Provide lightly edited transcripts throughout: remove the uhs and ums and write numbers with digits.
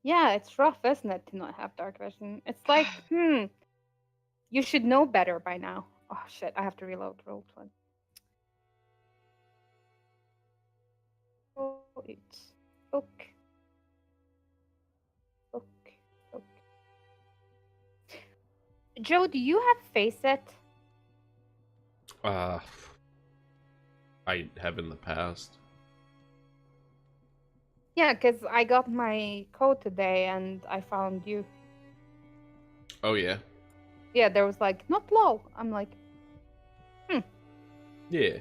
Yeah, it's rough, isn't it, to not have dark vision? It's like, you should know better by now. Oh shit, I have to reload roll 20. Oh, it's okay. Okay. Okay. Joe, do you have face it? Uh, I have in the past. Yeah, because I got my code today and I found you. Oh yeah. Yeah, there was like, not low. I'm like, Yeah.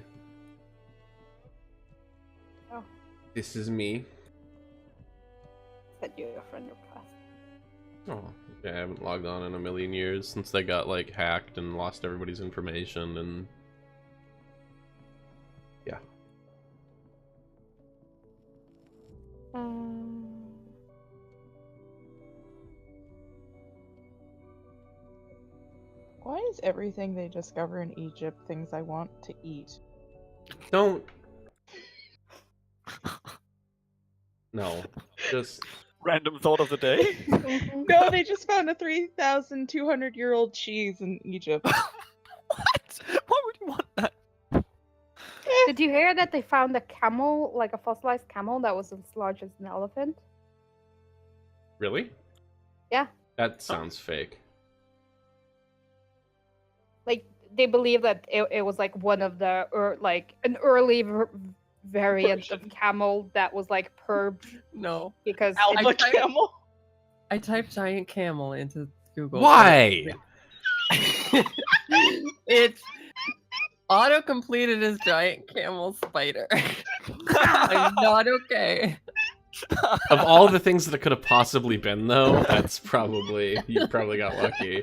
oh, This is me. said you're a friend request. Oh, yeah, I haven't logged on in a million years since they got like hacked and lost everybody's information and yeah. Why is everything they discover in Egypt things I want to eat? Don't. No. Just. Random thought of the day. No, they just found a 3,200-year-old cheese in Egypt. What? Why would you want that? Did you hear that they found a camel, like a fossilized camel that was as large as an elephant? Really? Yeah. That sounds fake. Like, they believe that it was like one of the, or like an early variant of camel that was like purged No. because Alpha camel? I typed giant camel into Google. Why? It's auto-completed as giant camel spider. I'm not okay. Of all the things that it could have possibly been, though, that's probably you probably got lucky.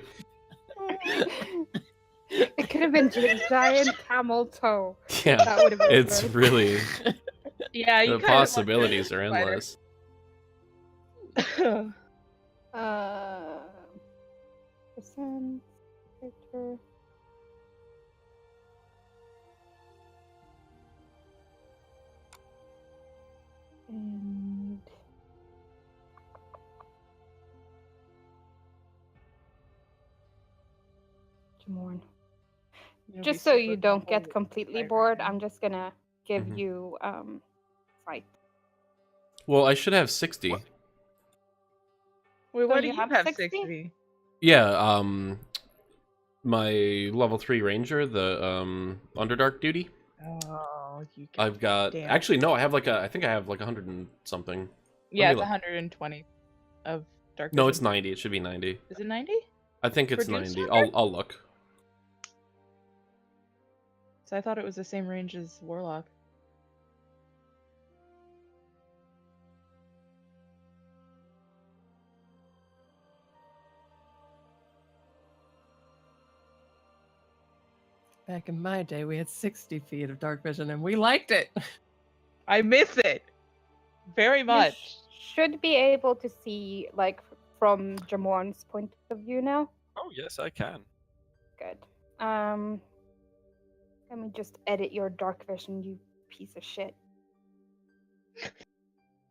it could have been giant camel toe. Yeah, That would have been it's great. really Yeah, you the kind of want possibilities the are spider. endless. Percent character. And Jamorn. Just so you don't get completely bored, I'm just gonna give Mhm. you fight. Well, I should have 60. Wait, So what do you you have have 60? 60? Yeah, my level 3 ranger, the Underdark duty. Oh, you can... I've got Damn. actually no, I have like I think I have like 100 and something. Yeah, me it's look. 120 of dark No, vision. it's 90. It should be 90. Is it 90? I think it's For Dune 90. Stalker? I'll look. So I thought it was the same range as Warlock. Back in my day, we had 60 feet of dark vision, and we liked it. I miss it very You much. should be able to see like from Jamorn's point of view now. Oh yes, I can. Good. Let me just edit your dark vision, you piece of shit.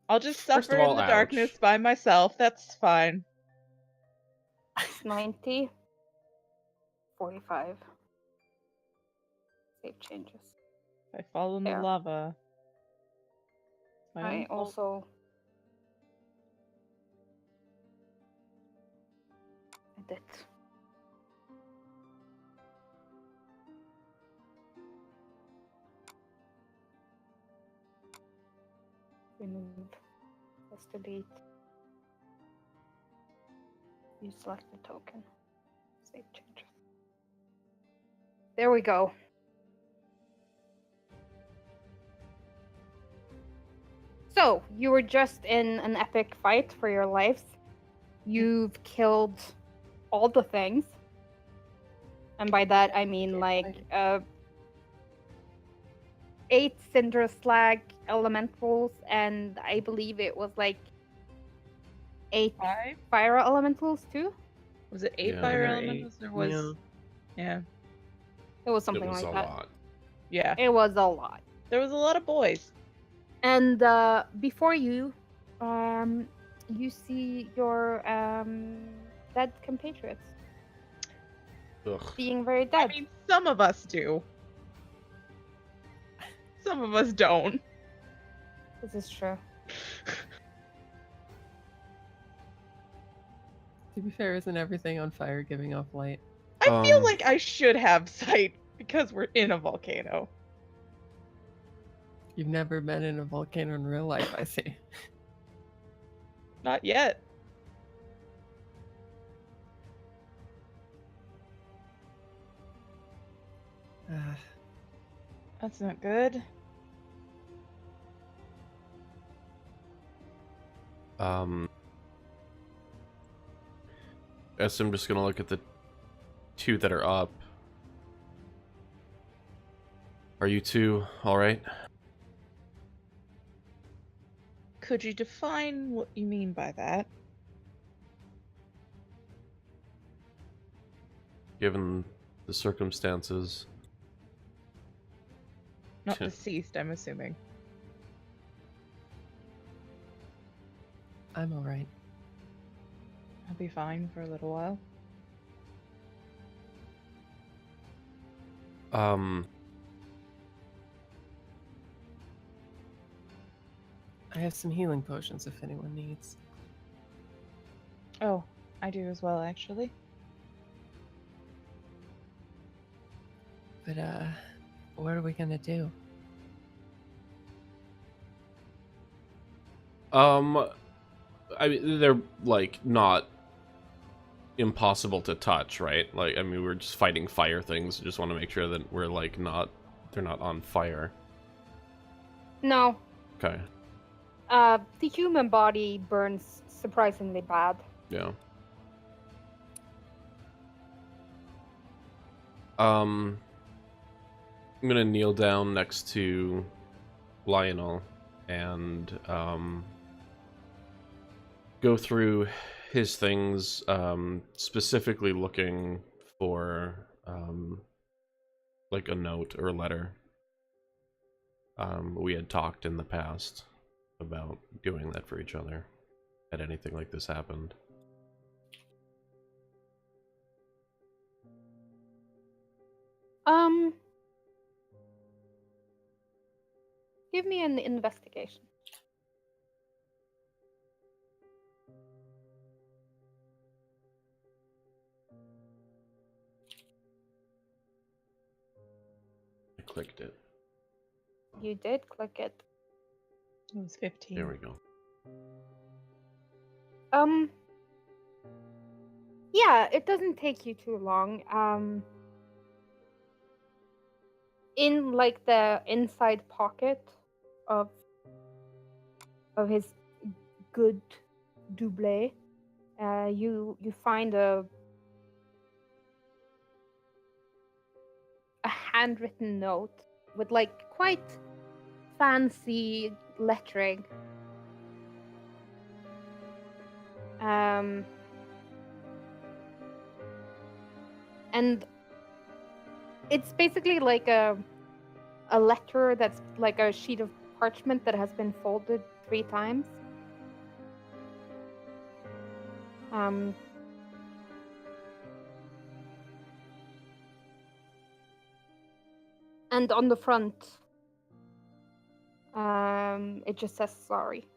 I'll just First suffer of all, in the ouch. darkness by myself. That's fine. It's 90. 45. Save changes. I fall in the There. lava. My I own fault. also edit. Remove. Let's delete. You select the token. Save changes. There we go. So, you were just in an epic fight for your lives. You've killed all the things. And by that, I mean like 8 cinder slag elementals, and I believe it was like 8 5? fire elementals too. Was it 8 Yeah. fire Or elementals? There was... Yeah. It was It something was like a that. lot. Yeah. It was a lot. There was a lot of boys. And before you, you see your dead compatriots Ugh. being very I dead. mean, some of us do. Some of us don't. This is true. To be fair, isn't everything on fire giving off light? I feel like I should have sight because we're in a volcano. You've never been in a volcano in real life, I see. Not yet. That's not good. Guess I'm just gonna look at the two that are up. Are you two alright? Could you define what you mean by that? Given the circumstances. Not deceased, I'm assuming. I'm alright. I'll be fine for a little while. I have some healing potions if anyone needs. Oh, I do as well, actually. But, what are we gonna do? I mean, they're, like, not impossible to touch, right? Like, I mean, we're just fighting fire things. Just want to make sure that we're, like, they're not on fire. No. Okay. The human body burns surprisingly bad. Yeah. I'm gonna kneel down next to Lionel and go through his things, specifically looking for like a note or a letter. We had talked in the past about doing that for each other had anything like this happened. Give me an investigation. I clicked it. You did click it. It was 15. There we go. Yeah, it doesn't take you too long. In like the inside pocket of his good double, you find a handwritten note with like quite fancy lettering. And it's basically like a letter that's like a sheet of parchment that has been folded 3 times. And on the front, it just says sorry.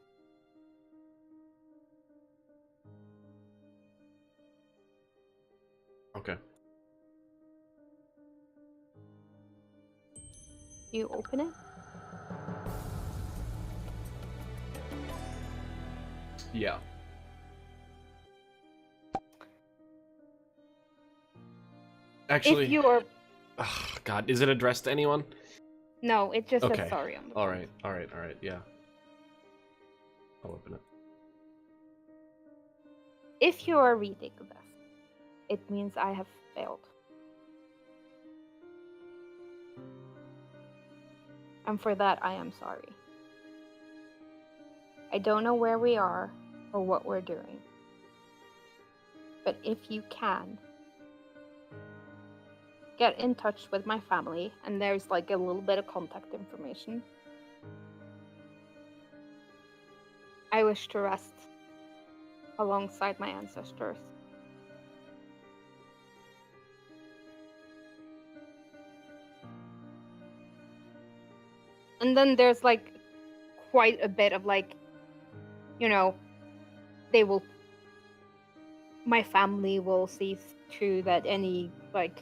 Okay. You open it. Yeah. Actually, If you are ugh, God, is it addressed to anyone? no, it just Okay. says sorry on the All front. right, yeah. I'll open it. If you are reading this, it means I have failed. And for that, I am sorry. I don't know where we are or what we're doing. But if you can, get in touch with my family, and there's like a little bit of contact information. I wish to rest alongside my ancestors. And then there's like quite a bit of like, you know, they will, my family will see to that any like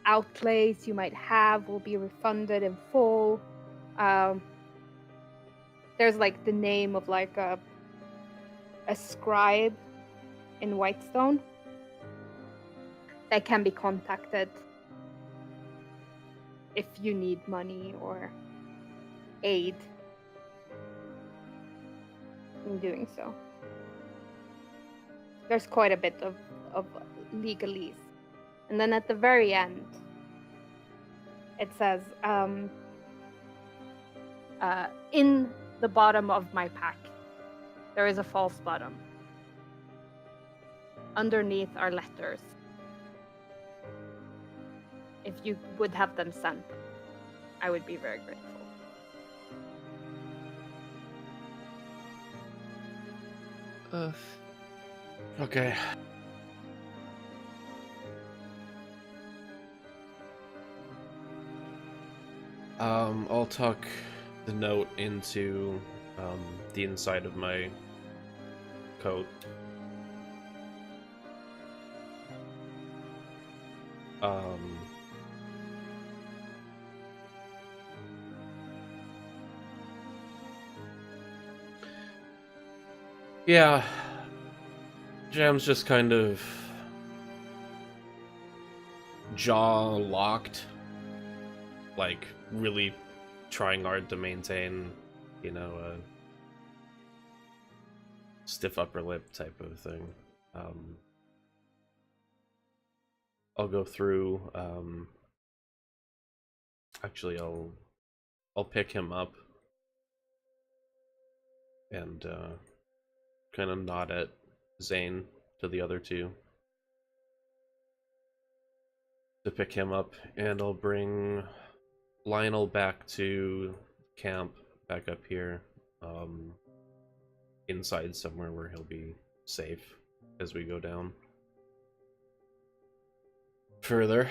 outlays you might have will be refunded in full. There's like the name of like a scribe in Whitestone that can be contacted if you need money or aid in doing so. There's quite a bit of legalese. And then at the very end, it says, in the bottom of my pack, there is a false bottom. Underneath are letters. If you would have them sent, I would be very grateful. Ugh. Okay. I'll tuck the note into the inside of my coat. Yeah, Jam's just kind of jaw locked, like really trying hard to maintain, you know, a stiff upper lip type of thing. I'll go through. Actually, I'll pick him up and kind of nod at Zane to the other two to pick him up, and I'll bring Lionel back to camp, back up here, inside somewhere where he'll be safe as we go down further.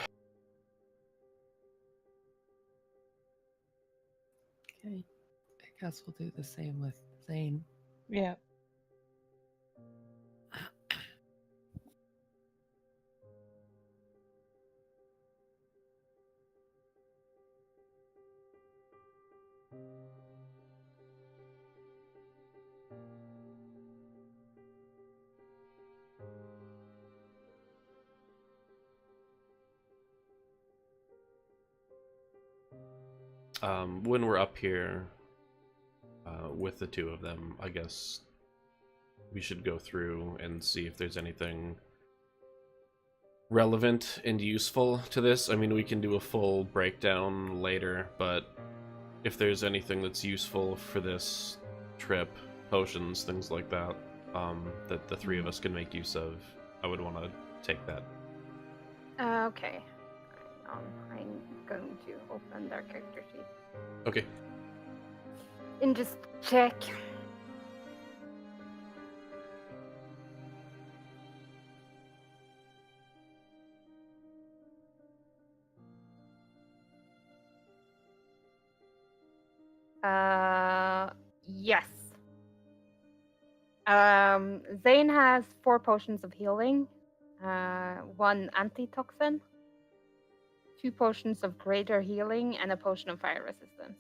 Okay. I guess we'll do the same with Zane. Yeah. When we're up here with the two of them, I guess we should go through and see if there's anything relevant and useful to this. I mean, we can do a full breakdown later, but if there's anything that's useful for this trip, potions, things like that, that the three of us can make use of, I would want to take that. Okay. I'm going to open their character sheet. Okay. And just check. Yes. Zane has 4 potions of healing, 1 antitoxin, 2 potions of greater healing, and a potion of fire resistance.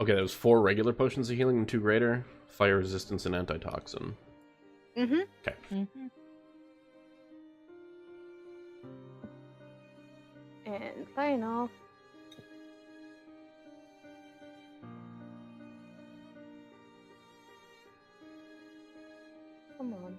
Okay, that was 4 regular potions of healing and 2 greater, fire resistance and antitoxin. Mm-hmm. Okay. Mm-hmm. And Lionel. Come on.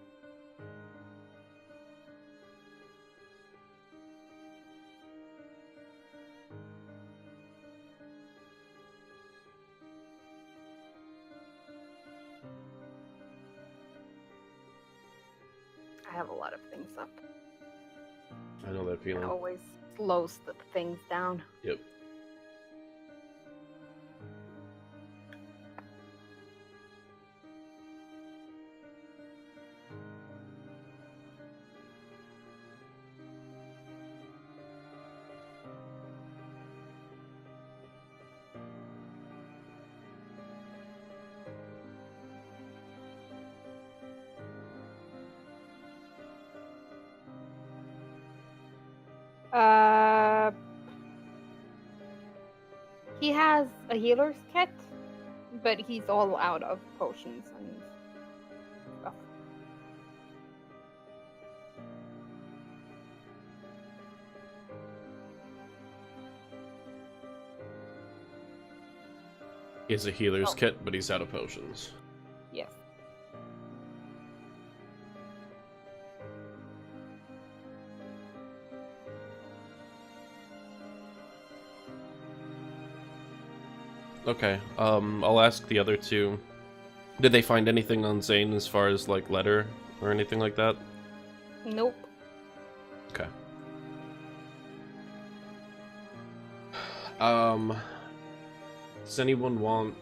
I have a lot of things up. I know that It feeling. always slows the things down. Yep. Uh, he has a healer's kit, but he's all out of potions and stuff. He has a healer's Oh. kit, but he's out of potions. Yes. Okay, I'll ask the other two. Did they find anything on Zane as far as, like, letter or anything like that? Nope. Okay. Does anyone want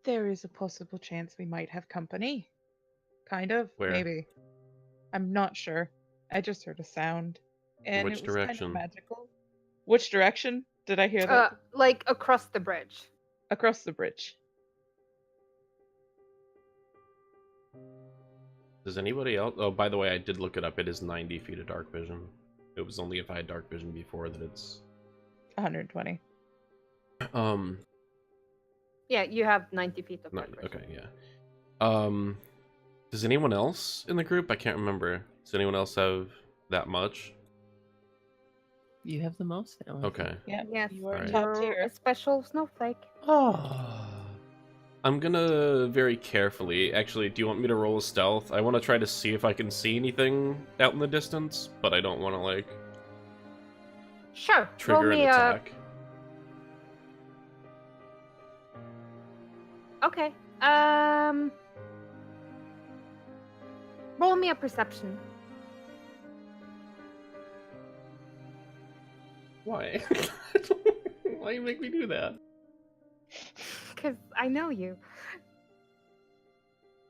There is a possible chance we might have company. Kind of, Where? maybe. I'm not sure. I just heard a sound, and Which it was kind direction? of magical. Which direction? Did I hear that? Like across the bridge. Across the bridge. Does anybody else? Oh, by the way, I did look it up. It is 90 feet of dark vision. It was only if I had dark vision before that it's 120. Yeah, you have 90 feet of No, dark vision. okay, yeah. Does anyone else in the group? I can't remember. Does anyone else have that much? You have the most now. Okay. Yeah, Yes, you are Alright. top you're tier. a special snowflake. Oh. I'm gonna very carefully. Actually, do you want me to roll a stealth? I want to try to see if I can see anything out in the distance, but I don't want to like Sure. Roll trigger an me a. attack. Okay. Roll me a perception. Why? Why you make me do that? Because I know you.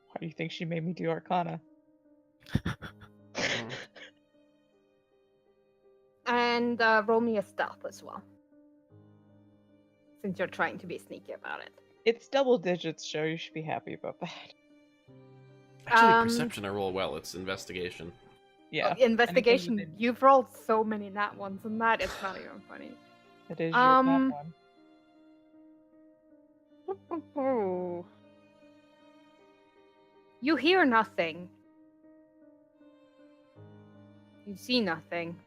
Why do you think she made me do Arcana? And roll me a stealth as well. Since you're trying to be sneaky about it. It's double digits, Joe. You should be happy about that. Actually, perception I roll well. It's investigation. Yeah. Investigation. anything within- You've rolled so many nat ones, and that is not even funny. It is your top one. You hear nothing. You see nothing.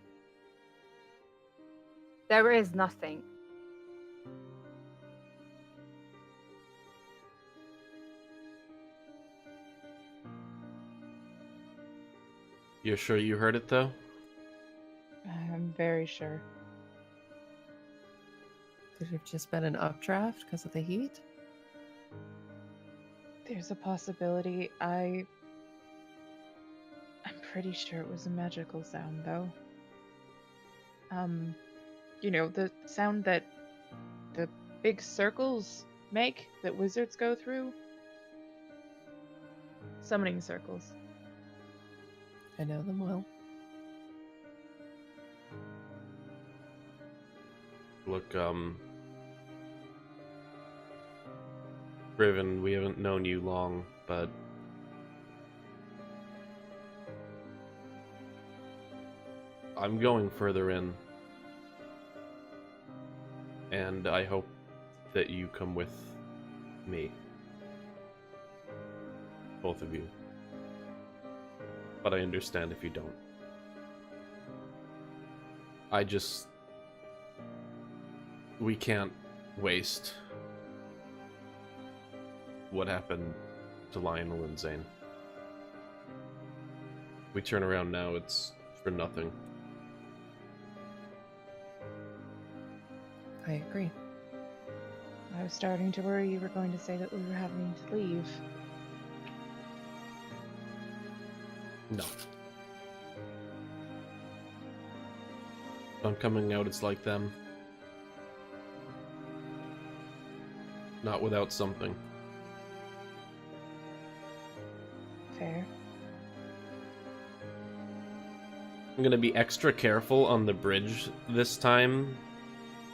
There is nothing. You're sure you heard it though? I'm very sure. Could it have just been an updraft because of the heat? There's a possibility. I'm pretty sure it was a magical sound, though. You know, the sound that the big circles make that wizards go through? Summoning circles. I know them well. Look, Riven, we haven't known you long, but I'm going further in, and I hope that you come with me. Both of you. But I understand if you don't. We can't waste what happened to Lionel and Zane. We turn around now, it's for nothing. I agree. I was starting to worry you were going to say that we were having to leave. No. I'm coming out, it's like them. Not without something. Fair. I'm gonna be extra careful on the bridge this time.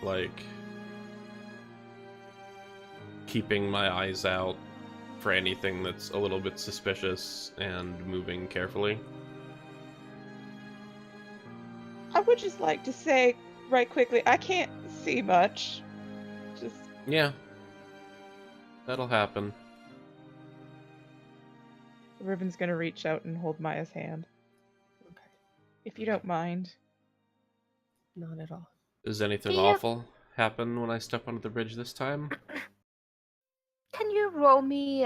Like, keeping my eyes out for anything that's a little bit suspicious and moving carefully. I would just like to say, right quickly, I can't see much. Just Yeah. That'll happen. Riven's gonna reach out and hold Maya's hand. Okay. If you don't mind. Not at all. Does anything Do you- awful happen when I step onto the bridge this time? Can you roll me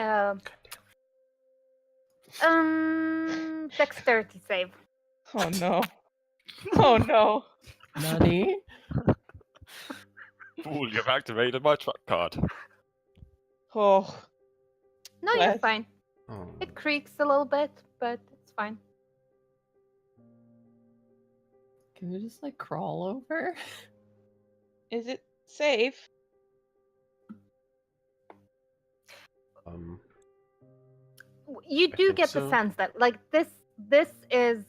dexterity save? Oh no. Oh no. Nani? Fool, you've activated my trap card. Oh. No, you're Bless. fine. Oh. It creaks a little bit, but it's fine. Can we just like crawl over? Is it safe? You I do think get so. the sense that like this is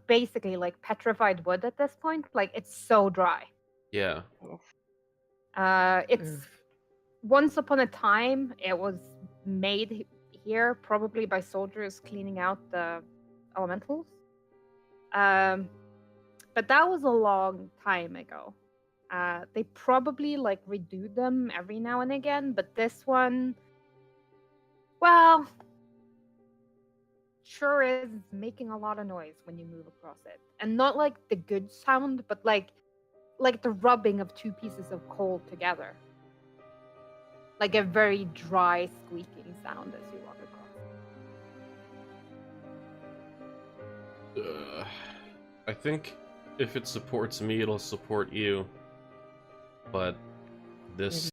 basically like petrified wood at this point. Like it's so dry. Yeah. It's Oof. once upon a time it was made here probably by soldiers cleaning out the elementals. But that was a long time ago. They probably like redo them every now and again, but this one, well, sure is making a lot of noise when you move across it, and not like the good sound, but like the rubbing of two pieces of coal together, like a very dry squeaking sound as you walk across. I think if it supports me, it'll support you. But this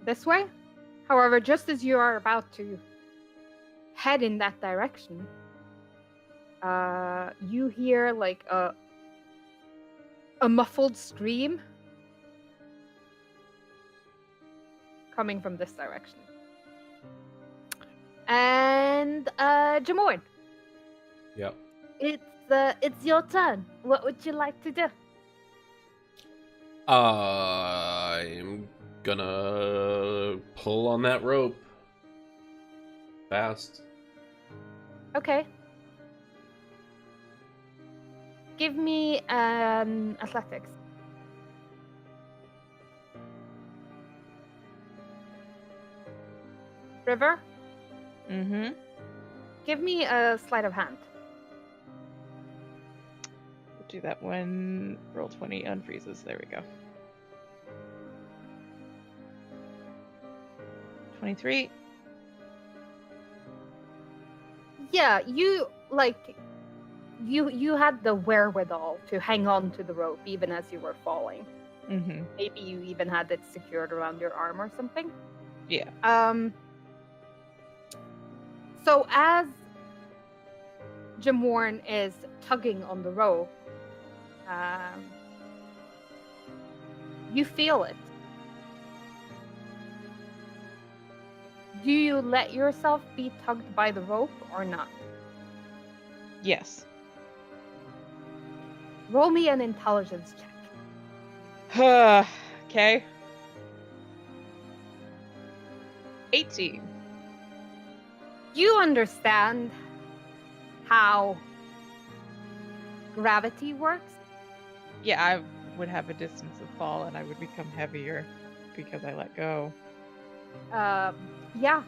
this way. However, just as you are about to head in that direction, you hear like a muffled scream coming from this direction. And Jamoin, Yep. it's your turn. What would you like to do? I'm gonna pull on that rope. Fast. Okay. Give me athletics. River, Mm-hmm. give me a sleight of hand. We'll do that when roll 20 unfreezes. There we go. 23. Yeah, you had the wherewithal to hang on to the rope even as you were falling. Mm-hmm. Maybe you even had it secured around your arm or something. Yeah. So as Jamorn is tugging on the rope, you feel it. Do you let yourself be tugged by the rope or not? Yes. Roll me an intelligence check. Okay. 18. You understand how gravity works? Yeah, I would have a distance of fall and I would become heavier because I let go. Yeah.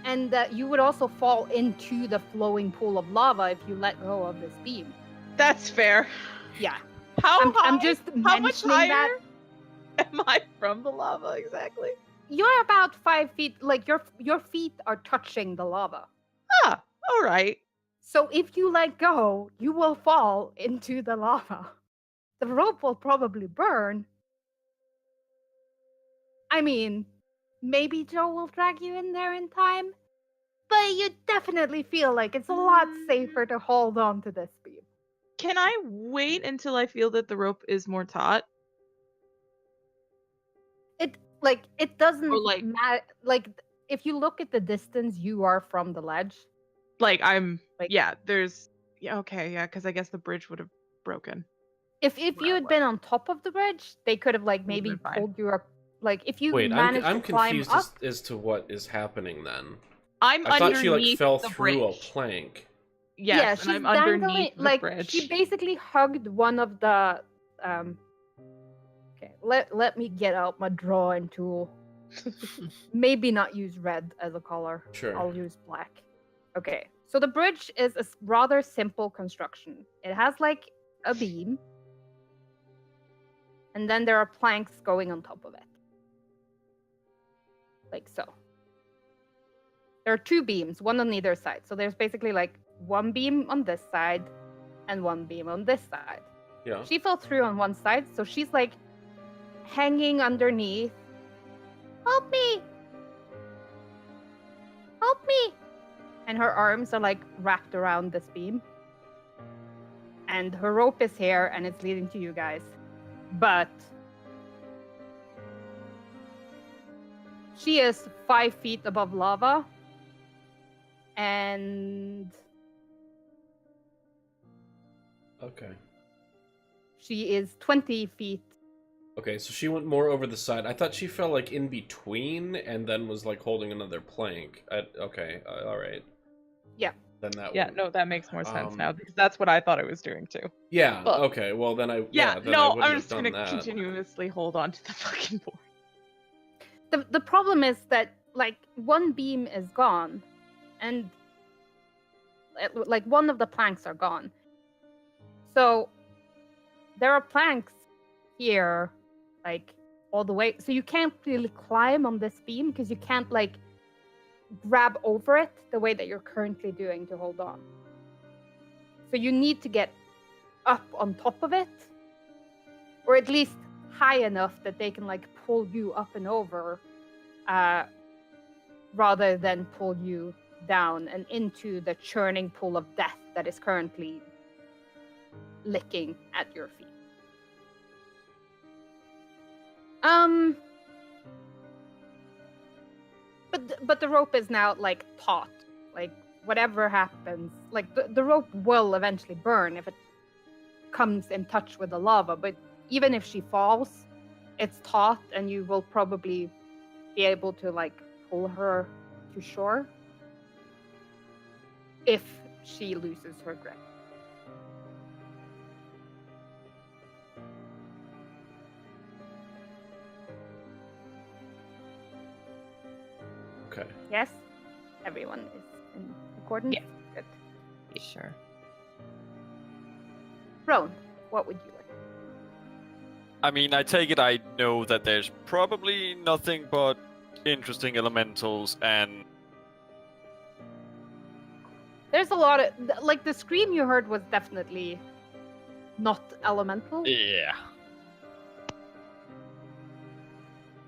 And you would also fall into the flowing pool of lava if you let go of this beam. That's fair. Yeah. How I'm high? just How much mentioning higher that. am I from the lava exactly? You're about 5 feet, like your feet are touching the lava. Ah, all right. So if you let go, you will fall into the lava. The rope will probably burn. I mean, maybe Joe will drag you in there in time, but you definitely feel like it's a lot safer to hold on to this beam. Can I wait until I feel that the rope is more taut? It doesn't Or like matter. If you look at the distance you are from the ledge, I'm like- yeah, there's okay, yeah, because I guess the bridge would have broken. if Where you I had was. been on top of the bridge, they could have maybe been fine. pulled you up. If you Wait, managed I'm to climb confused up, as to what is happening then. I'm I thought underneath she fell the through a bridge. plank. Yes, yeah, and she's I'm dangling. underneath the bridge. She basically hugged one of the. Okay, let me get out my drawing tool. Maybe not use red as a color. Sure. I'll use black. Okay, so the bridge is a rather simple construction. It has a beam, and then there are planks going on top of it. Like so. There are 2 beams, one on either side. So there's basically one beam on this side and one beam on this side. Yeah. She fell through on one side, so she's hanging underneath. Help me! Help me! And her arms are wrapped around this beam. And her rope is here and it's leading to you guys. But she is 5 feet above lava. And Okay. she is 20 feet. Okay, so she went more over the side. I thought she fell in between and then was holding another plank. Okay, all right. Yeah. Then that. Yeah, one. no, that makes more sense now because that's what I thought I was doing too. Yeah. Well, okay. Well, then I. Yeah, then no, I wouldn't I'm have just done gonna that. continuously hold on to the fucking board. The problem is that one beam is gone, and one of the planks are gone. So there are planks here, all the way. So you can't really climb on this beam because you can't grab over it the way that you're currently doing to hold on. So you need to get up on top of it, or at least high enough that they can pull you up and over rather than pull you down and into the churning pool of death that is currently licking at your feet. But the rope is now like taut. Like whatever happens, like the rope will eventually burn if it comes in touch with the lava. But even if she falls, it's taut, and you will probably be able to like pull her to shore if she loses her grip. Okay. Yes? Everyone is in accordance? Yeah. Good. Sure. Roan, what would you like? I mean, I take it I know that there's probably nothing but interesting elementals and... There's a lot of... Like, the scream you heard was definitely not elemental. Yeah.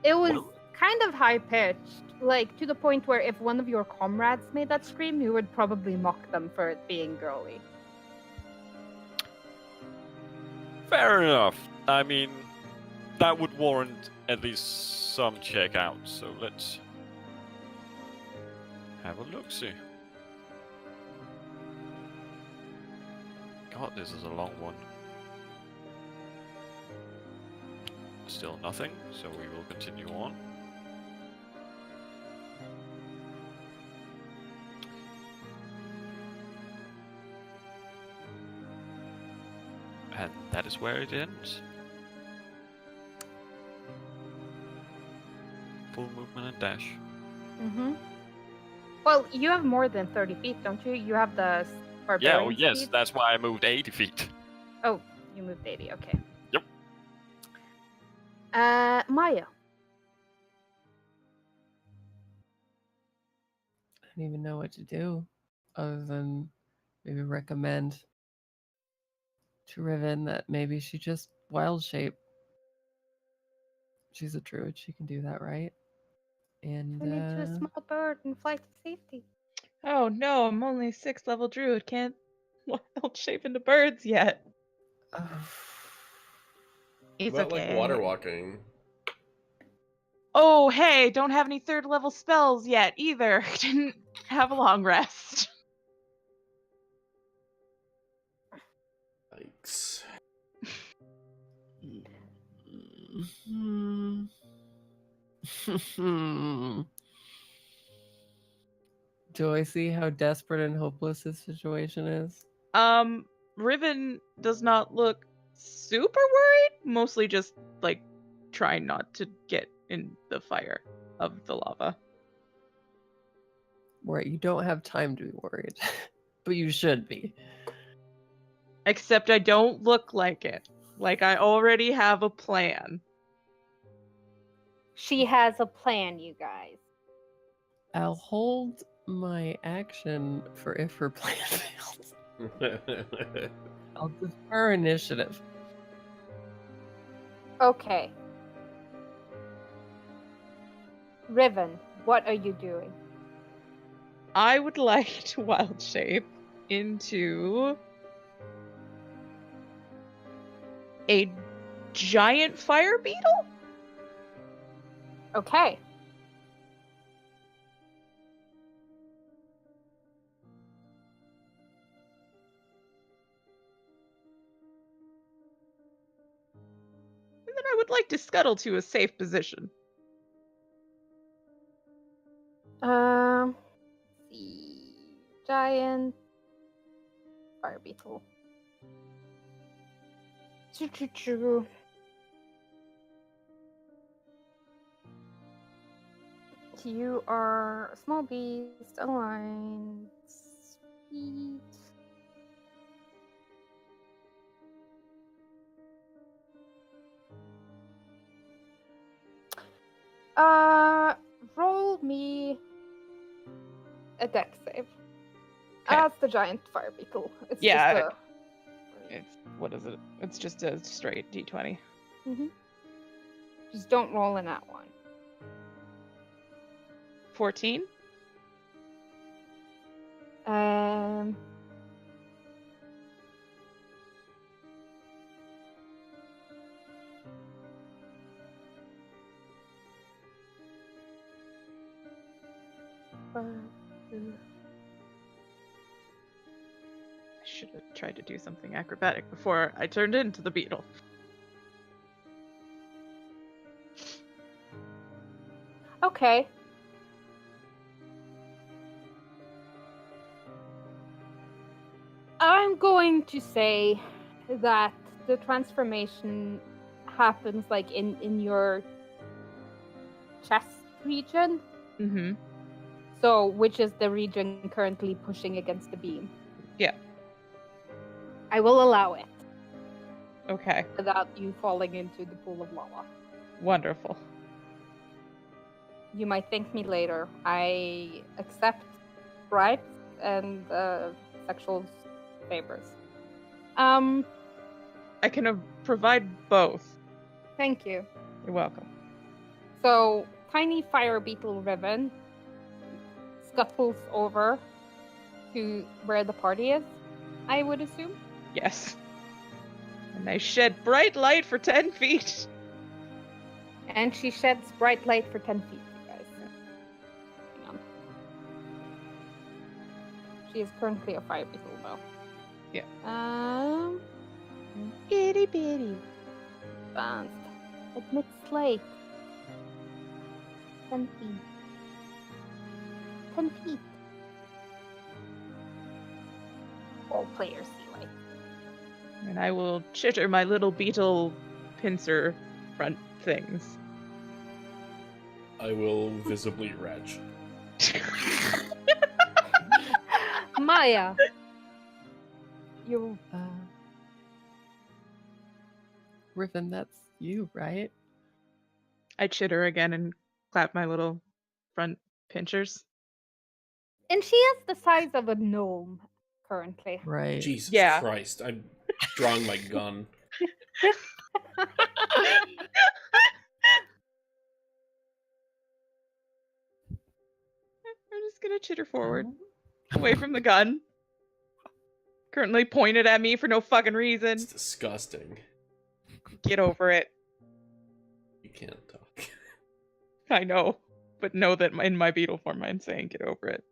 It was kind of high-pitched, like, to the point where if one of your comrades made that scream, you would probably mock them for it being girly. Fair enough. I mean, that would warrant at least some check out, so let's have a look-see. God, this is a long one. Still nothing, so we will continue on. And that is where it ends. Full movement and dash. Mm-hmm. Well, you have more than 30 feet, don't you? You have the Yeah, barbarian oh yes, speed? that's why I moved 80 feet. Oh, you moved 80, okay. Yep. Maya. I don't even know what to do other than maybe recommend to Riven that maybe she just wild shape. She's a druid. She can do that, right? And Turn into a small bird and fly to safety. Oh no, I'm only a 6th level druid. Can't wild shape into birds yet. It's About okay. like water walking. Oh hey, don't have any 3rd level spells yet either. Didn't have a long rest. Yikes. Do I see how desperate and hopeless this situation is? Riven does not look super worried, mostly just like trying not to get in the fire of the lava. Right, you don't have time to be worried, but you should be. Except I don't look like it. Like I already have a plan. She has a plan, you guys. I'll hold my action for if her plan fails. I'll defer initiative. Okay. Riven, what are you doing? I would like to wild shape into a giant fire beetle? Okay. And then I would like to scuttle to a safe position. The giant fire beetle. Choo-choo-choo. You are a small beast, aligned, speed. Roll me a dex save. That's the giant fire beetle. It's Yeah, just It's what is it? It's just a straight d20. Just don't roll in that one. 14. Um. I should have tried to do something acrobatic before I turned into the beetle. Okay. I'm going to say that the transformation happens like in your chest region. Mm-hmm. So, which is the region currently pushing against the beam. Yeah. I will allow it Okay. without you falling into the pool of lava. Wonderful. You might thank me later. I accept bribes and sexual favors. I can provide both. Thank you. You're welcome. So, tiny fire beetle Riven scuttles over to where the party is, I would assume. Yes. And I shed bright light for 10 feet. And she sheds bright light for 10 feet, you guys. Hang on. She is currently a fire beetle, though. Yeah. Itty bitty. Advanced. Admit slate. 10 feet. 10 feet. All players see light. And I will chitter my little beetle pincer front things. I will visibly retch. Maya. You. Riven, that's you, right? I chitter again and clap my little front pinchers. And she is the size of a gnome currently. Right. Jesus Yeah. Christ, I'm drawing my gun. I'm just gonna chitter forward, away from the gun. Currently pointed at me for no fucking reason. It's disgusting. Get over it. You can't talk. I know, but know that in my beetle form I'm saying get over it.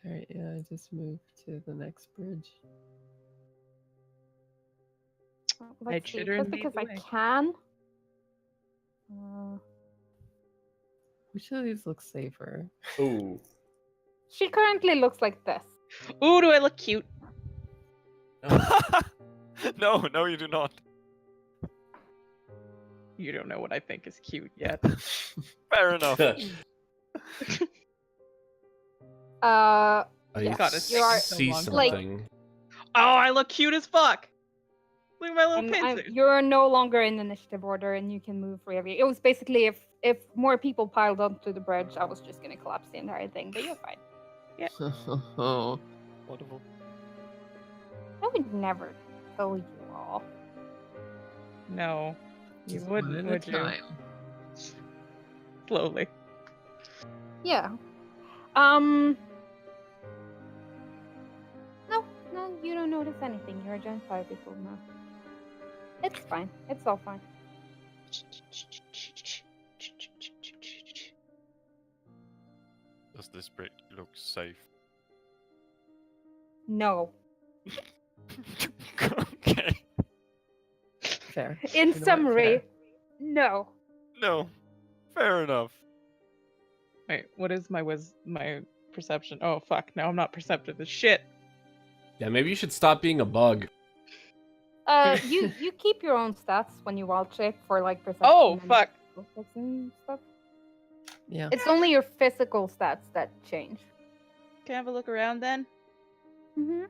Alright, yeah, I just moved to the next bridge. Let's see, chitter just and lead because the I way. can. Which of these looks safer? Ooh. She currently looks like this. Ooh, do I look cute? No. No, you do not. You don't know what I think is cute yet. Fair enough. I Yeah, God, it's you are see so long. something. Oh, I look cute as fuck! Look at my little pincers. you're no longer in initiative order, and you can move freely. It was basically if more people piled onto the bridge, I was just gonna collapse the entire thing. But you're fine. Wonderful. I would never kill you all. No, you Just wouldn't, one at a would you? time. Slowly. Yeah. No, you don't notice anything. You're a giant fire beetle now. It's fine. It's all fine. Does this bridge look safe? No. Okay. Fair. In You know what? summary, Fair. no. No. Fair enough. Wait, what is my perception? Oh fuck! Now I'm not perceptive as shit. Yeah, maybe you should stop being a bug. You keep your own stats when you wild shape for like perception. Oh and fuck! reflex and stuff. Yeah. It's only your physical stats that change. Can I have a look around then? Mm-hmm.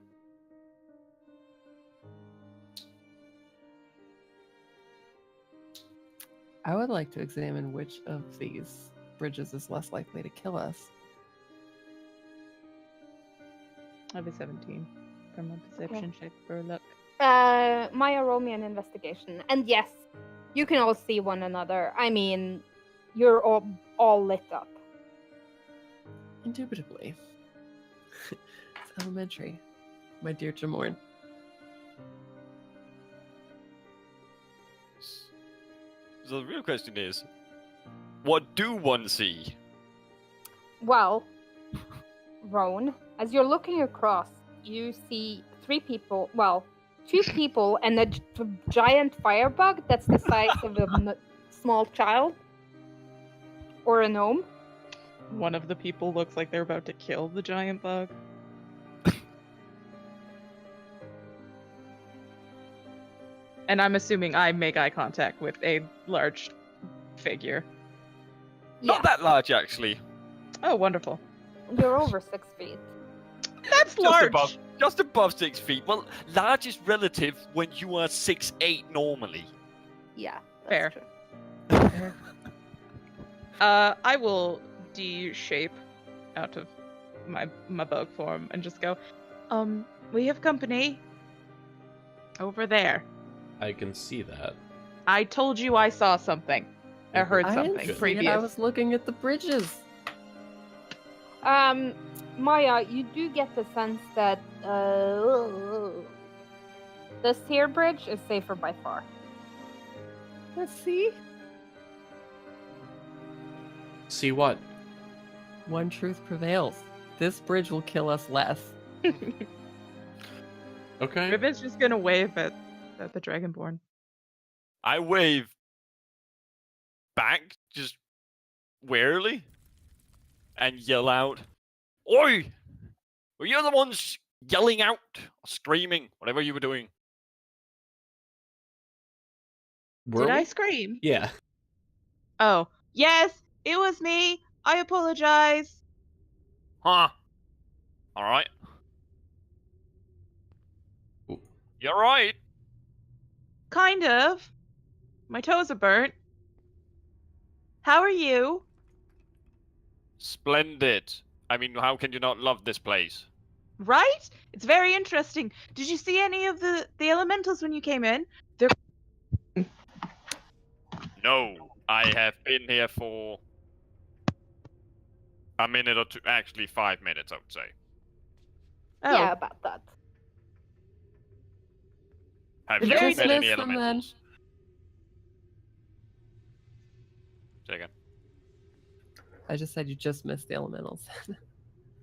I would like to examine which of these bridges is less likely to kill us. I have a 17 from a perception check for luck. Maya, roll me an investigation. And yes, you can all see one another. I mean, you're all lit up. Indubitably. It's elementary, my dear Jamorn. So the real question is, what do one see? Well, Roan, as you're looking across, you see 3 people. Well, 2 people and a giant firebug that's the size of a small child or a gnome. One of the people looks like they're about to kill the giant bug. And I'm assuming I make eye contact with a large figure. Not that large, actually. Oh, wonderful. You're over 6 feet. That's large. Just above 6 feet. Well, large is relative when you are 6'8" normally. Yeah, Fair. true. I will de-shape out of my bug form and just go, we have company over there. I can see that. I told you I saw something. I heard I didn't something see it. previous. I was looking at the bridges. Maya, you do get the sense that this here bridge is safer by far. Let's see. See what? One truth prevails. This bridge will kill us less. Okay. Ribbon's just gonna wave at the Dragonborn. I wave back, just warily, and yell out, "Oi! Were you the ones yelling out, or screaming, whatever you were doing?" Did I scream? Yeah. Oh, yes, it was me. I apologize. Huh. Alright. You're right. Kind of. My toes are burnt. How are you? Splendid. I mean, how can you not love this place? Right? It's very interesting. Did you see any of the elementals when you came in? They're No, I have been here for a minute or two. Actually, 5 minutes, I would say. oh, Yeah, about that. Have Did you you met just any miss them then? elementals? Say again. I just said you just missed the elementals.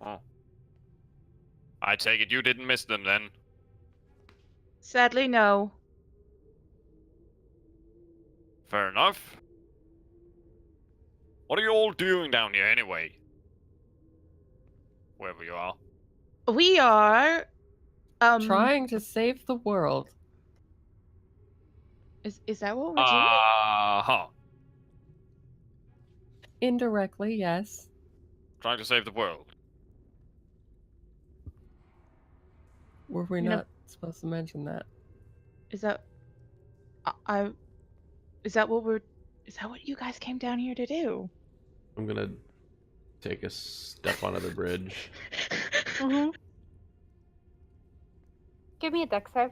Oh. I take it you didn't miss them then. sadly no. Fair enough. What are you all doing down here anyway? Wherever you are. We are Trying to save the world. Is that what we're doing? Uh-huh. Indirectly, yes. Trying to save the world. Were we You know- not supposed to mention that? Is that is that what you guys came down here to do? I'm gonna take a step onto the bridge. Mm-hmm. Give me a dex save.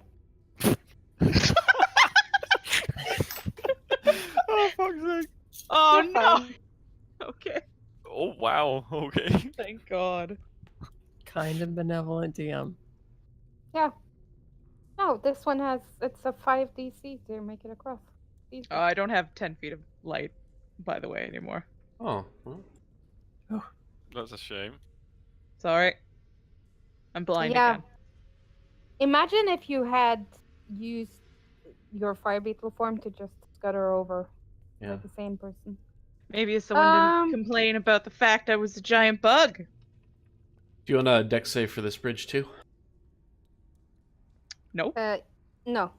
Oh, fuck's sake. Oh You're no. fine. Okay. Oh, wow. Okay. Thank God. Kind and benevolent DM. Yeah. No, this one it's a 5 DC to make it across. Easy. I don't have 10 feet of light, by the way, anymore. Oh, well, That's a shame. Sorry. I'm blind Yeah. again. Imagine if you had used your fire beetle form to just scutter over yeah. like the same person. Maybe if someone didn't complain about the fact I was a giant bug. Do you want a dex save for this bridge too? Nope. No.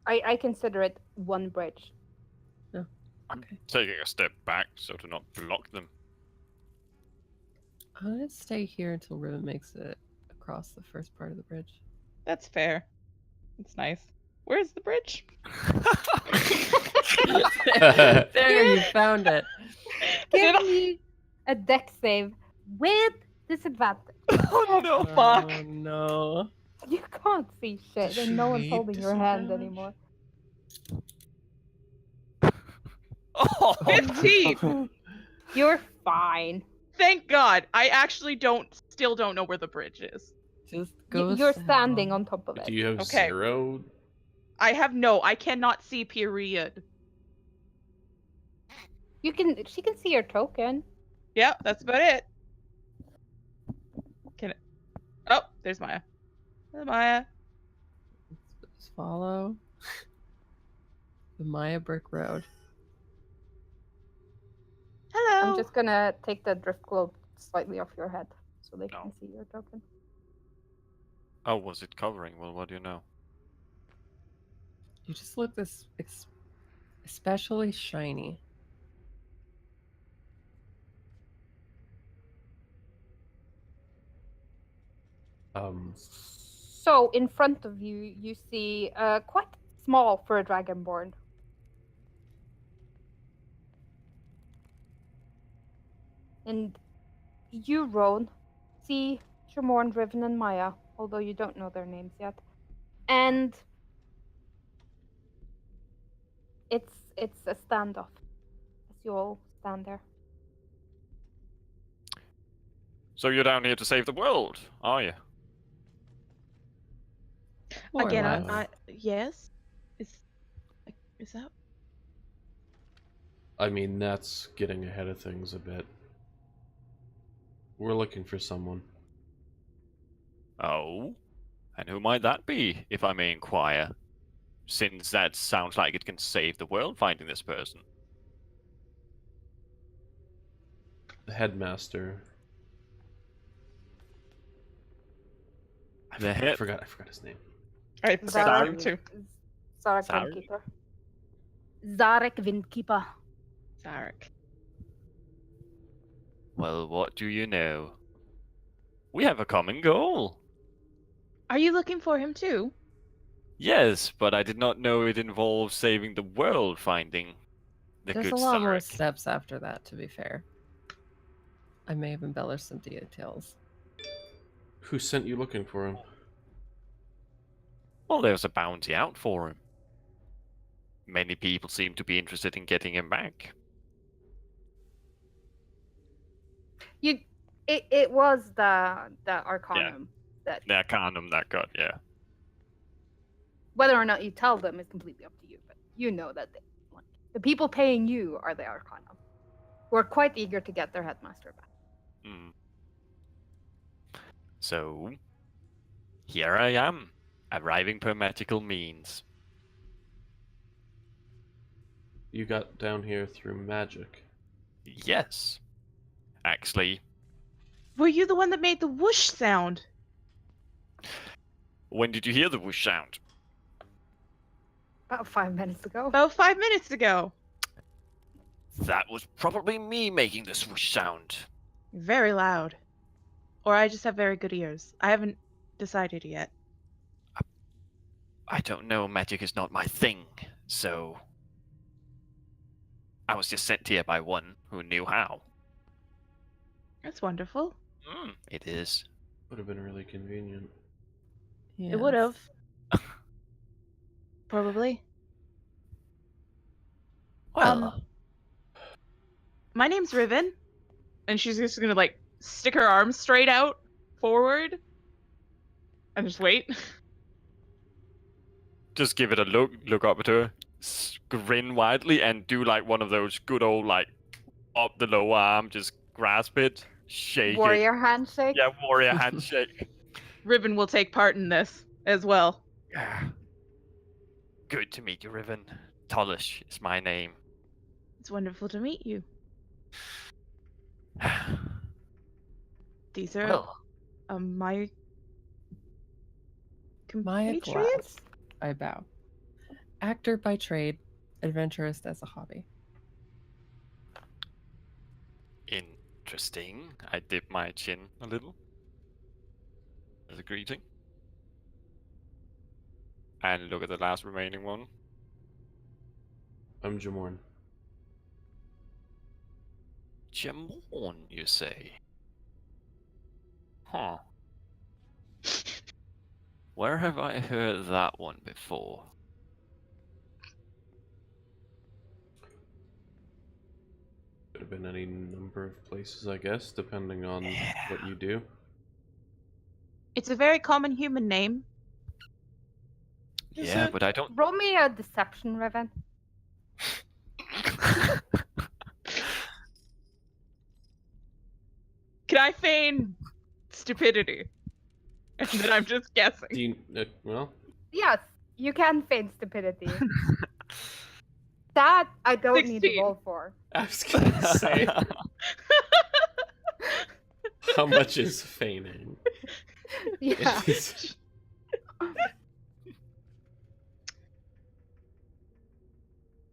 I consider it one bridge. I'm taking a step back so to not block them. I'm gonna stay here until Ribbon makes it across the first part of the bridge. That's fair. It's nice. Where's the bridge? There, you found it. Give me a dex save with disadvantage. Oh no, fuck. Oh no. You can't see shit, and no one's Shade holding your hand disadvantage? anymore. Oh, 15! You're fine. Thank God. I actually still don't know where the bridge is. Just go. You're standing on top of Do it. you have Okay. 0? I cannot see period. She can see your token. Yep, that's about it. Oh, there's Maya. There's Maya. Just follow the Maya Brick Road. Hello. I'm just gonna take the drift globe slightly off your head so they No. can see your token. Oh, was it covering? Well, what do you know? You just look especially shiny. So in front of you, you see quite small for a dragonborn. And you, Roan, see Tremorn, Riven, and Maya, although you don't know their names yet. And it's a standoff as you all stand there. So you're down here to save the world, are you? More or Again, less. yes. Is that? I mean, that's getting ahead of things a bit. We're looking for someone. Oh? And who might that be, if I may inquire? Since that sounds like it can save the world finding this person. The headmaster. The I head. forgot his name. I forgot him too. Zarek Zarek? Windkeeper. Zarek Windkeeper. Zarek. Well, what do you know? We have a common goal. Are you looking for him too? Yes, but I did not know it involved saving the world finding the There's good a lot more Zarek. steps after that, to be fair. I may have embellished some details. Who sent you looking for him? Well, there's a bounty out for him. Many people seem to be interested in getting him back. It was the Arcanum that The Arcanum that got, yeah. whether or not you tell them is completely up to you, but you know that the people paying you are the Arcanum, who are quite eager to get their headmaster back. Hmm. So, here I am, arriving per magical means. You got down here through magic. Yes. Actually, Were you the one that made the whoosh sound? when did you hear the whoosh sound? About 5 minutes ago. About 5 minutes ago. That was probably me making the swoosh sound. Very loud. Or I just have very good ears. I haven't decided yet. I don't know, magic is not my thing, so... I was just sent here by one who knew how. That's wonderful. It is. Would have been really convenient. It would have. Probably. Well, My name's Riven. And she's just gonna, like, stick her arms straight out forward. And just wait. just give it a look up at her, grin widely, and do like one of those good old, like, up the lower arm, just grasp it, shake Warrior handshake. it. Yeah, warrior handshake. Riven will take part in this as well. Good to meet you, Riven. Tolish is my name. It's wonderful to meet you. These are Well, my Maya compatriots? Glass. I bow. Actor by trade, adventurist as a hobby. interesting. I dip my chin a little as a greeting. And look at the last remaining one. I'm Jamorn. Jamon, you say? Huh. Where have I heard that one before? have been any number of places, I guess, depending on what you do. It's a very common human name. Yeah, but I don't. Roll me a deception, Riven. Can I feign stupidity? And then I'm just guessing. Do you, well, Yes, you can feign stupidity. That I don't need to 16. roll for. I was gonna say, how much is feigning? Yeah.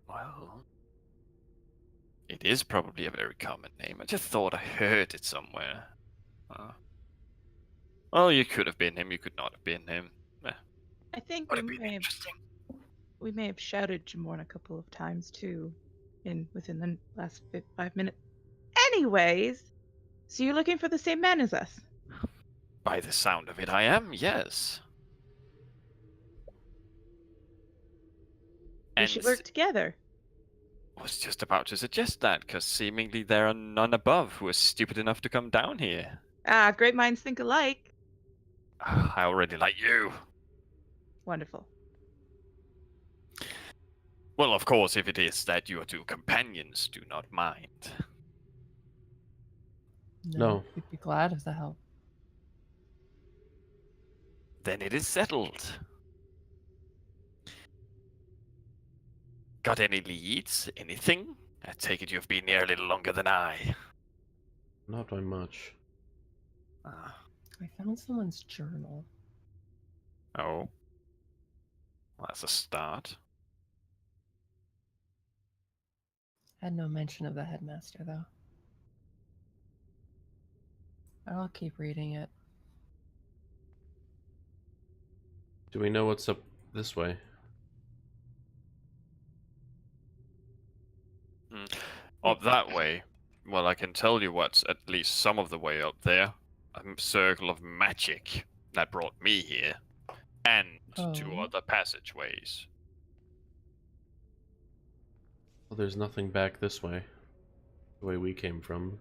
Well, it is probably a very common name. I just thought I heard it somewhere. Well, you could have been him. You could not have been him. I think Would have been interesting. we may have shouted Jamorn a couple of times too, within the last 5 minutes. Anyways, so you're looking for the same man as us? By the sound of it, I am. Yes. We should work together. I was just about to suggest that, because seemingly there are none above who are stupid enough to come down here. Ah, great minds think alike. I already like you. Wonderful. Well, of course, if it is that your two companions do not mind. No. We'd be glad of the help. Then it is settled. Got any leads? Anything? I take it you've been here a little longer than I. Not by much. Ah. I found someone's journal. Oh. Well, that's a start. Had no mention of the headmaster, though. I'll keep reading it. Do we know what's up this way? Up that way? Well, I can tell you what's at least some of the way up there. A circle of magic that brought me here. And two Oh. other passageways. Well, there's nothing back this way. The way we came from.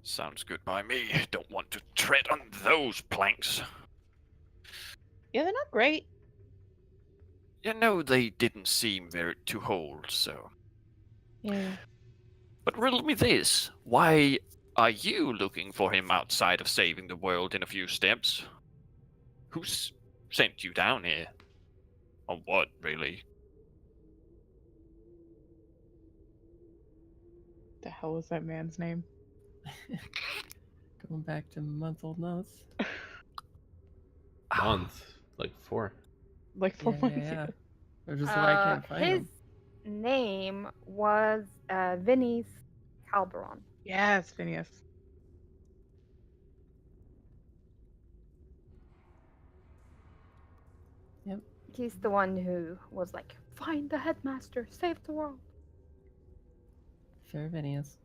Sounds good by me. Don't want to tread on those planks. Yeah, they're not great. You know, they didn't seem very to hold, so. Yeah. But riddle me this. Why are you looking for him outside of saving the world in a few steps? Who's sent you down here? Or what, really? The hell was that man's name? Going back to month-old notes. Month. Like 4. Like 4 months ago. Which is why I can't find his him. name was Vinny's Calderon. Yes, Phineas. Yep. He's the one who was like, find the headmaster, save the world. Fair Vinius.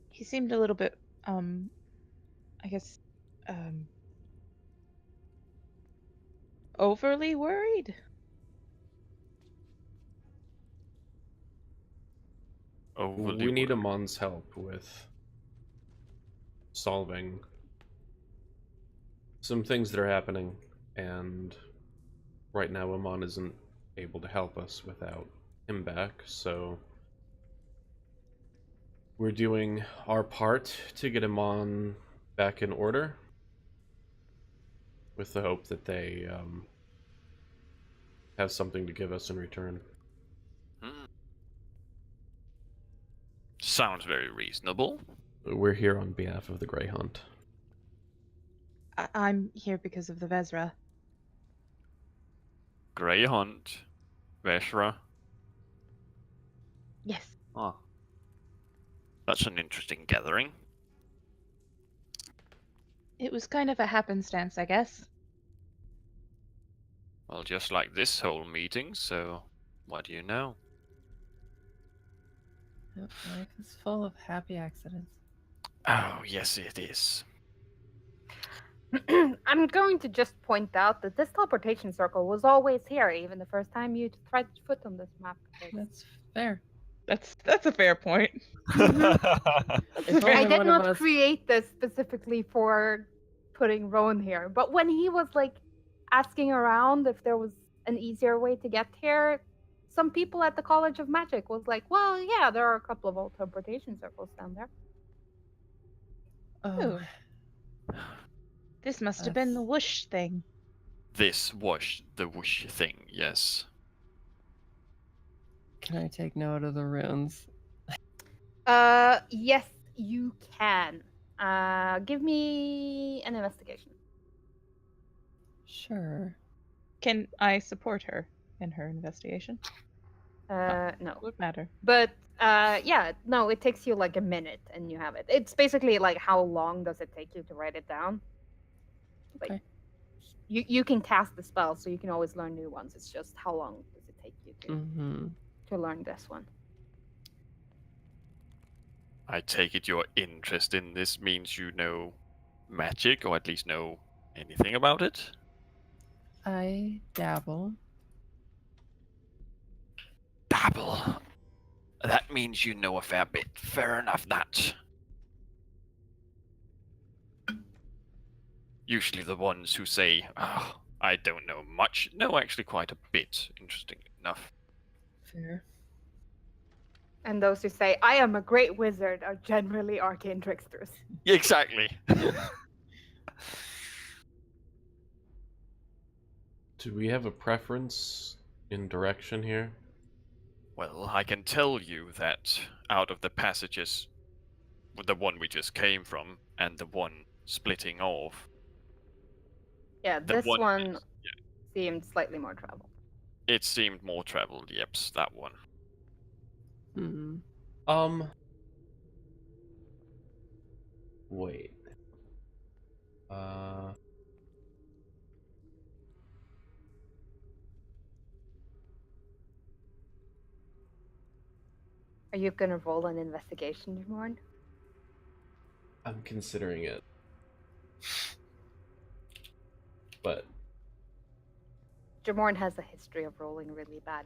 He seemed a little bit, I guess, overly worried. We need Amon's help with solving some things that are happening, and right now Amon isn't able to help us without him back, so we're doing our part to get Amon back in order, with the hope that they have something to give us in return. Sounds very reasonable. We're here on behalf of the Grey Hunt. I'm here because of the Vezra. Grey Hunt. Veshra. Yes. Oh. That's an interesting gathering. It was kind of a happenstance, I guess. Well, just like this whole meeting, so what do you know? Yep, life is full of happy accidents. Oh, yes, it is. I'm going to just point out that this teleportation circle was always here, even the first time you tried to foot on this map. That's fair. That's a fair point. If I only did one of not us. create this specifically for putting Rowan here, but when he was like asking around if there was an easier way to get here, some people at the College of Magic was like, "Well, yeah, there are a couple of teleportation circles down there." Oh, This must have been the That's- whoosh thing. This was the whoosh thing, yes. can I take note of the runes? Yes, you can. Give me an investigation. Sure. Can I support her in her investigation? No. Would matter. But yeah, no, it takes you like a minute and you have it. It's basically like how long does it take you to write it down? Like Okay. you can cast the spell, so you can always learn new ones. It's just how long does it take you Mm-hmm. to learn this one? I take it your interest in this means you know magic, or at least know anything about it? I dabble. Dabble. That means you know a fair bit. Fair enough, that. Usually the ones who say, oh, I don't know much, know actually quite a bit, interesting enough. Fair. And those who say, "I am a great wizard," are generally arcane tricksters. Exactly. Do we have a preference in direction here? Well, I can tell you that out of the passages, the one we just came from and the one splitting off, Yeah, the this one is- seemed slightly more traveled. it seemed more traveled. Yeps, that one. Hmm. Wait. Are you gonna roll an investigation, Jamorn? I'm considering it. But Jamorn has a history of rolling really bad.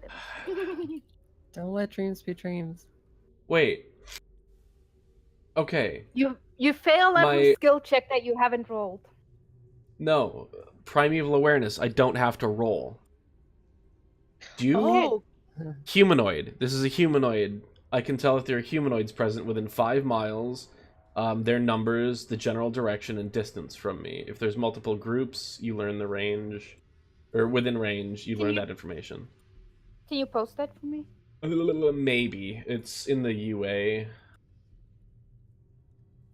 Don't let dreams be dreams. wait. Okay. You fail every My- skill check that you haven't rolled. No. Primeval awareness, I don't have to roll. Do you? Oh, Humanoid. This is a humanoid. I can tell if there are humanoids present within 5 miles, their numbers, the general direction, and distance from me. If there's multiple groups, you learn the range. Or within range, you Can learn you- that information. Can you post that for me? Maybe. It's in the UA.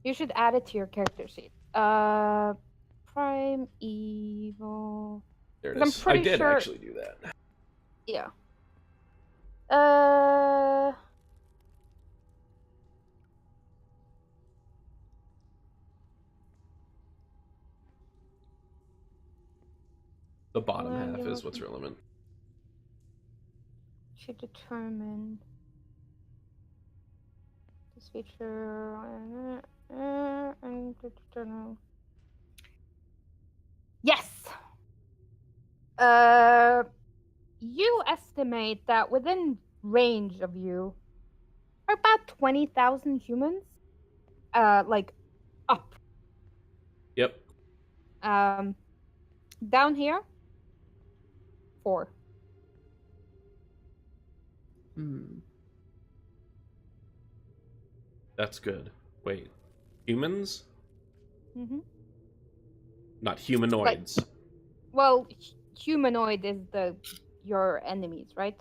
You should add it to your character sheet. Prime Evil. There it 'Cause I'm is. I pretty did sure- actually do that. Yeah. The bottom Well, half you're is what's welcome. relevant. To determine this feature and yes. You estimate that within range of you are about 20,000 humans. Like up. Yep. Down here, 4. Hmm. That's good. Wait. Humans? Mm-hmm. Not humanoids. Well, humanoid is your enemies, right?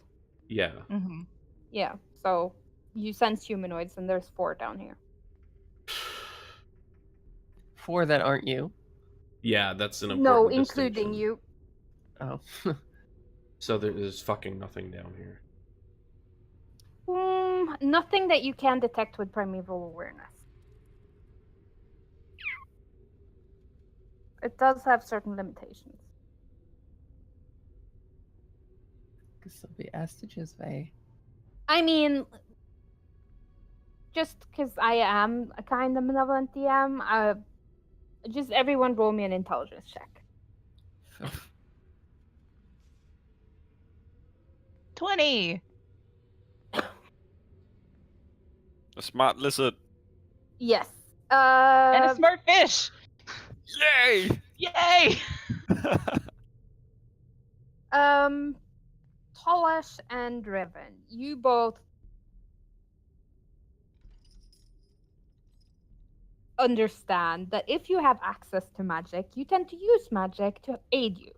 Yeah. Mm-hmm. Yeah. So you sense humanoids, and there's 4 down here. 4 that aren't you. Yeah, that's an important No, including distinction. you. Oh. So there's fucking nothing down here. Nothing that you can detect with primeval awareness. It does have certain limitations. Guess I'll be asked to just way. I mean, just because I am a kind of benevolent DM, just everyone roll me an intelligence check. 20. A smart lizard. Yes. And a smart fish. Yay! Yay! Tolash and Riven, you both understand that if you have access to magic, you tend to use magic to aid you.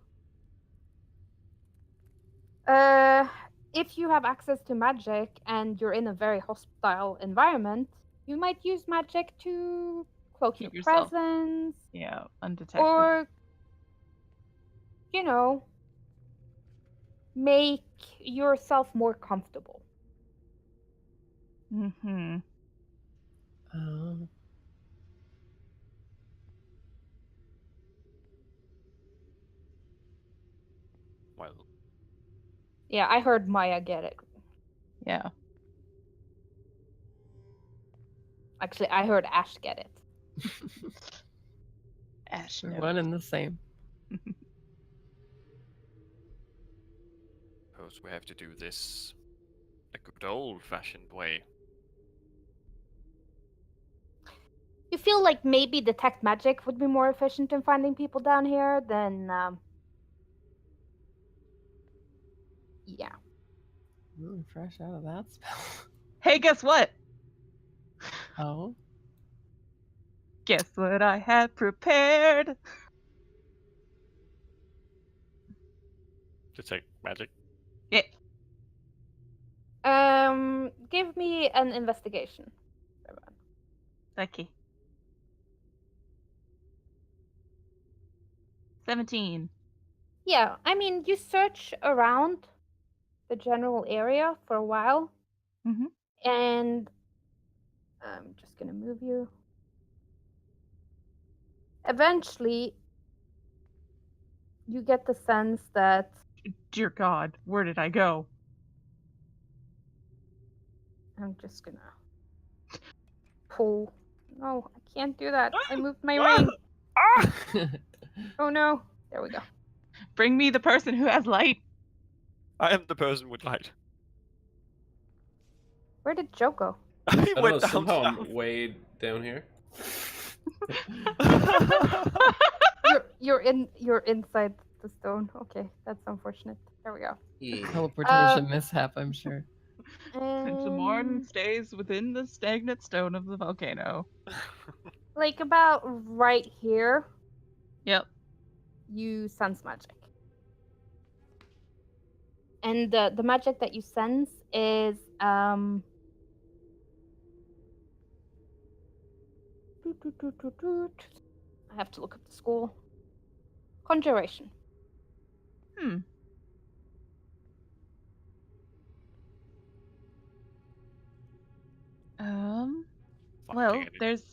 If you have access to magic and you're in a very hostile environment, you might use magic to cloak your Keep yourself, presence, yeah, undetected. or, you know, make yourself more comfortable. Mm-hmm. Oh. Well, Yeah, I heard Maya get it. Yeah. Actually, I heard Ash get it. Ash We're knows. one and the same. suppose we have to do this a good old-fashioned way. You feel like maybe detect magic would be more efficient in finding people down here than, yeah. Fresh out of that spell. Hey, guess what? Oh. Guess what I had prepared? Detect magic. Yeah. Give me an investigation. Becky. 17. Yeah, I mean, you search around the general area for a while, Mm-hmm. and I'm just gonna move you. Eventually, you get the sense that Dear God, where did I go? I'm just gonna pull. No, I can't do that. I moved my ring. Oh no. There we go. Bring me the person who has light. I am the person with light. Where did Joe go? He I don't know, went down somehow south. I'm way down here. You're inside the stone. Okay, that's unfortunate. There we go. Yeah. Teleportation mishap, I'm sure. And Jamorn stays within the stagnant stone of the volcano. Like about right here, Yep. you sense magic. And the magic that you sense is I have to look up the school. Conjuration. Hmm. Well, Fucking there's.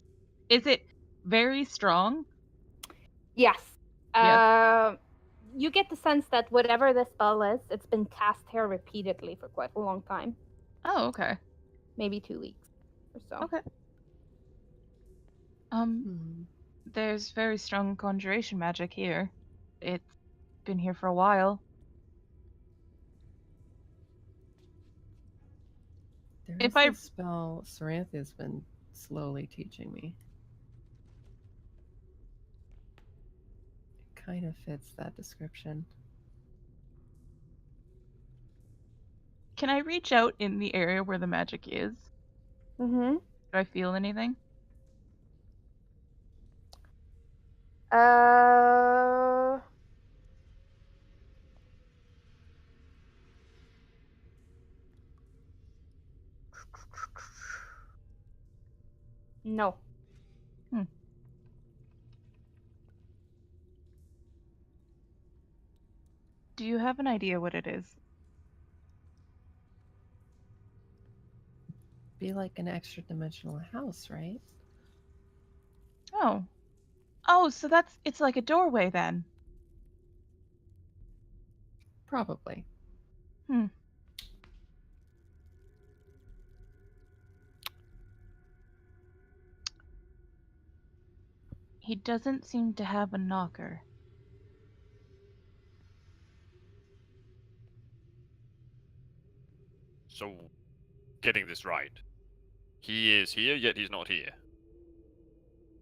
Is it very strong? Yes. Yes. You get the sense that whatever this spell is, it's been cast here repeatedly for quite a long time. Oh, okay. Maybe 2 weeks or so. Okay. There's very strong conjuration magic here. It's been here for a while. There If is I- a spell Saranthia's been slowly teaching me. It kind of fits that description. Can I reach out in the area where the magic is? Mm-hmm. Do I feel anything? No. Do you have an idea what it is? Be like an extra dimensional house, right? Oh. Oh, so it's like a doorway then. Probably. He doesn't seem to have a knocker. So, getting this right. He is here, yet he's not here.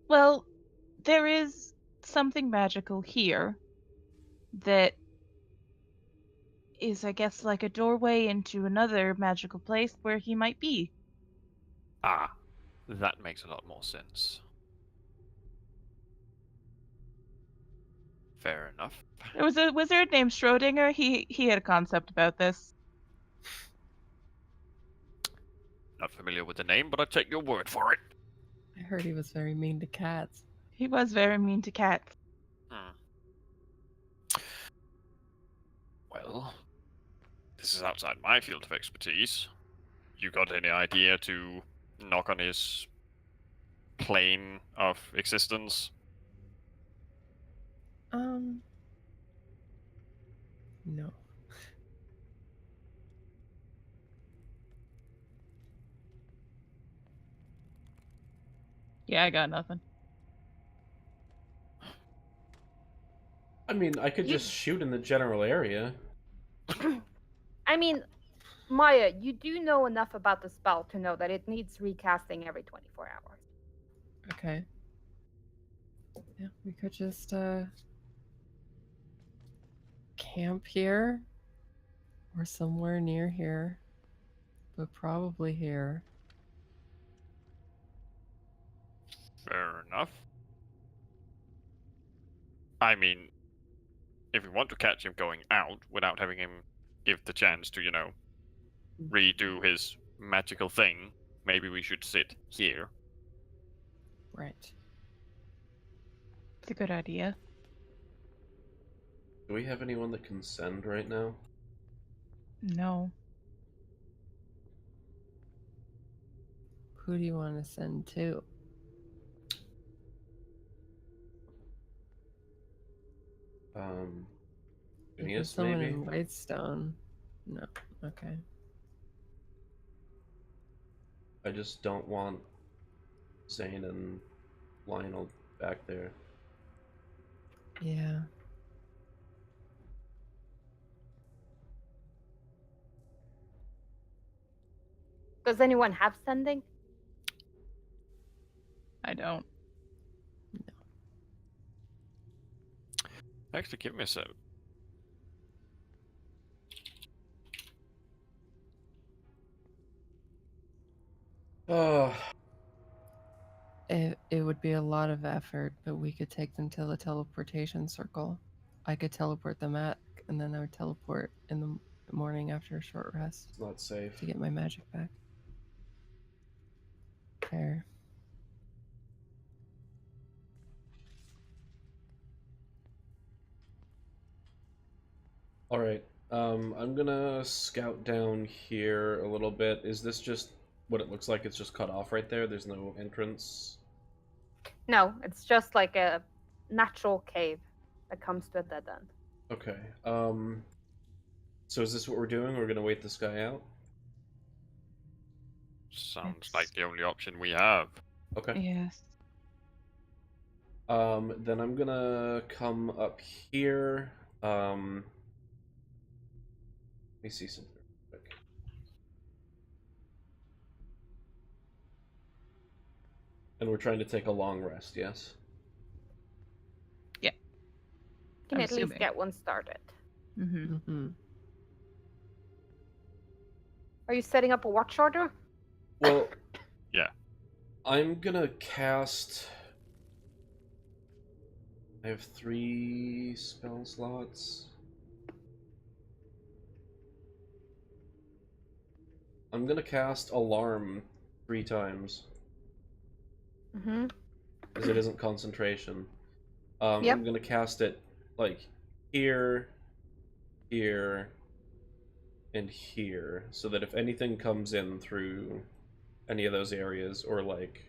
Well, there is something magical here that is, I guess, like a doorway into another magical place where he might be. Ah, that makes a lot more sense. Fair enough. There was a wizard named Schrodinger. He had a concept about this. Not familiar with the name, but I take your word for it. I heard he was very mean to cats. He was very mean to cats. Hmm. Well, this is outside my field of expertise. You got any idea to knock on his plane of existence? No. Yeah, I got nothing. I mean, I could You- just shoot in the general area. I mean, Maya, you do know enough about the spell to know that it needs recasting every 24 hours. Okay. Yeah, we could just camp here or somewhere near here, but probably here. Fair enough. I mean, if we want to catch him going out without having him give the chance to, redo his magical thing, maybe we should sit here. Right. It's a good idea. Do we have anyone that can send right now? No. Who do you want to send to? If there's Phineas, someone maybe? in Whitestone. No. Okay. I just don't want Zane and Lionel back there. Yeah. Does anyone have sending? I don't. Actually, give me a sec. Oh, It would be a lot of effort, but we could take them to the teleportation circle. I could teleport them at, and then I would teleport in the morning after a short rest it's not safe. to get my magic back. Fair. Alright, I'm gonna scout down here a little bit. Is this just what it looks like? It's just cut off right there? There's no entrance? No, it's just like a natural cave that comes to a dead end. Okay, so is this what we're doing? We're gonna wait this guy out? Sounds Yes. like the only option we have. Okay. Yes. Then I'm gonna come up here. Let me see something real quick. And we're trying to take a long rest, yes? You can I'm at least assuming. get one started. Mm-hmm. Mm-hmm. Are you setting up a watch order? Well, Yeah. I'm gonna cast. I have 3 spell slots. I'm gonna cast Alarm 3 times, Mm-hmm. because it isn't concentration. Yep. I'm gonna cast it, like, here, here, and here, so that if anything comes in through any of those areas, or, like,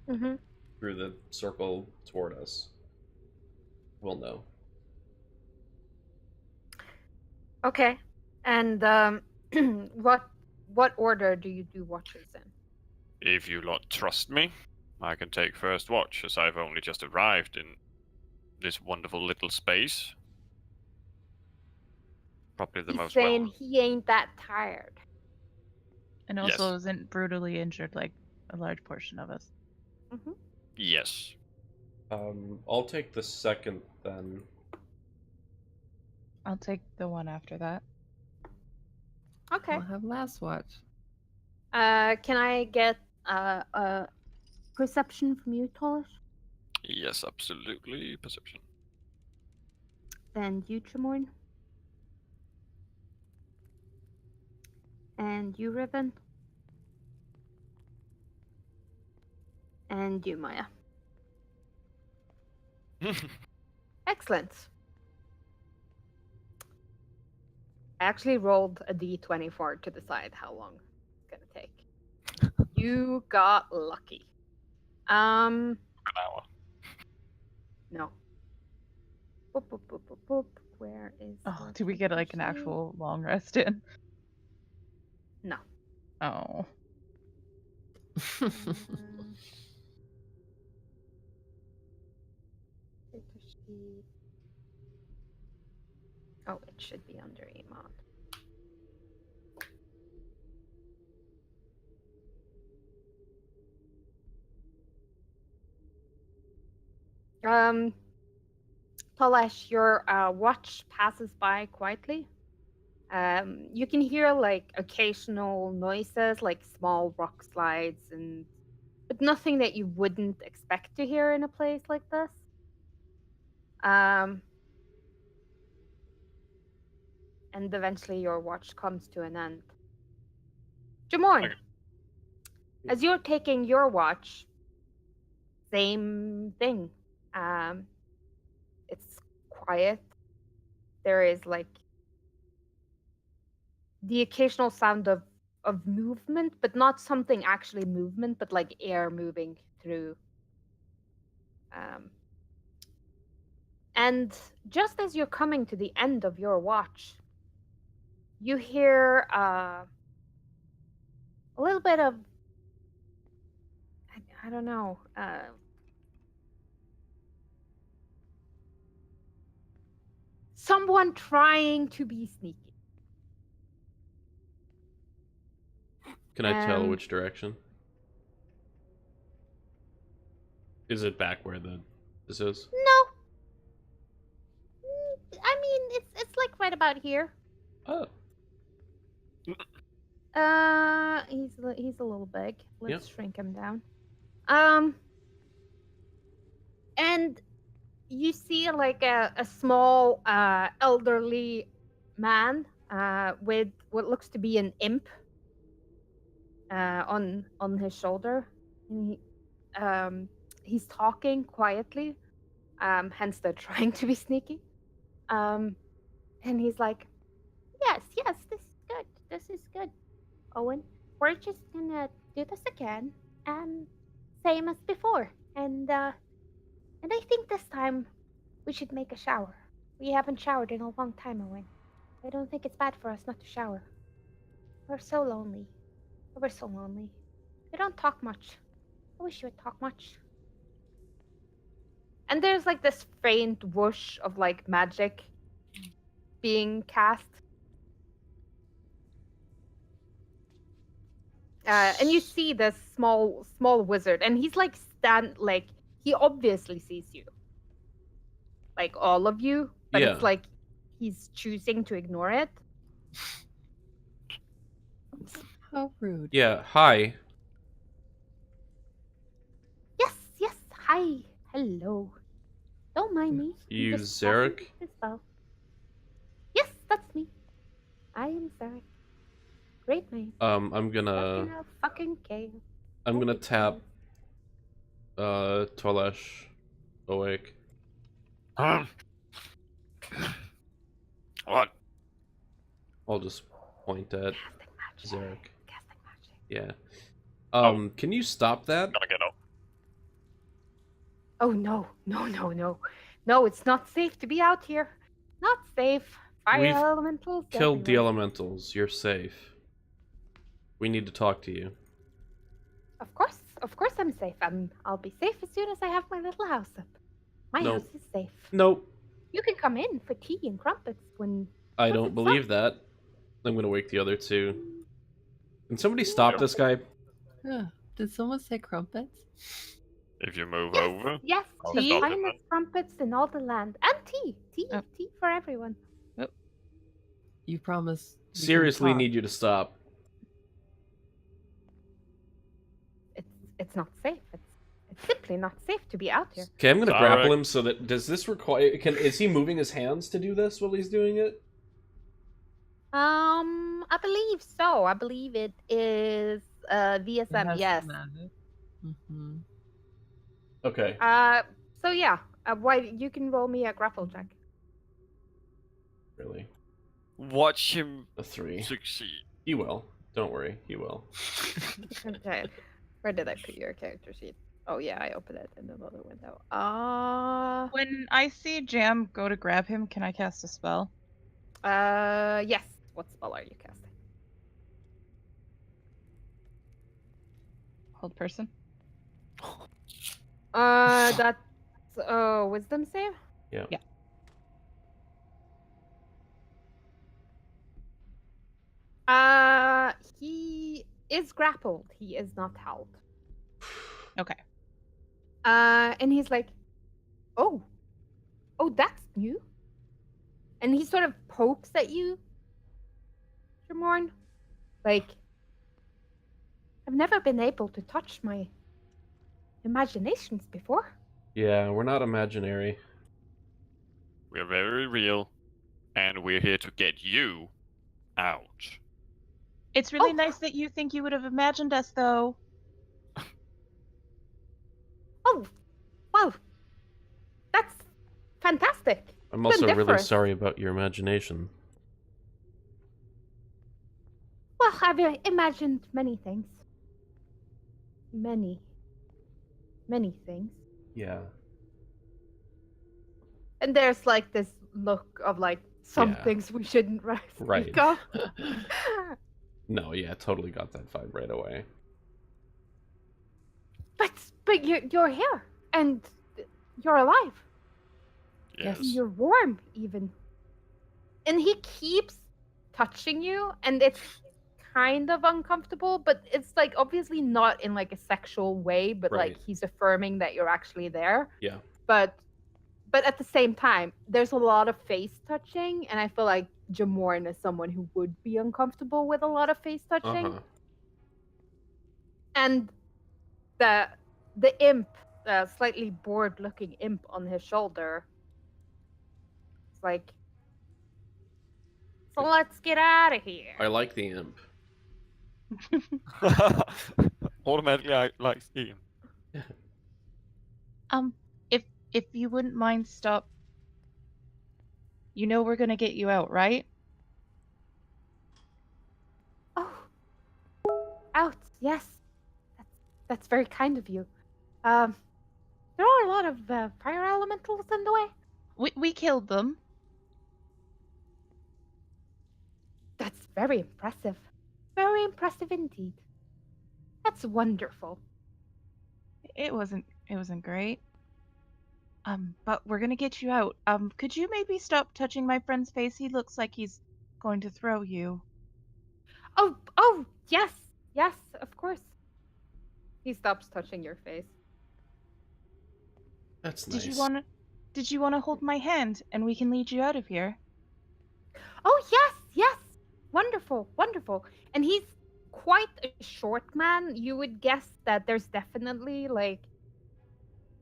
Mm-hmm. through the circle toward us, we'll know. Okay. And what order do you do watches in? If you lot trust me, I can take first watch, as I've only just arrived in this wonderful little space. Probably the He's most saying well. he ain't that tired. And also Yes. isn't brutally injured like a large portion of us. Mm-hmm. Yes. I'll take the second then. I'll take the one after that. Okay. I'll have last watch. Can I get a perception from you, Tolish? Yes, absolutely. Perception. And you, Tremorne? And you, Riven? And you, Maya. Excellent. I actually rolled a d24 to decide how long it's gonna take. You got lucky. An hour. No. Boop, boop, boop, boop, boop. Where is? Oh, your do we get like an sheet? actual long rest in? No. Oh. Character sheet. Oh, it should be under Iman. Palash, your watch passes by quietly. You can hear like occasional noises, like small rock slides, but nothing that you wouldn't expect to hear in a place like this. And eventually your watch comes to an end. Jamorn, Okay. as you're taking your watch, same thing. It's quiet. There is like the occasional sound of movement, but not something actually movement, but like air moving through. And just as you're coming to the end of your watch, you hear a little bit of I don't know. Someone trying to be sneaky. Can I tell Um, which direction? Is it back where this is? No. I mean, it's like right about here. Oh. He's a little big. Let's Yep. shrink him down. And you see like a small elderly man with what looks to be an imp on his shoulder, and he's talking quietly, hence they're trying to be sneaky, and he's like, yes, this is good, Owen, we're just gonna do this again, same as before, and I think this time we should make a shower. We haven't showered in a long time, Owen. I don't think it's bad for us not to shower. We're so lonely. We're so lonely. We don't talk much. I wish you would talk much. And there's like this faint whoosh of like magic being cast. And you see this small wizard, and he's like he obviously sees you. Like all of you, but Yeah. it's like he's choosing to ignore it. How rude. Yeah, hi. Yes, hi, hello. Don't mind me. I'm You just passing Zarek? this spell. Yes, that's me. I am Zarek. Great name. I'm gonna Fucking chaos. I'm gonna tap Tolesh awake. What? I'll just point at Casting magic. Zarek. Casting magic. Yeah. Can you stop that? Gonna get up. Oh no. No, it's not safe to be out here. Not safe. Fire We've elementals. Killed the everywhere. elementals. You're safe. We need to talk to you. Of course I'm safe. I'll be safe as soon as I have my little house up. My No. house is safe. Nope. You can come in for tea and crumpets when I What's don't it believe that. I'm gonna wake the other two. Can somebody stop this guy? Yeah. Did someone say crumpets? If you move Yes, over, yes, I'll the stop him finest crumpets in all the land. And tea. Oh. Tea for everyone. You promise. we can Seriously, talk. need you to stop. It's not safe. It's simply not safe to be out here. Okay, I'm gonna Zarek. grapple him so that does this require? Is he moving his hands to do this while he's doing it? I believe so. I believe it is It VSM. has Yes. magic. Mm-hmm. Okay. So yeah. Why you can roll me a grapple check. Really, Watch him a 3. succeed. He will. Don't worry, he will. Okay. Where did I put your character sheet? Oh yeah, I opened it in another window. When I see Jam go to grab him, can I cast a spell? Yes. What spell are you casting? Hold person. That's wisdom save. Yeah. Yeah. He is grappled. He is not held. Okay. And he's like, oh, that's new. And he sort of pokes at you, Jamorn. Like, I've never been able to touch my imaginations before. Yeah, we're not imaginary. We're very real, and we're here to get you out. It's really Oh. nice that you think you would have imagined us, though. Oh, wow. That's fantastic. I'm also really Splendiferous. sorry about your imagination. Well, I've imagined many things. Many things. Yeah. And there's like this look of like some Yeah. things we shouldn't Right. speak of. No, yeah, totally got that vibe right away. But you're here and you're alive. Yes. You're warm even. And he keeps touching you and it's kind of uncomfortable, but it's like obviously not in like a sexual way, but like Right. he's affirming that you're actually there. Yeah. But at the same time, there's a lot of face touching, and I feel like Jamorn is someone who would be uncomfortable with a lot of face touching. Uh-huh. And the imp, the slightly bored looking imp on his shoulder, it's like, so let's get out of here. I like the imp. Automatically, I like Steam. If you wouldn't mind, stop. You know we're gonna get you out, right? Oh, out, yes. That's very kind of you. There are a lot of fire elementals in the way. We killed them. That's very impressive. Very impressive indeed. That's wonderful. It wasn't great. But we're gonna get you out. Could you maybe stop touching my friend's face? He looks like he's going to throw you. Oh, yes, of course. He stops touching your face. That's nice. Did you wanna hold my hand and we can lead you out of here? Oh, yes. Wonderful. And he's quite a short man. You would guess that there's definitely like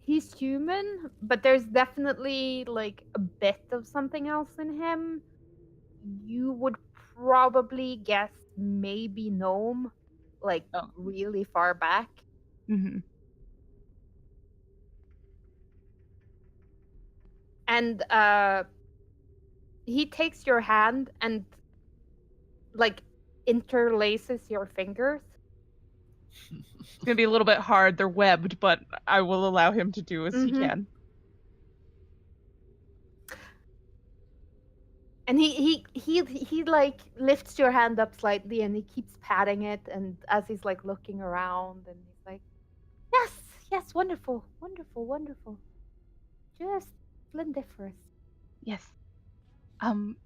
he's human, but there's definitely like a bit of something else in him. You would probably guess maybe gnome, like really far back. Mm-hmm. And he takes your hand and like interlaces your fingers. It's gonna be a little bit hard. They're webbed, but I will allow him to do as he Mhm. can. And he like lifts your hand up slightly and he keeps patting it, and as he's like looking around and he's like, yes, wonderful. Just splendiferous. Yes.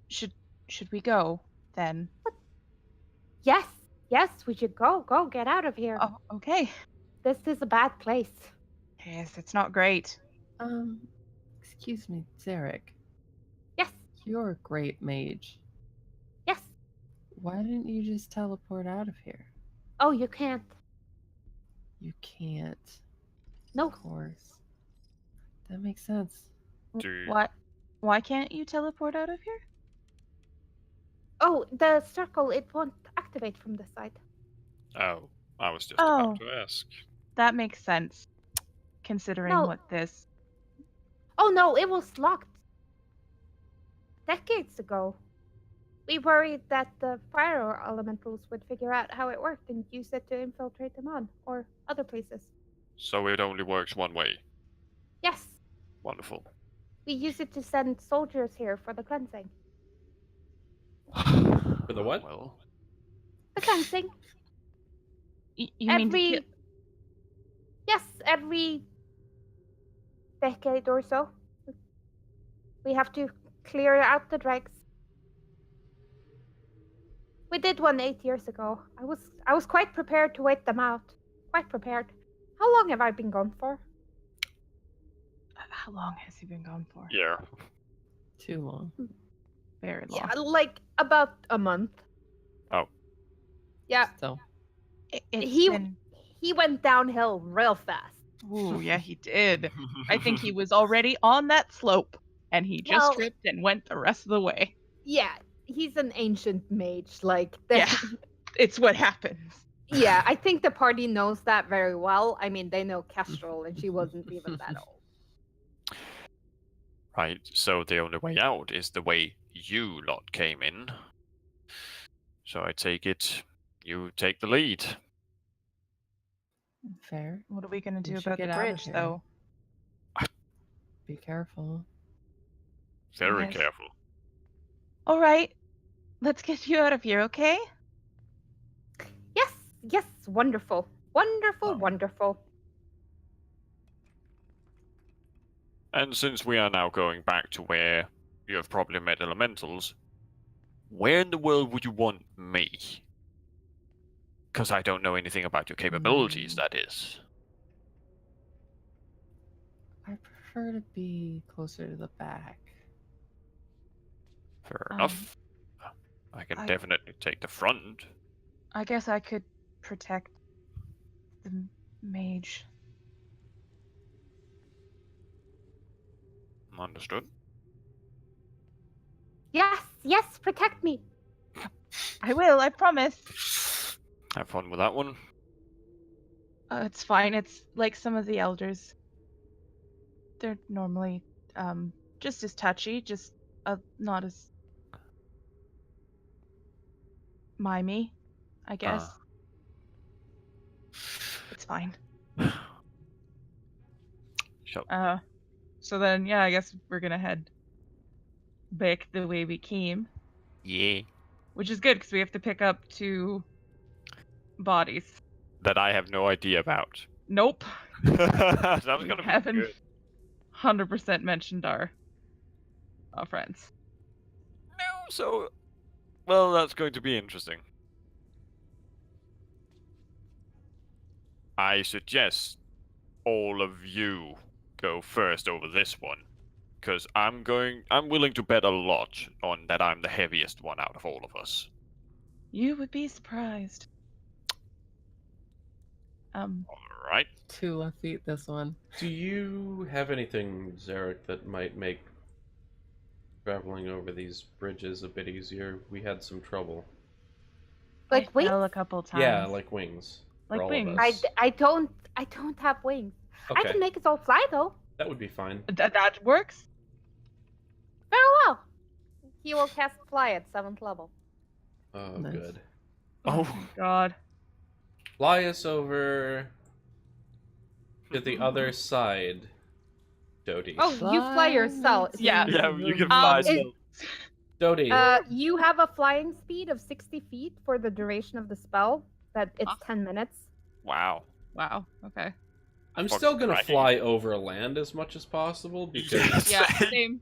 Should we go then? Yes, we should go get out of here. Oh, okay. This is a bad place. Yes, it's not great. Excuse me, Zarek. Yes, You're a great mage. yes. Why didn't you just teleport out of here? Oh, you can't. You can't. No. Of course. That makes sense. Do Why can't you teleport out of here? Oh, the circle, it won't activate from this side. Oh, I was just Oh. about to ask. That makes sense, considering No. what this. Oh no, it was locked decades ago. We worried that the fire elementals would figure out how it worked and use it to infiltrate them on, or other places. So it only works one way. Yes, Wonderful. we use it to send soldiers here for the cleansing. For the what? Well, The cleansing? You mean to kill? Yes, every decade or so. We have to clear out the dregs. We did one 8 years ago. I was quite prepared to wait them out. Quite prepared. How long have I been gone for? How long has he been gone for? yeah. Too long. Very long. Yeah, like about a month. Oh. Yeah, So, he went downhill real fast. Ooh, yeah, he did. I think he was already on that slope, and he just Well- tripped and went the rest of the way. Yeah, he's an ancient mage. Like, Yeah. It's what happens. yeah, I think the party knows that very well. I mean, they know Kestrel, and she wasn't even that old. Right, so the only way out is the way you lot came in. So I take it you take the lead. fair. What are we gonna do We should about the get out of bridge, here. though? Be careful. Very Yes. careful. All right, let's get you out of here, okay? Yes, yes, wonderful. Wonderful, Oh. wonderful. And since we are now going back to where you have probably met elementals, where in the world would you want me? Because I don't know anything about your capabilities, that is. I prefer to be closer to the back. Fair Um, enough. I can I- definitely take the front. I guess I could protect the mage. Understood. Yes, yes, protect me. I will, I promise. Have fun with that one. It's fine. It's like some of the elders. They're normally just as touchy, just not as mimey, I guess. It's fine. Shall So then, yeah, I guess we're gonna head back the way we came, Yeah. which is good because we have to pick up 2 bodies. That I have no idea about. Nope, That's we gonna be haven't good. 100% mentioned our friends. No, so well, that's going to be interesting. I suggest all of you go first over this one, because I'm willing to bet a lot on that I'm the heaviest one out of all of us. You would be surprised. All right. 2 left feet this one. Do you have anything, Zarek, that might make traveling over these bridges a bit easier? We had some trouble. Like I fell wings? a couple times. Yeah, like wings. For Like all wings. Of us. I don't have wings. I Okay, can make us all fly though. that would be fine. That works. Very well. He will cast fly at 7th level. Oh, Nice. good. Oh my god. Fly us over to the other side, Dodie. Oh, you fly yourself. Yeah. Yeah, you can fly fly. it- Dodie, You have a flying speed of 60 feet for the duration of the spell. That it's 10 minutes. Wow. Wow. Okay. I'm fucking still gonna bragging. fly over land as much as possible because Yeah. Same.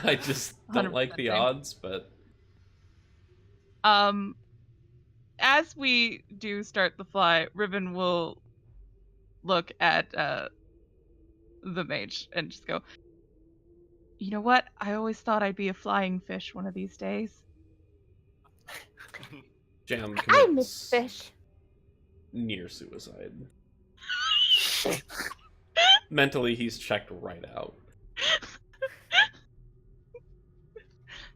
I just don't like the 100% same. odds, but As we do start the fly, Ribbon will look at the mage and just go, you know what? I always thought I'd be a flying fish one of these days. Jam I miss commits fish. near suicide. Mentally, he's checked right out.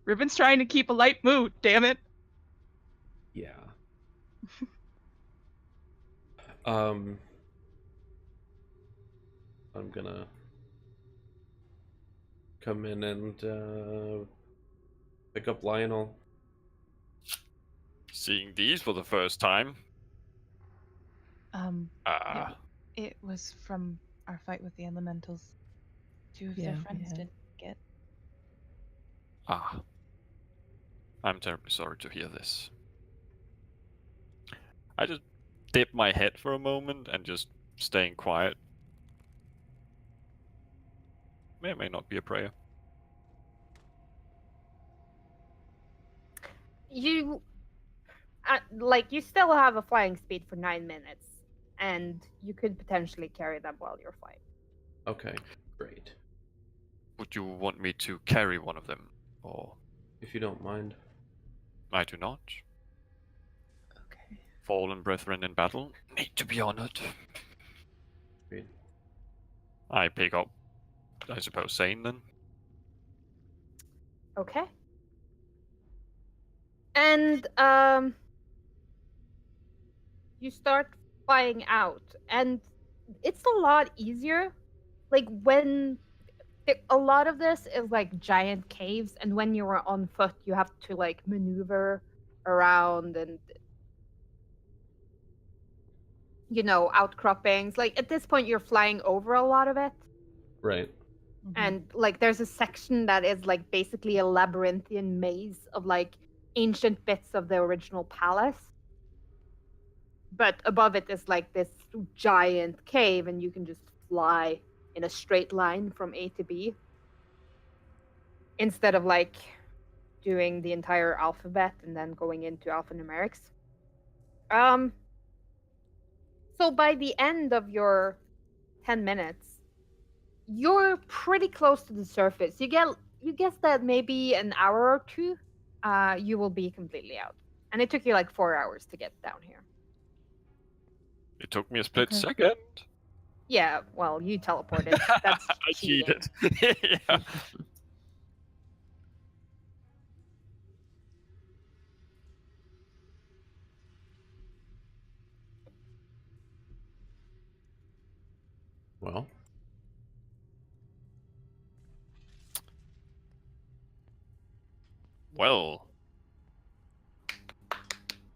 Ribbon's trying to keep a light mood, damn it. Yeah. I'm gonna come in and pick up Lionel. Seeing these for the first time. Yeah, it was from our fight with the elementals. Two of their Yeah, friends yeah. didn't get. I'm terribly sorry to hear this. I just dip my head for a moment and just staying quiet. May or may not be a prayer. You you still have a flying speed for 9 minutes, and you could potentially carry them while you're flying. Okay, great. Would you want me to carry one of them? Or If you don't mind. I do not. Okay. Fallen brethren in battle need to be honored. Great. I pick up, I suppose, Sane then. Okay. And you start flying out, and it's a lot easier. Like when a lot of this is like giant caves, and when you are on foot, you have to like maneuver around and outcroppings. Like at this point, you're flying over a lot of it. Right. And like there's a section that is like basically a labyrinthian maze of like ancient bits of the original palace, but above it is like this giant cave, and you can just fly in a straight line from A to B instead of like doing the entire alphabet and then going into alphanumerics. So by the end of your 10 minutes, you're pretty close to the surface. You guess that maybe an hour or two, you will be completely out. And it took you like 4 hours to get down here. It took me a split Okay. second. Yeah, well, you teleported. That's I cheating. cheated. Yeah. Well, Well,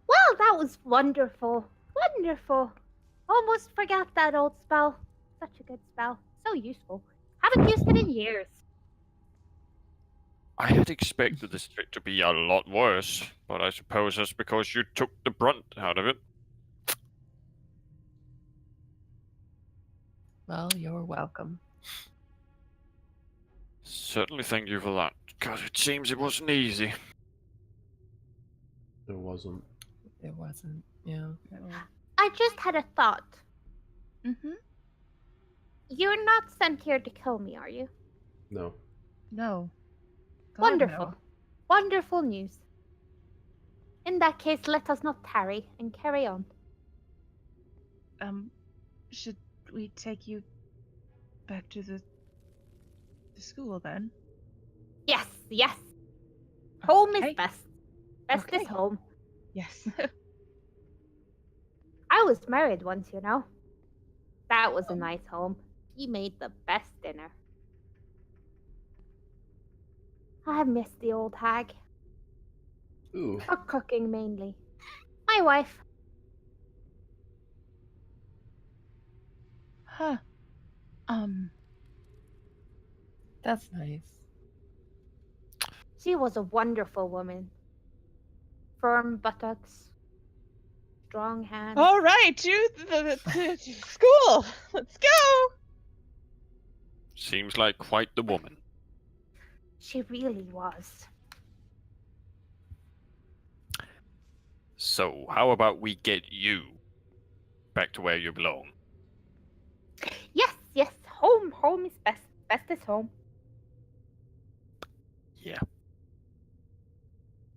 Well, that was wonderful. Wonderful. Almost forgot that old spell. Such a good spell. So useful. Haven't used it in years. I had expected this trip to be a lot worse, but I suppose that's because you took the brunt out of it. Well, you're welcome. Certainly thank you for that. God, it seems it wasn't easy. there wasn't. It wasn't. Yeah. I just had a thought. Mm-hmm. You're not sent here to kill me, are you? No. No. God, Wonderful. no. Wonderful news. In that case, let us not tarry and carry on. Should we take you back to the school then? Yes, yes. Home Okay. is best. Best Okay. is home. Yes. I was married once, you know. That was a nice home. He made the best dinner. I miss the old hag. Ooh. Her cooking mainly. My wife. Huh. That's nice. She was a wonderful woman. Firm buttocks. Strong hands. All right, to the school. Let's go. Seems like quite the woman. She really was. So, how about we get you back to where you belong? yes. Home. Home is best. Best is home. Yeah.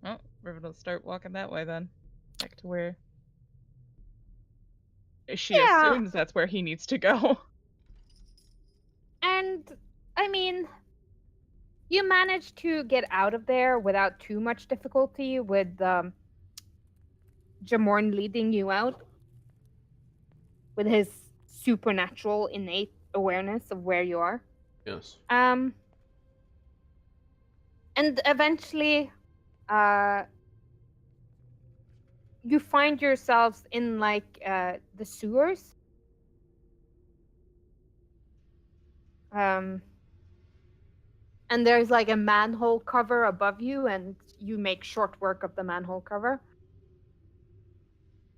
Oh, Riven will start walking that way then. Back to where she Yeah. assumes that's where he needs to go. And, I mean, you managed to get out of there without too much difficulty with Jamorn leading you out with his supernatural innate awareness of where you are. Yes. And eventually, you find yourselves in like the sewers. And there's like a manhole cover above you, and you make short work of the manhole cover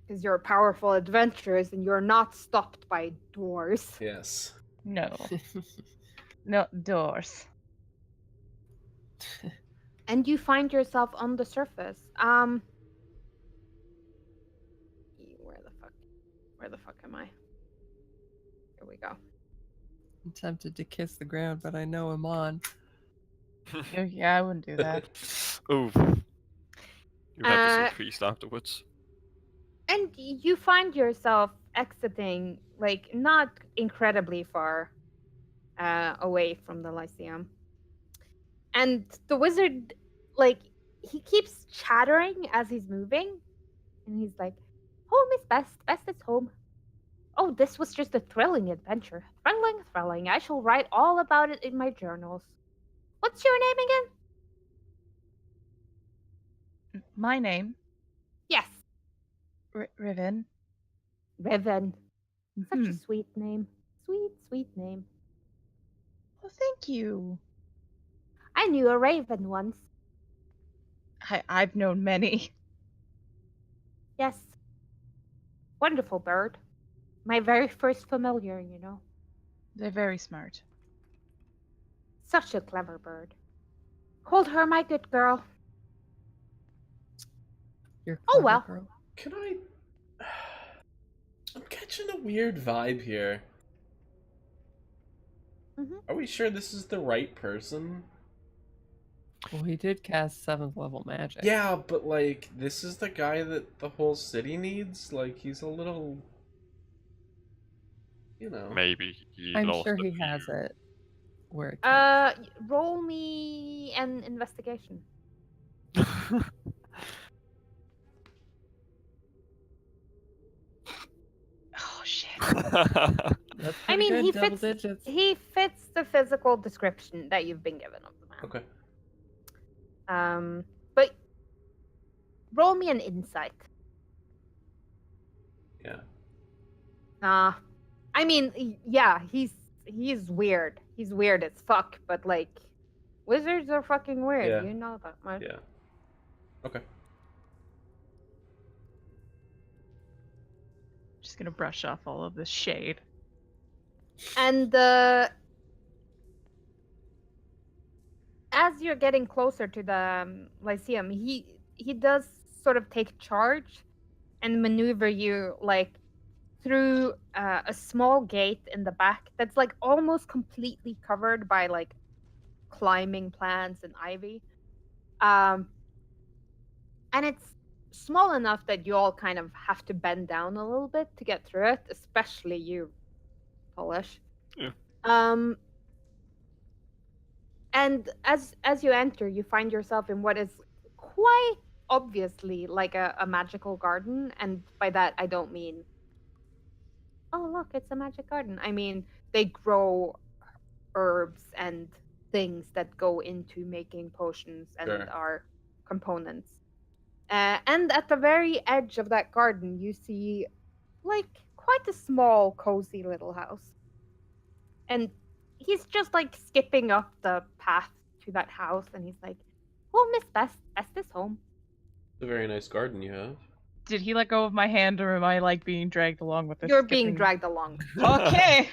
because you're powerful adventurers and you're not stopped by doors. Yes. No. No, doors. And you find yourself on the surface. Where the fuck am I? Here we go. I'm tempted to kiss the ground, but I know I'm on. Yeah, I wouldn't do that. Ooh. You have to Uh, see priest afterwards. And you find yourself exiting, like, not incredibly far away from the Lyceum. And the wizard, like, he keeps chattering as he's moving. And he's like, home is best. Best is home. Oh, this was just a thrilling adventure. Thrilling, thrilling. I shall write all about it in my journals. What's your name again? My name, Yes, Riven. Riven. Such Hmm. a sweet name. Sweet, sweet name. Well, thank you. I knew a raven once. I've known many. Yes. Wonderful bird. My very first familiar, you know. They're very smart. Such a clever bird. Hold her, my good girl. You're Oh, clever, well. girl. Can I? I'm catching a weird vibe here. Mhm. Are we sure this is the right person? Well, he did cast 7th level magic. Yeah, but like, this is the guy that the whole city needs? Like, he's a little. You know. Maybe he I'm lost sure a he few. has it where it counts. Roll me an investigation. Oh shit. That's I pretty mean, good, he double fits. digits. He fits the physical description that you've been given of the man. Okay. But roll me an insight. Yeah. I mean, yeah, he's weird. He's weird as fuck. But like, wizards are fucking weird. Yeah. You know that, right? Yeah. Okay. Just gonna brush off all of this shade. And as you're getting closer to the Lyceum, he does sort of take charge and maneuver you like through a small gate in the back that's like almost completely covered by like climbing plants and ivy. And it's small enough that you all kind of have to bend down a little bit to get through it, especially you, Polish. Yeah. And as you enter, you find yourself in what is quite obviously like a magical garden, and by that I don't mean, oh look, it's a magic garden. I mean they grow herbs and things that go into making potions and Sure. are components. And at the very edge of that garden, you see like quite a small, cozy little house. And he's just like skipping up the path to that house, and he's like, "Home is best. Best is home." It's a very nice garden you have. Did he let go of my hand, or am I like being dragged along with this? You're being skipping? dragged along. Okay.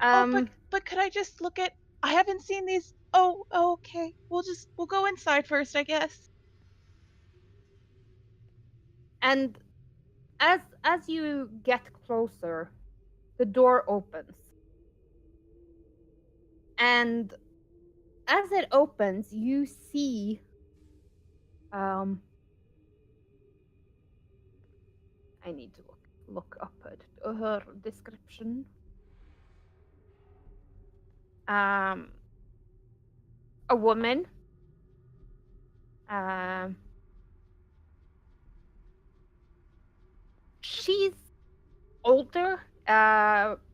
Um, But could I just look at? I haven't seen these. Oh, okay. We'll go inside first, I guess. and as you get closer, the door opens. And as it opens, you see I need to look up her description. A woman. She's older.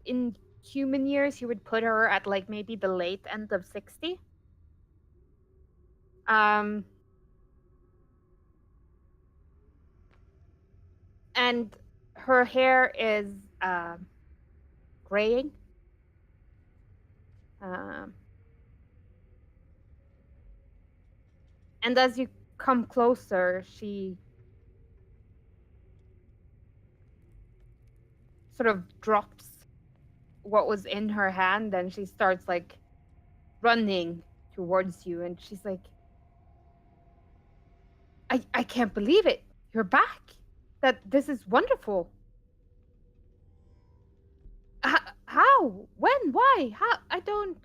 In human years, you would put her at like maybe the late end of 60. And her hair is graying. And as you come closer, she sort of drops what was in her hand and she starts like running towards you, and she's like, I can't believe it. You're back. This is wonderful. How? When? Why? How? I don't.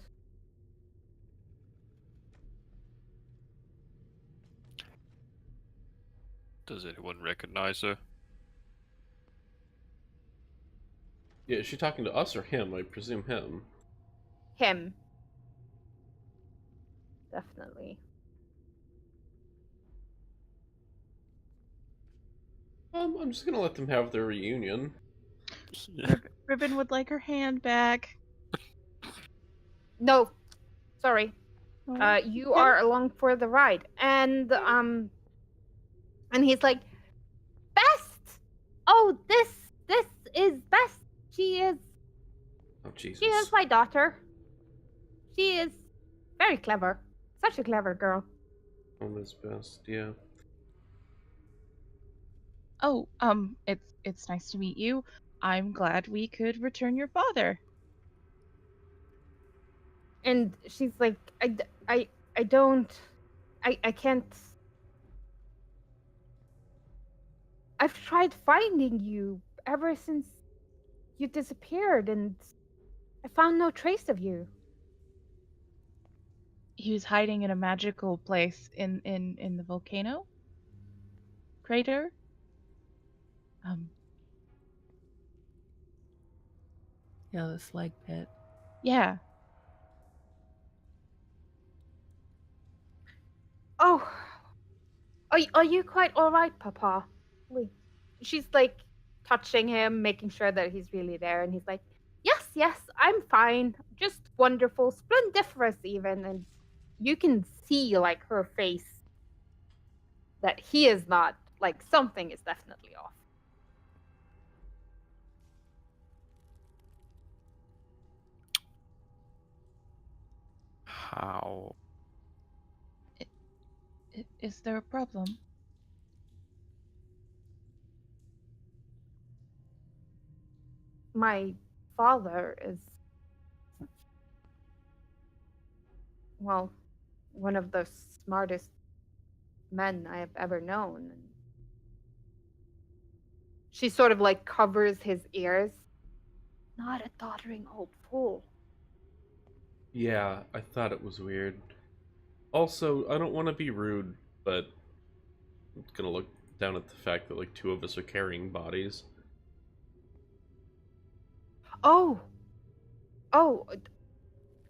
Does anyone recognize her? Yeah, is she talking to us or him? I presume him. Him. Definitely. I'm just gonna let them have their reunion. Ribbon would like her hand back. No, sorry. Oh, You are along for the ride, and he's like, Best. Oh, this is Best. She is. Oh Jesus! She is my daughter. She is very clever. Such a clever girl. Home is best. Yeah. Oh, it's nice to meet you. I'm glad we could return your father. And she's like, I don't. I can't. I've tried finding you ever since you disappeared, and I found no trace of you. He was hiding in a magical place in the volcano crater. Yeah, the slag pit. Yeah. Oh, are you quite all right, Papa? Wait. She's like touching him, making sure that he's really there, and he's like, yes, I'm fine. Just wonderful, splendiferous, even. And you can see like her face that he is not. Like something is definitely off. How? Is there a problem? My father is, well, one of the smartest men I have ever known. And she sort of like covers his ears. Not a doddering old fool. Yeah, I thought it was weird. Also, I don't want to be rude, but I'm gonna look down at the fact that like two of us are carrying bodies. Oh,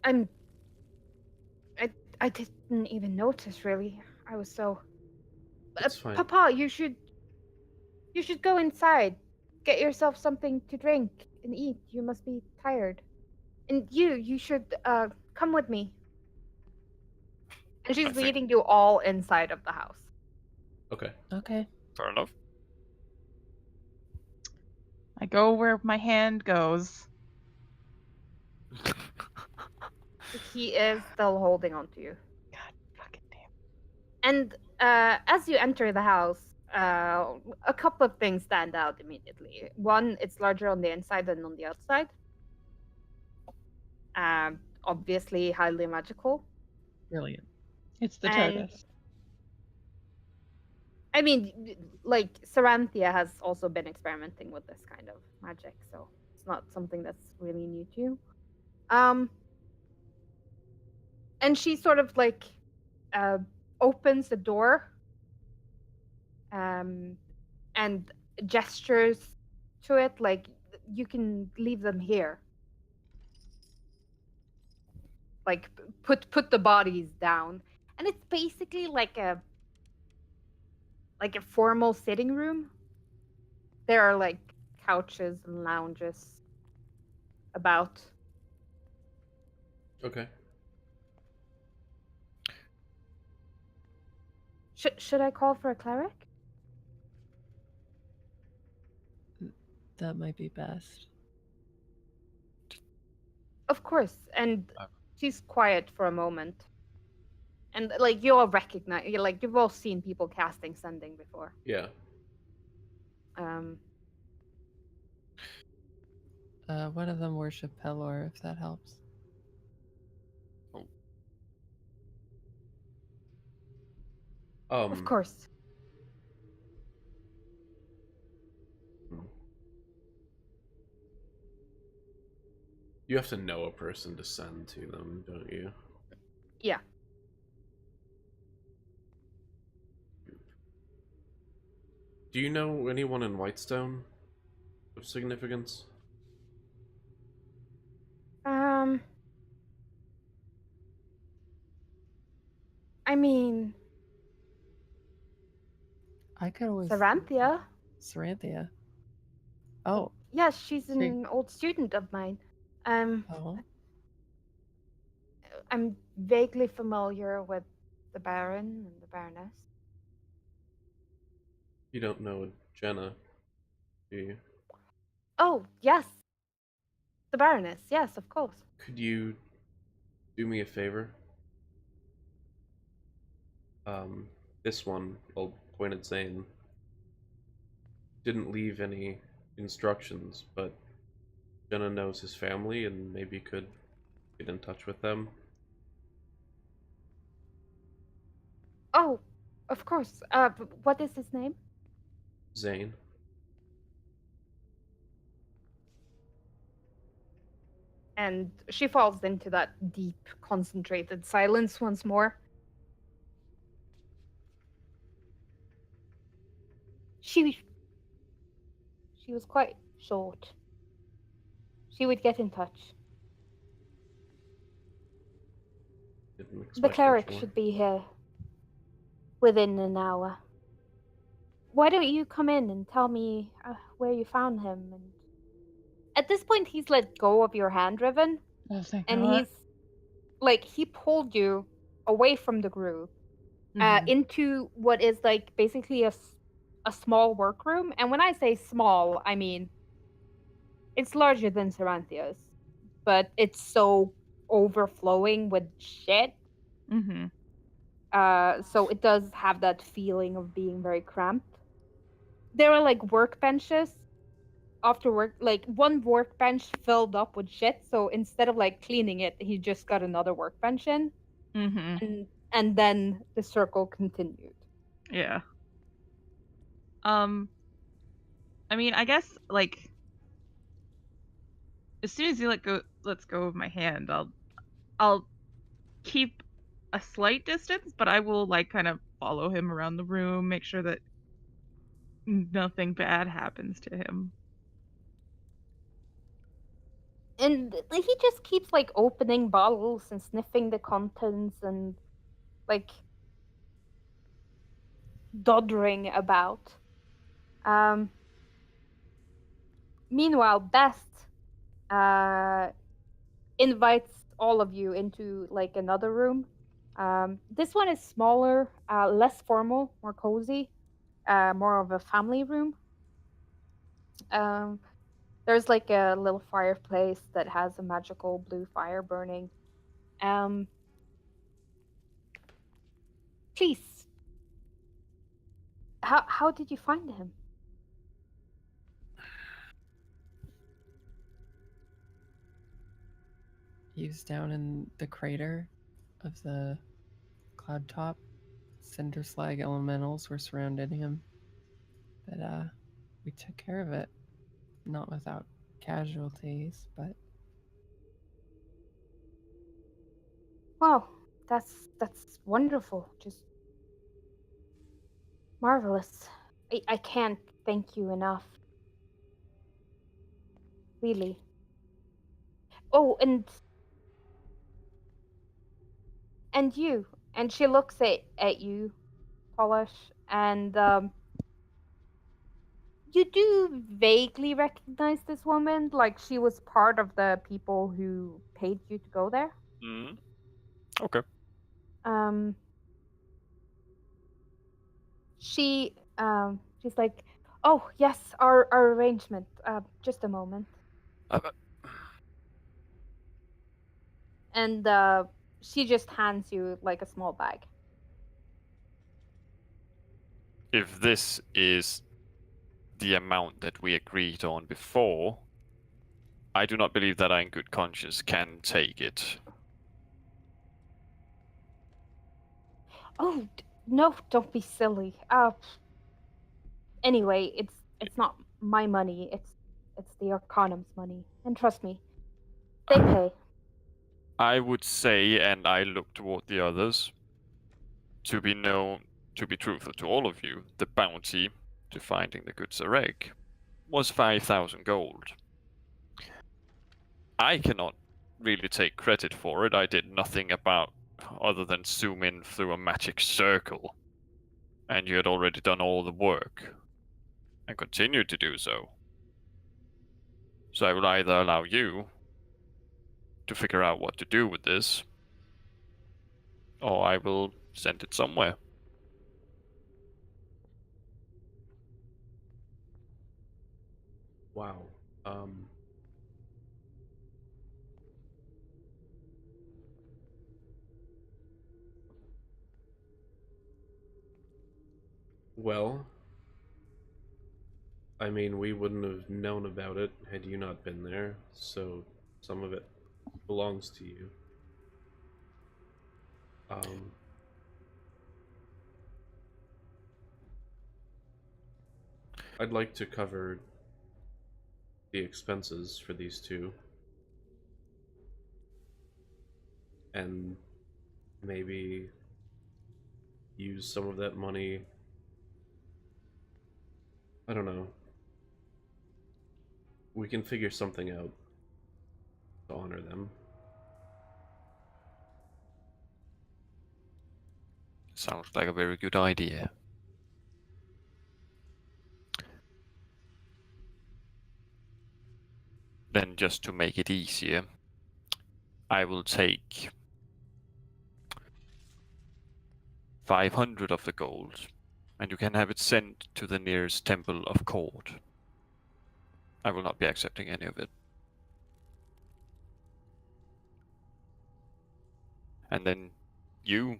I'm. I didn't even notice really. I was so. It's fine. Papa, you should go inside. Get yourself something to drink and eat. You must be tired. And you should come with me. And she's I think leading you all inside of the house. Okay. Okay. fair enough. I go where my hand goes. He is still holding on to you. God fucking damn. And as you enter the house, a couple of things stand out immediately. One, it's larger on the inside than on the outside. Obviously, highly magical. Brilliant. It's the And- TARDIS. I mean, like, Saranthia has also been experimenting with this kind of magic, so it's not something that's really new to you. And she sort of like opens the door and gestures to it like you can leave them here. Like put the bodies down. And it's basically like a formal sitting room. There are like couches and lounges about. Okay. Should I call for a cleric? That might be best. Of course. And she's quiet for a moment. And like you all recognize, you've all seen people casting sending before. Yeah. One of them worship Pelor, if that helps. Of course. You have to know a person to send to them, don't you? Yeah. Do you know anyone in Whitestone of significance? I mean, I could always... Saranthia. Saranthia? Oh. Yes, she's an old student of mine. Oh. I'm vaguely familiar with the Baron and the Baroness. You don't know Jenna, do you? Oh, yes. The Baroness, yes, of course. Could you do me a favor? This one, I'll point at Zane, didn't leave any instructions, but Jenna knows his family and maybe could get in touch with them. Oh, of course. What is his name? Zane. And she falls into that deep, concentrated silence once more. She was quite short. She would get in touch. The cleric should be here within an hour. Why don't you come in and tell me where you found him? And at this point, he's let go of your hand, Riven, and he's like he pulled you away from the group into what is like basically a small workroom. And when I say small, I mean it's larger than Saranthia's, but it's so overflowing with shit. So it does have that feeling of being very cramped. There are like workbenches after work, like one workbench filled up with shit. So instead of like cleaning it, he just got another workbench in. And then the circle continued. Yeah. I mean, I guess like as soon as you lets go of my hand, I'll keep a slight distance, but I will like kind of follow him around the room, make sure that nothing bad happens to him. And he just keeps like opening bottles and sniffing the contents and like doddering about. Meanwhile, Best invites all of you into like another room. This one is smaller, less formal, more cozy, more of a family room. There's like a little fireplace that has a magical blue fire burning. Please, how did you find him? He was down in the crater of the cloud top. Cinder slag elementals were surrounding him. But we took care of it. Not without casualties, but Wow, that's wonderful. Just marvelous. I can't thank you enough. Really. Oh, and you. And she looks at you, Polish, and you do vaguely recognize this woman, like she was part of the people who paid you to go there. Mm. Okay. Um, she's like, oh yes, our arrangement. Just a moment. Uh, And she just hands you like a small bag. if this is the amount that we agreed on before, I do not believe that I, in good conscience, can take it. Oh no, don't be silly. Anyway, it's not my money. It's the Arcanum's money, and trust me, they pay. I would say, and I look toward the others, to be truthful to all of you, the bounty to finding the good Zareg was 5,000 gold. I cannot really take credit for it. I did nothing about other than zoom in through a magic circle, and you had already done all the work and continued to do so. So I will either allow you to figure out what to do with this, or I will send it somewhere. Wow. Well, I mean, we wouldn't have known about it had you not been there, so some of it belongs to you. Um, I'd like to cover the expenses for these two, and maybe use some of that money. I don't know. We can figure something out to honor them. Sounds like a very good idea. Then, just to make it easier, I will take 500 of the gold, and you can have it sent to the nearest temple of court. I will not be accepting any of it. And then you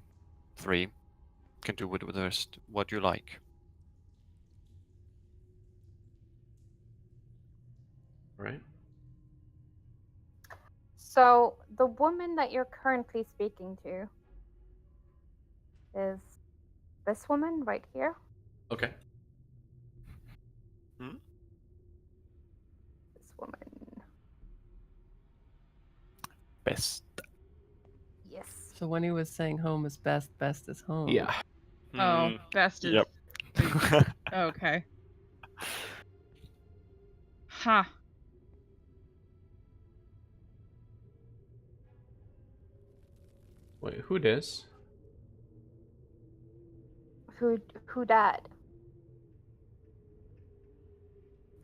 three can do with the rest what you like. Right? So the woman that you're currently speaking to is this woman right here. Okay. This woman. Best. Yes. so when he was saying home is best, best is home. Yeah. Oh, best is. Yep. Okay. Huh. Wait, who dis? Who died?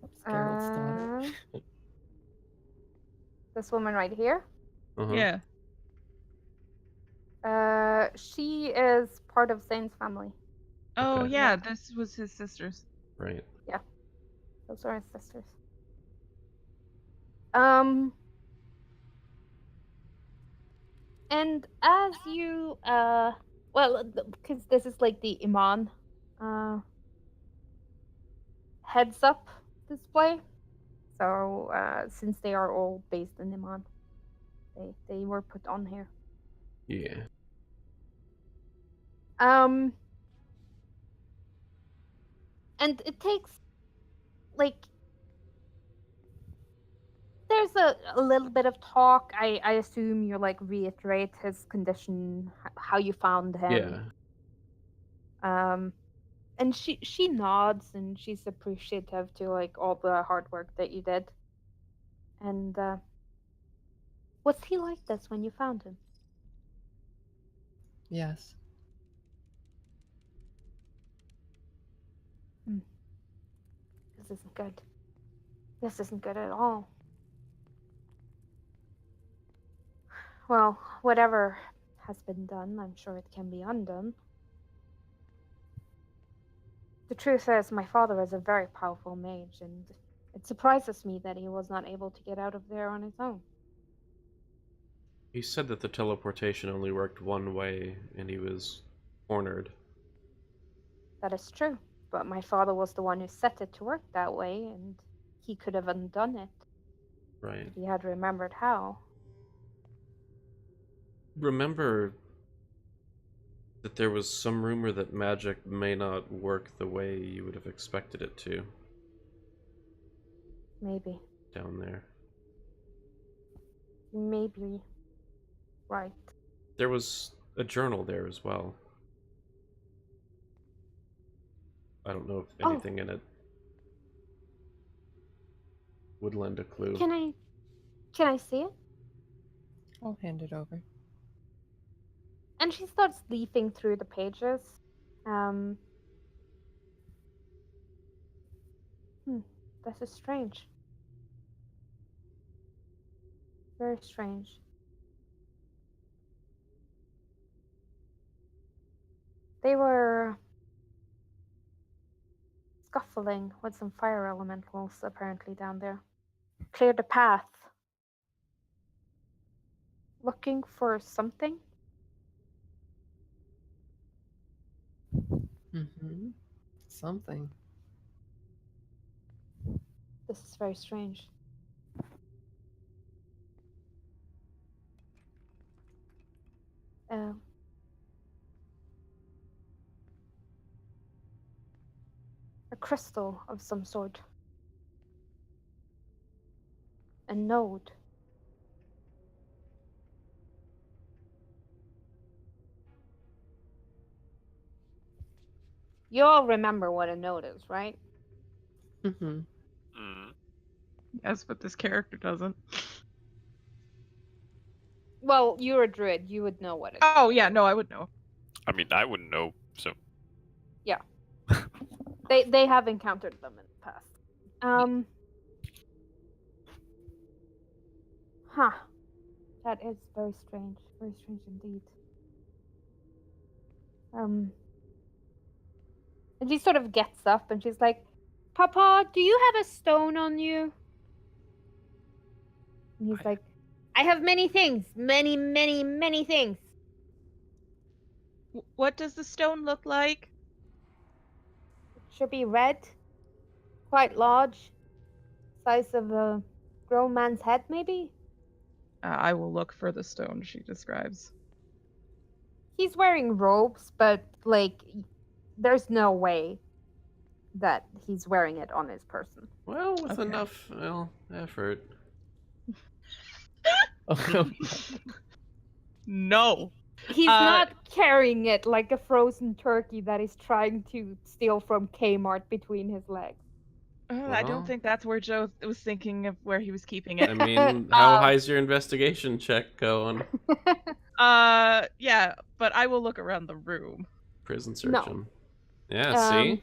Oops, Geralt's daughter. This woman right here. Uh-huh. Yeah. She is part of Zane's family. Oh, Okay. yeah, this was his sister's. Right. Those are his sisters. And as you well, because this is like the Iman heads up display. So since they are all based in Iman, they were put on here. Yeah. And it takes like There's a little bit of talk. I assume you like reiterate his condition, how you found him. Yeah. And she nods and she's appreciative to like all the hard work that you did. And was he like this when you found him? Yes. This isn't good. This isn't good at all. Well, whatever has been done, I'm sure it can be undone. The truth is, my father is a very powerful mage, and it surprises me that he was not able to get out of there on his own. He said that the teleportation only worked one way, and he was cornered. That is true, but my father was the one who set it to work that way, and he could have undone it Right. if he had remembered how. Remember that there was some rumor that magic may not work the way you would have expected it to Maybe. down there. Maybe. Right. There was a journal there as well. I don't know if anything in it would lend a clue. Can I see it? I'll hand it over. And she starts leafing through the pages. This is strange. Very strange. They were scuffling with some fire elementals apparently down there. Cleared a path. Looking for something? Mm-hmm. Something. This is very strange. A crystal of some sort. A node. You all remember what a node is, right? Mm-hmm. Mm. Yes, but this character doesn't. Well, you're a druid. You would know what it is. Oh yeah, no, I would know. I mean, I wouldn't know, so. Yeah. They have encountered them in the past. Huh. That is very strange. Very strange indeed. And she sort of gets up and she's like, Papa, do you have a stone on you? And he's like, I have many things. Many, many, many things. What does the stone look like? It should be red. Quite large. Size of a grown man's head, maybe? I will look for the stone she describes. He's wearing robes, but, like, there's no way that he's wearing it on his person. Well, with Okay. enough, effort. Oh, No. He's not carrying it like a frozen turkey that he's trying to steal from Kmart between his legs. I Well. don't think that's where Joe was thinking of where he was keeping it. I mean, how high's your investigation check going? Yeah, but I will look around the room. Prison No. searching. Yeah, see?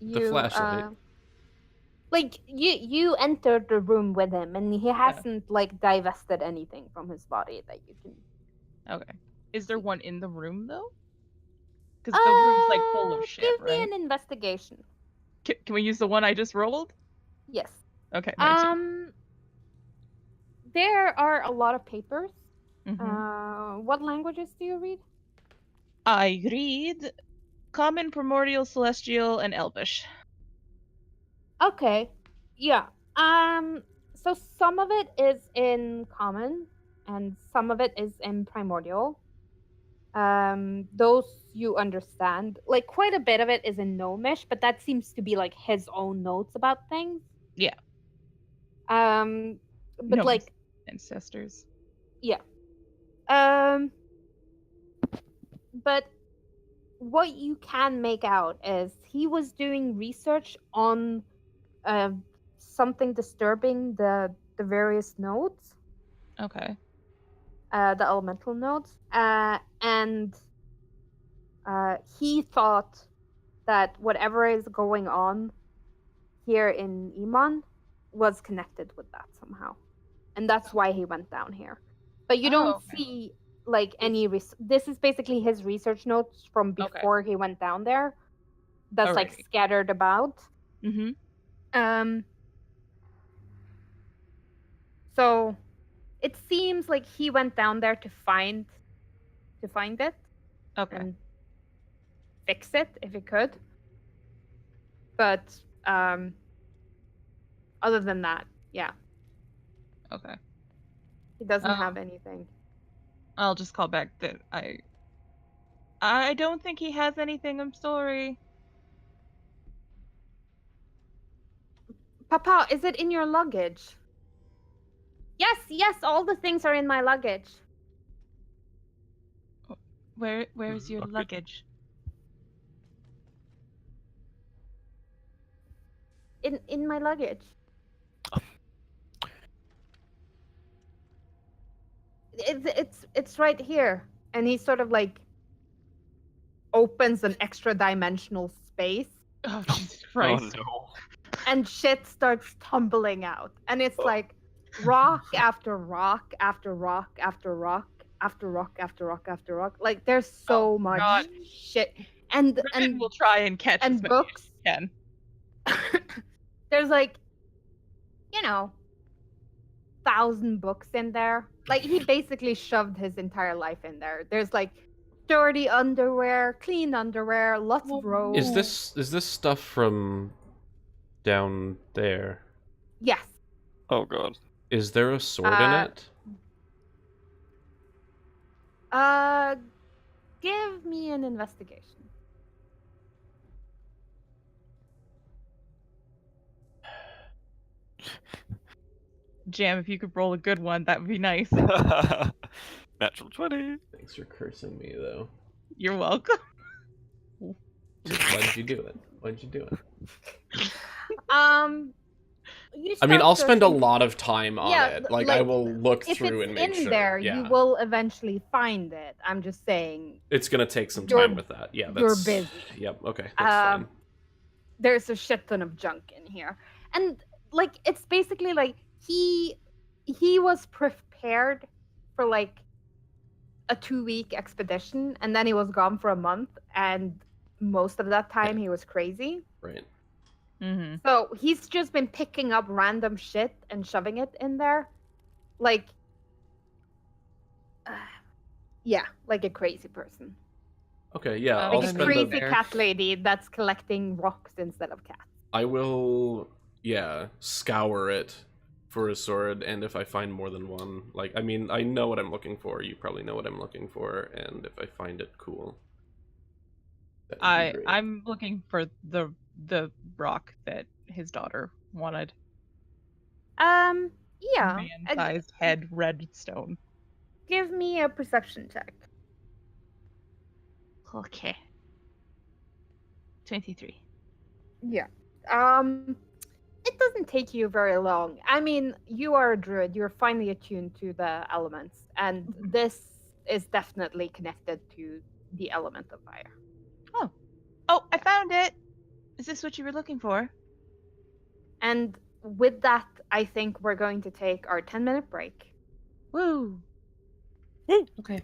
The You, flashlight. like, you entered the room with him, and he hasn't, like, divested anything from his body that you can... Okay. Is there one in the room, though? Because the room's, like, full of shit, Give right? me an investigation. Can we use the one I just rolled? Yes. Okay, 19. There are a lot of papers. Mhm. What languages do you read? I read Common, Primordial, Celestial, and Elvish. Okay. Yeah. So some of it is in Common, and some of it is in Primordial. Those you understand. Like, quite a bit of it is in Gnomish, but that seems to be like his own notes about things. Yeah. But No, like, ancestors. yeah. Um, but what you can make out is he was doing research on uh, something disturbing the various nodes, Okay. the elemental nodes, and he thought that whatever is going on here in Iman was connected with that somehow, and that's why he went down here. But you don't okay. see like any. This is basically his research notes from Okay. before he went down there. That's like Alrighty. scattered about. Mm-hmm. Um. So it seems like he went down there to find it Okay. and fix it if he could. But um, other than that, yeah, Okay. he doesn't Um, have anything. I'll just call back that I don't think he has anything. I'm sorry. Papa, is it in your luggage? Yes, yes, all the things are in my luggage. Where's your luggage? In my luggage. It's right here. And he sort of like opens an extra dimensional space Oh Jesus Oh Christ. no. and shit starts tumbling out. And it's like rock after rock after rock after rock after rock after rock after rock. Like there's so Oh, much God. shit. And Ribbon will try and catch as and many books. as he can. There's like, you know, 1,000 books in there. Like he basically shoved his entire life in there. There's like dirty underwear, clean underwear, lots of robes. Is this stuff from down there? Yes. Oh god. Is there a sword in it? Give me an investigation. Jam, if you could roll a good one, that would be nice. Natural 20. Thanks for cursing me, though. You're welcome. Why did you do it? Why did you do it? You I mean, start I'll spend a searching. lot of time on Yeah, it. Like, I will look if through it's and make in sure. there, Yeah. you will eventually find it. I'm just saying. It's gonna take some You're- time with that. Yeah, that's. you're busy. Yep. Okay, that's fine. There's a shit ton of junk in here, and like it's basically like he was prepared for like a 2-week expedition, and then he was gone for a month, and most of that time he was crazy. Right. Mm-hmm. So he's just been picking up random shit and shoving it in there, like, yeah, like a crazy person. Okay. Yeah. Like I'll Like a spend crazy a. cat lady that's collecting rocks instead of cats. I will. Yeah. Scour it for a sword, and if I find more than one, like, I mean, I know what I'm looking for. You probably know what I'm looking for, and if I find it, cool. That would be great. I'm looking for the rock that his daughter wanted. Yeah. Man-sized head redstone. Give me a perception check. Okay. 23. Yeah. It doesn't take you very long. I mean, you are a druid. You're finely attuned to the elements, and this is definitely connected to the element of fire. Oh, I found it. Is this what you were looking for? And with that, I think we're going to take our 10-minute break. Woo. Okay.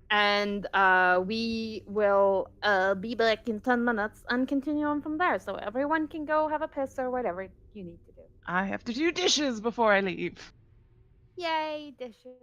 And we will be back in 10 minutes and continue on from there. So everyone can go have a piss or whatever you need to do. I have to do dishes before I leave. Yay, dishes.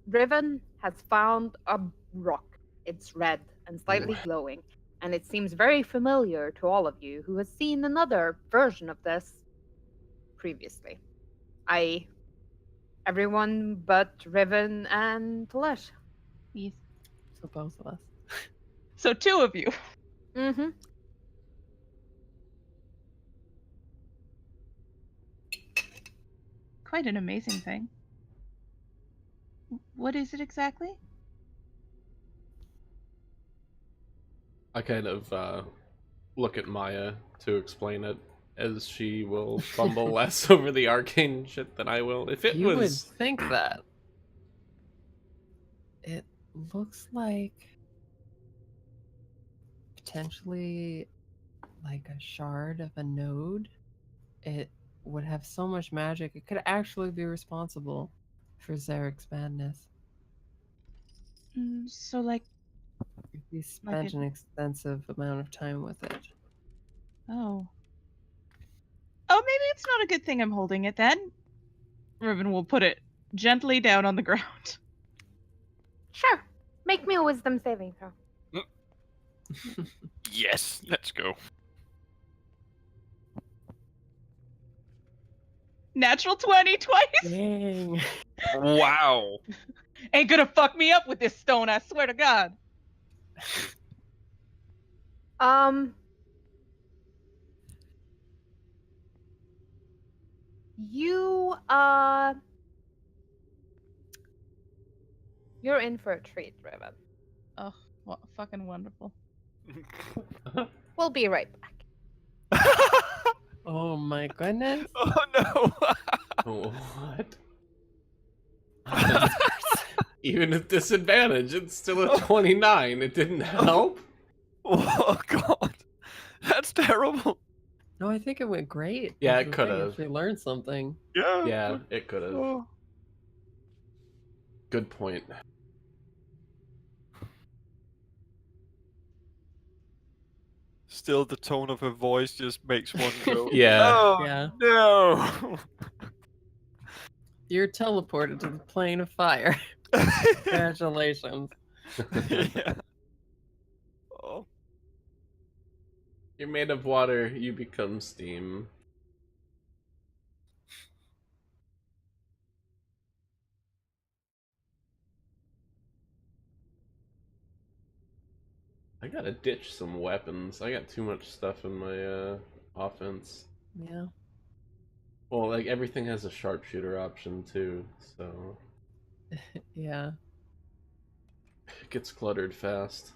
Riven has found a rock. It's red and slightly glowing, and it seems very familiar to all of you who has seen another version of this previously. Everyone but Riven and Talish. Yes. So both of us. So 2 of you. Mm-hmm. Quite an amazing thing. What is it exactly? I kind of look at Maya to explain it, as she will fumble less over the arcane shit than I will. If it You would was... think that. It looks like potentially like a shard of a node. It would have so much magic. It could actually be responsible for Zarek's madness. So like, He spent an extensive amount of time with it. oh. Oh, maybe it's not a good thing I'm holding it then. Riven will put it gently down on the ground. Sure. Make me a wisdom saving throw. Yes, let's go. Natural 20 twice. Dang. Wow. Ain't gonna fuck me up with this stone, I swear to God. You you're in for a treat, Riven. Oh, fucking wonderful. We'll be right back. Oh my goodness. Oh no. What? Even at disadvantage, it's still a 29. It didn't help. Oh god. That's terrible. No, I think it went great. Yeah, That's it the could thing, have. if we learned something. Yeah. Yeah, it could have. Oh. Good point. Still, the tone of her voice just makes one go. Yeah. Oh Yeah. no. You're teleported to the plane of fire. Congratulations. Yeah. Oh. You're made of water, you become steam. I gotta ditch some weapons. I got too much stuff in my offense. Yeah. Well, like everything has a sharpshooter option too, so Yeah. it gets cluttered fast.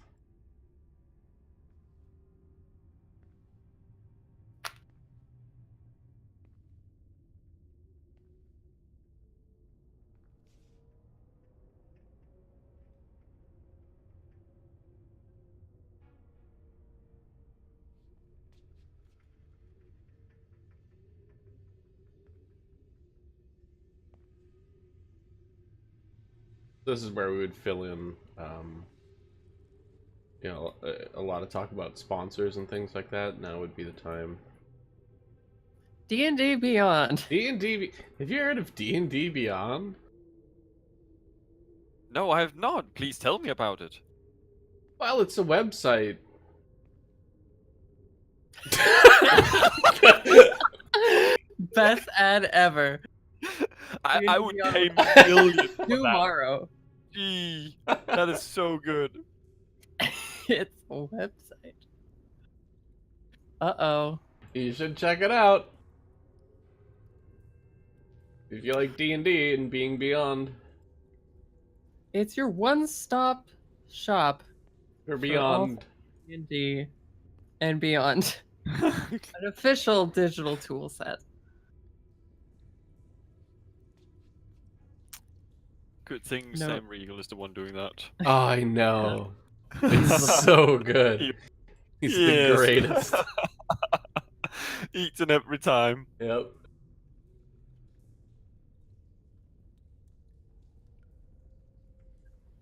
This is where we would fill in, you know, a lot of talk about sponsors and things like that. Now would be the time. D&D Beyond. D&D. Have you heard of D&D Beyond? No, I have not. Please tell me about it. Well, it's a website. Best ad ever. I would pay Beyond. millions for that. Tomorrow. Gee, that is so good. It's a website. Uh-oh. You should check it out. If you like D&D and being beyond. It's your one-stop shop Or for all beyond. D&D and beyond. An official digital tool set. Good thing No. Sam Riegel is the one doing that. Oh, I know. It's so good. He's the Yes. greatest. Eats it every time. Yep.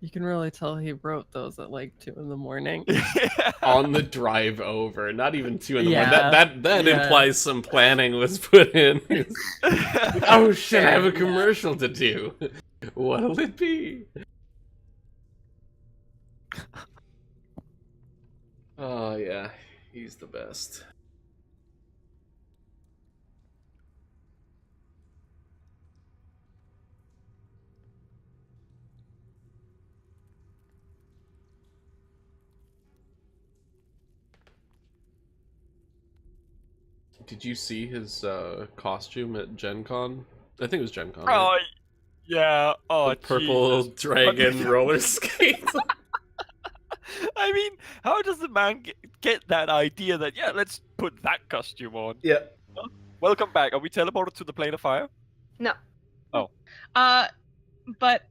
You can really tell he wrote those at like 2 in the morning. On the drive over, not even 2 in the morning. Yeah, That yeah. implies some planning was put in. Oh shit, I have a commercial to do. What'll it be? Oh yeah, he's the best. Did you see his costume at Gen Con? I think it was Gen Con, right? Oh, yeah. Oh, The purple Jesus. dragon roller skates. I mean, how does the man get that idea that, yeah, let's put that costume on? Yeah. Welcome back. Are we teleported to the plane of fire? No. But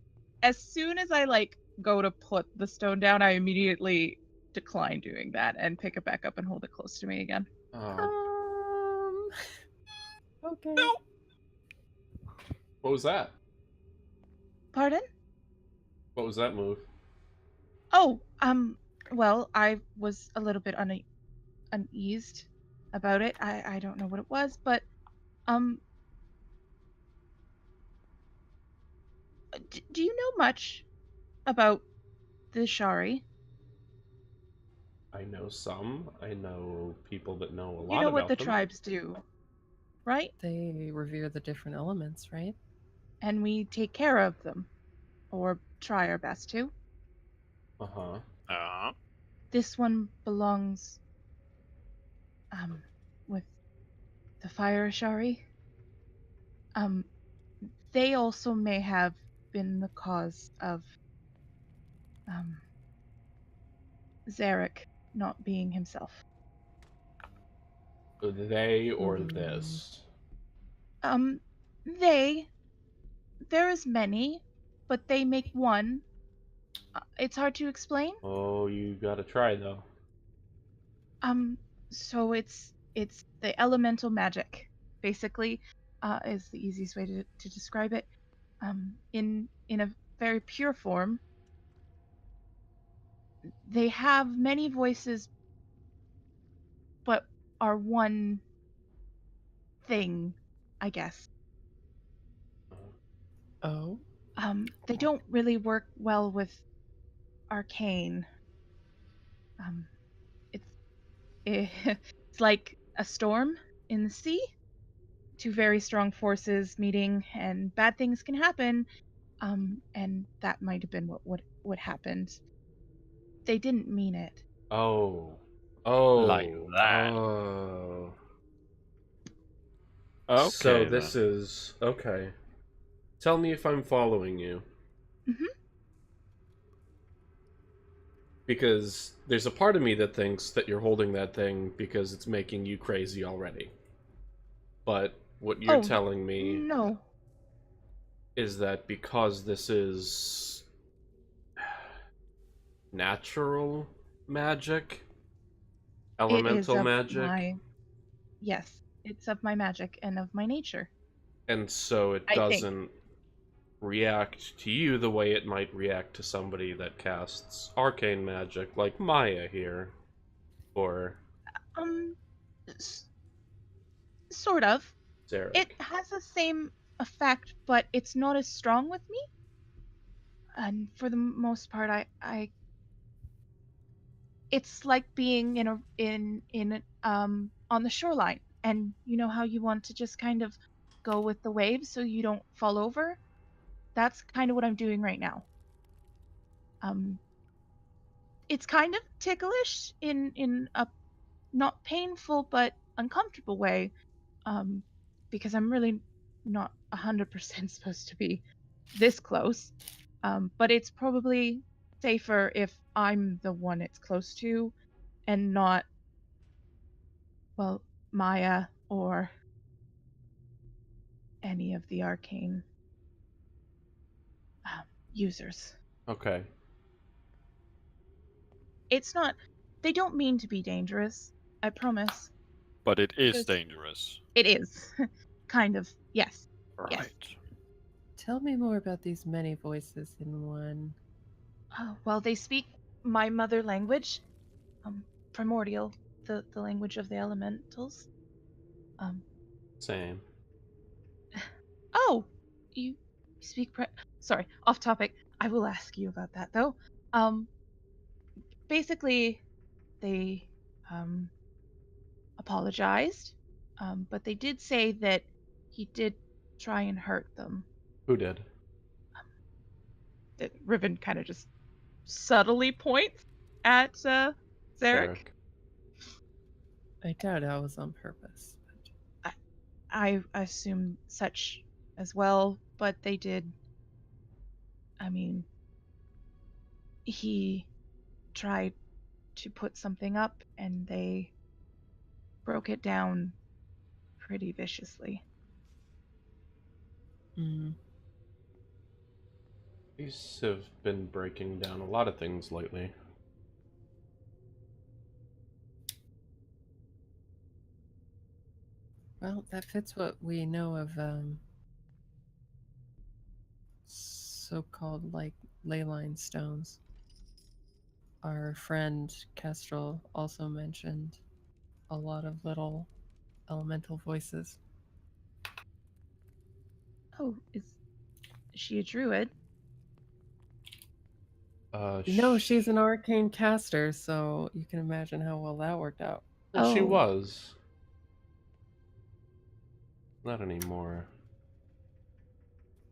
as soon as I like go to put the stone down, I immediately decline doing that and pick it back up and hold it close to me again. Okay. No. What was that? Pardon? What was that move? Oh, well, I was a little bit uneased about it. I don't know what it was, but do you know much about the Shari? I know some. I know people that know a You lot know what about the them. tribes do, right? They revere the different elements, right? And we take care of them, or try our best to. Uh-huh. This one belongs with the fire Shari. They also may have been the cause of Zarek not being himself. They or this? They, there is many, but they make one. It's hard to explain. Oh, you gotta try, though. So it's the elemental magic, basically, is the easiest way to describe it. In a very pure form, they have many voices, but are one thing, I guess. Oh. They don't really work well with arcane. It's it's like a storm in the sea. Two very strong forces meeting, and bad things can happen. And that might have been what happened. They didn't mean it. Oh. Like Oh. that. Oh. So Okay, this then. is... Okay. Tell me if I'm following you. Mhm. Because there's a part of me that thinks that you're holding that thing because it's making you crazy already. But what you're Oh, telling me no. is that because this is natural magic, It is elemental of magic, yes, it's of my magic and of my nature. and so it I think. doesn't react to you the way it might react to somebody that casts arcane magic like Maya here, or Um, s- sort of. It Zarek. has the same effect, but it's not as strong with me. And for the most part, I it's like being on the shoreline, and you know how you want to just kind of go with the waves so you don't fall over. That's kind of what I'm doing right now. Um, it's kind of ticklish in a not painful but uncomfortable way, um, because I'm really not 100% supposed to be this close. But it's probably safer if I'm the one it's close to and not, well, Maya or any of the arcane users. Okay. It's not, they don't mean to be dangerous, I promise. But it is Just, dangerous. it is. Kind of, yes. Right. Yes. Tell me more about these many voices in one. Well, they speak my mother language, primordial, the language of the elementals. Um, Same. oh, you speak Sorry, off topic. I will ask you about that though. Um, Basically, they apologized, but they did say that he did try and hurt them. Who did? That Riven kind of just subtly points at Zarek. Derek. I doubt that was on purpose. I assume such as well, but they did. I mean, he tried to put something up and they broke it down pretty viciously. Mm. These have been breaking down a lot of things lately. Well, that fits what we know of so-called like leyline stones. Our friend Kestrel also mentioned a lot of little elemental voices. Oh, is she a druid? No, she's an arcane caster, so you can imagine how well that worked out. Well, she Oh. was. Not anymore.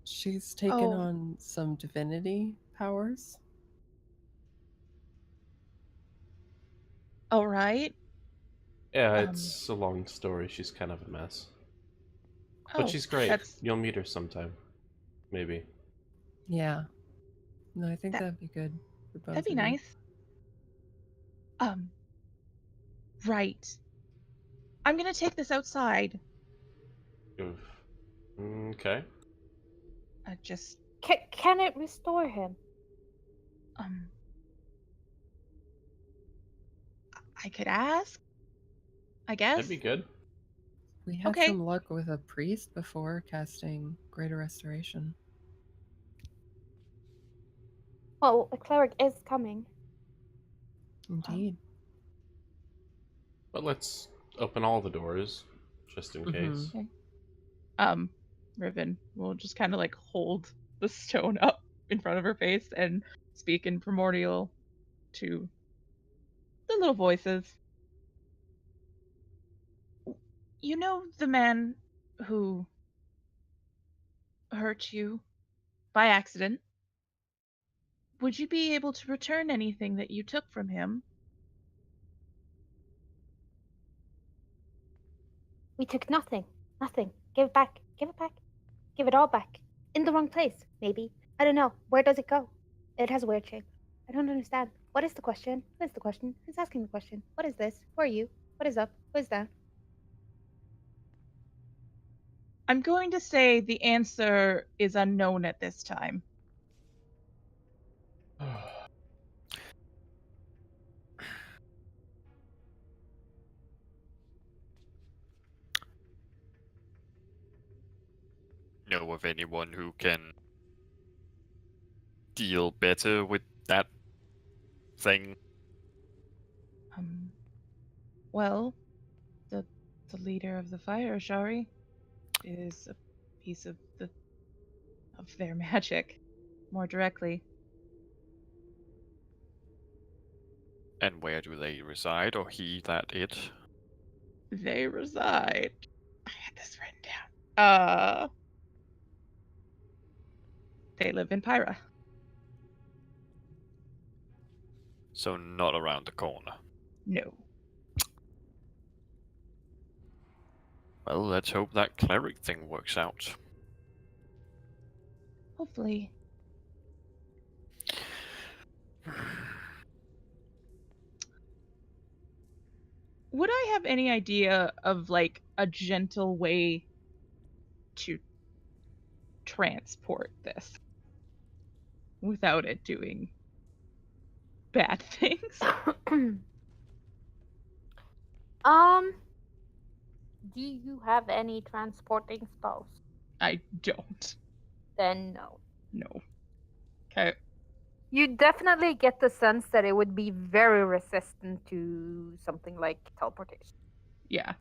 She's taken Oh. on some divinity powers. All right. Yeah, it's a long story. She's kind of a mess. But Oh, she's great. that's You'll meet her sometime. Maybe. Yeah. No, I think That- that'd be good for both that'd be of you. nice. Right. I'm gonna take this outside. Oof. Okay. Just Can it restore him? um. I could ask. I guess. That'd be good. We had Okay. some luck with a priest before casting Greater Restoration. Well, a cleric is coming. Indeed. But let's open all the doors, just in case. Okay. Riven will just kind of like hold the stone up in front of her face and speak in primordial to the little voices. You know the man who hurt you by accident? Would you be able to return anything that you took from him? We took nothing. Nothing. Give it back. Give it back. Give it all back. In the wrong place, maybe. I don't know. Where does it go? It has a weird shape. I don't understand. What is the question? What is the question? Who's asking the question? What is this? Who are you? What is up? Who is down? I'm going to say the answer is unknown at this time. Know of anyone who can deal better with that thing? Well, the leader of the fire, Shari, is a piece of their magic, more directly. And where do they reside, or he, that, it? They reside. I had this written down. They live in Pyra. So not around the corner. No. Well, let's hope that cleric thing works out. Hopefully. Would I have any idea of like a gentle way to transport this without it doing bad things? Do you have any transporting spells? I don't. Then no. No. Okay. You definitely get the sense that it would be very resistant to something like teleportation. Yeah.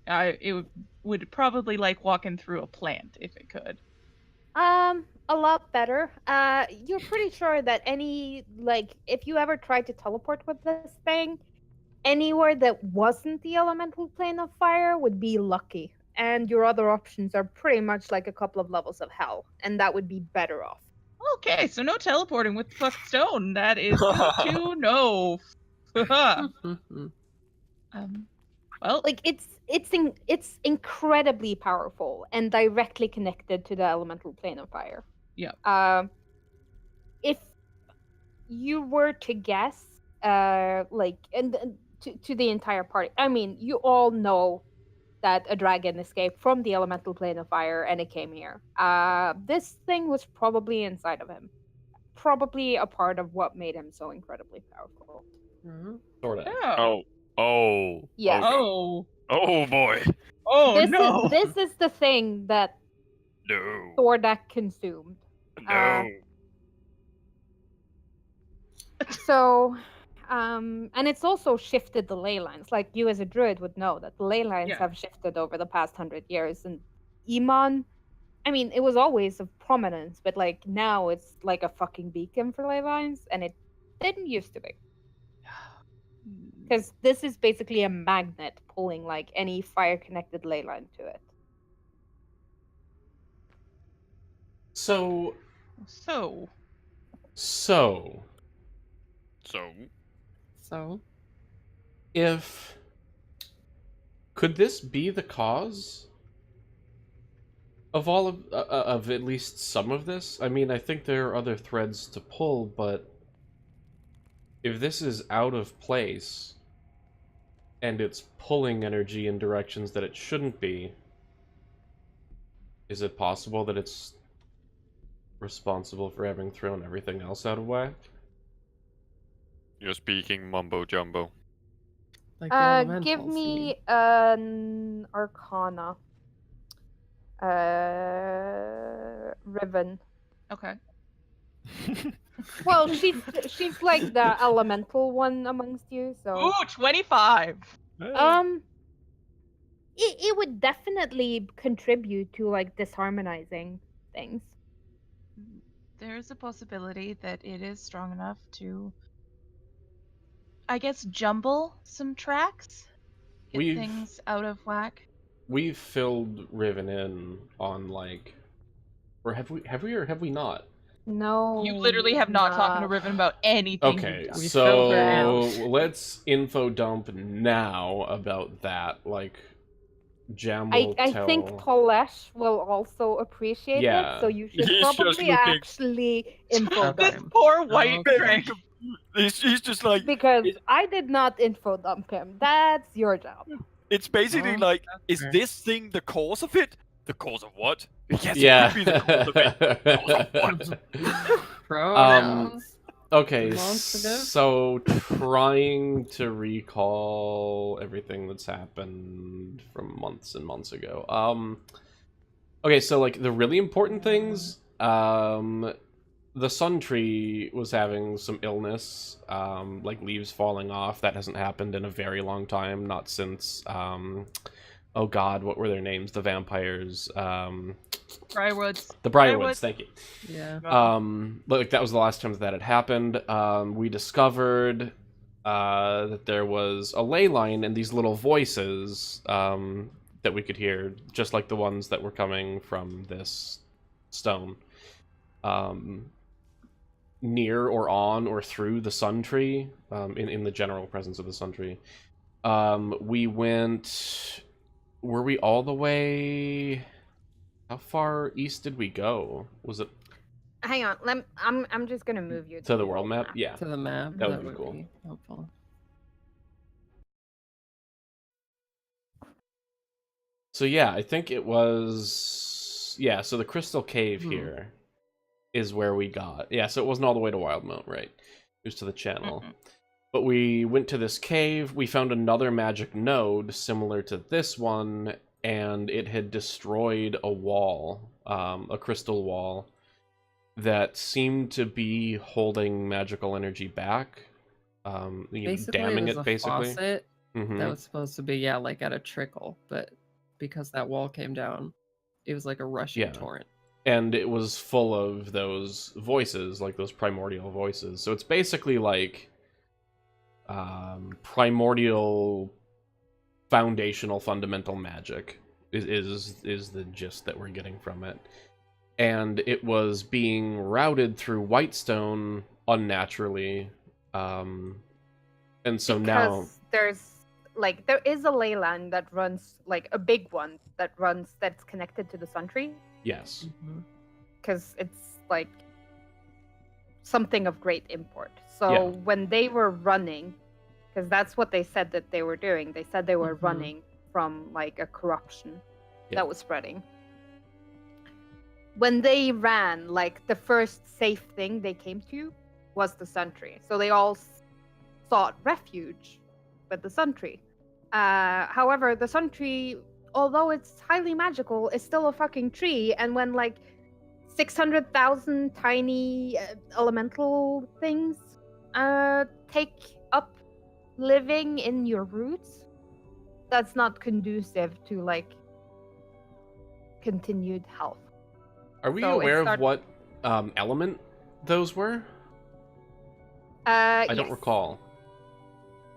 It would probably like walking through a plant if it could. A lot better. You're pretty sure that if you ever tried to teleport with this thing, anywhere that wasn't the elemental plane of fire would be lucky. And your other options are pretty much like a couple of levels of hell, and that would be better off. Okay, so no teleporting with the fucking stone. That is good to know. Well, Like it's incredibly powerful and directly connected to the elemental plane of fire. yeah. If you were to guess, to the entire party, I mean, you all know that a dragon escaped from the elemental plane of fire and it came here. This thing was probably inside of him, probably a part of what made him so incredibly powerful. Sort of. Oh. Oh. Yes. Okay. Oh. Oh boy. Oh no. This is the thing that No. Thordak consumed. No. So, and it's also shifted the ley lines. Like you as a druid would know that the ley lines Yeah. have shifted over the past 100 years. And Iman, I mean, it was always of prominence, but like now it's like a fucking beacon for ley lines, and it didn't used to be. Because this is basically a magnet pulling like any fire-connected ley line to it. So, if... Could this be the cause of all of at least some of this? I mean, I think there are other threads to pull, but if this is out of place and it's pulling energy in directions that it shouldn't be, is it possible that it's responsible for having thrown everything else out of whack? You're speaking mumbo jumbo. Like the elementals, Give you mean. me an Arcana. Riven. Okay. Well, she's like the elemental one amongst you, so Ooh, 25. it would definitely contribute to like disharmonizing things. There's a possibility that it is strong enough to, I guess, jumble some tracks, get things out of whack. We've filled Riven in on like, or have we not? No, You literally have not talked to Riven about anything. Okay, We filled her so in. let's info dump now about that. Like, Jam will I tell. think Tolesh will also appreciate Yeah. it, so you should He's just probably looking- actually info Okay. This dump. poor white Okay. crank. He's just like, Because I did not info dump him. That's your job. it's basically Oh, like, is fair. this thing the cause of it? The cause of what? Yes, Yeah. it could be the cause of it. Cause of what? Pronouns. Okay, Demonstrative? so trying to recall everything that's happened from months and months ago. Okay, so like the really important things, the sun tree was having some illness, like leaves falling off. That hasn't happened in a very long time, not since, oh god, what were their names? The vampires, Briarwoods. the Briarwoods, thank you. Yeah. Like that was the last time that had happened. We discovered that there was a ley line and these little voices that we could hear, just like the ones that were coming from this stone, near or on or through the sun tree, in the general presence of the sun tree. We went. Were we all the way? How far east did we go? Was it Hang on, I'm just gonna move you to the world map? Yeah. To the map. That would be cool. Helpful. So yeah, I think it was... Yeah, so the Crystal Cave here is where we got... Yeah, so it wasn't all the way to Wildmount, right? It was to the channel. But we went to this cave, we found another magic node similar to this one, and it had destroyed a wall, a crystal wall, that seemed to be holding magical energy back, Basically, damming it was it, a basically. faucet Hmm. that was supposed to be, yeah, like at a trickle, but because that wall came down, it was like a rushing Yeah. torrent. And it was full of those voices, like those primordial voices. So it's basically like primordial, foundational, fundamental magic is the gist that we're getting from it. And it was being routed through Whitestone unnaturally, and so now Because there is a ley line that runs, like a big one that runs, that's connected to the Sun Tree, yes, because it's like something of great import. So Yeah. when they were running, because that's what they said that they were doing, they said they were running from like a corruption that was spreading. When they ran, like the first safe thing they came to was the Sun Tree. So they all sought refuge with the Sun Tree. However, the Sun Tree, although it's highly magical, is still a fucking tree. And when like 600,000 tiny elemental things take up living in your roots, that's not conducive to like continued health. Are we So aware it of what element those were? I don't recall.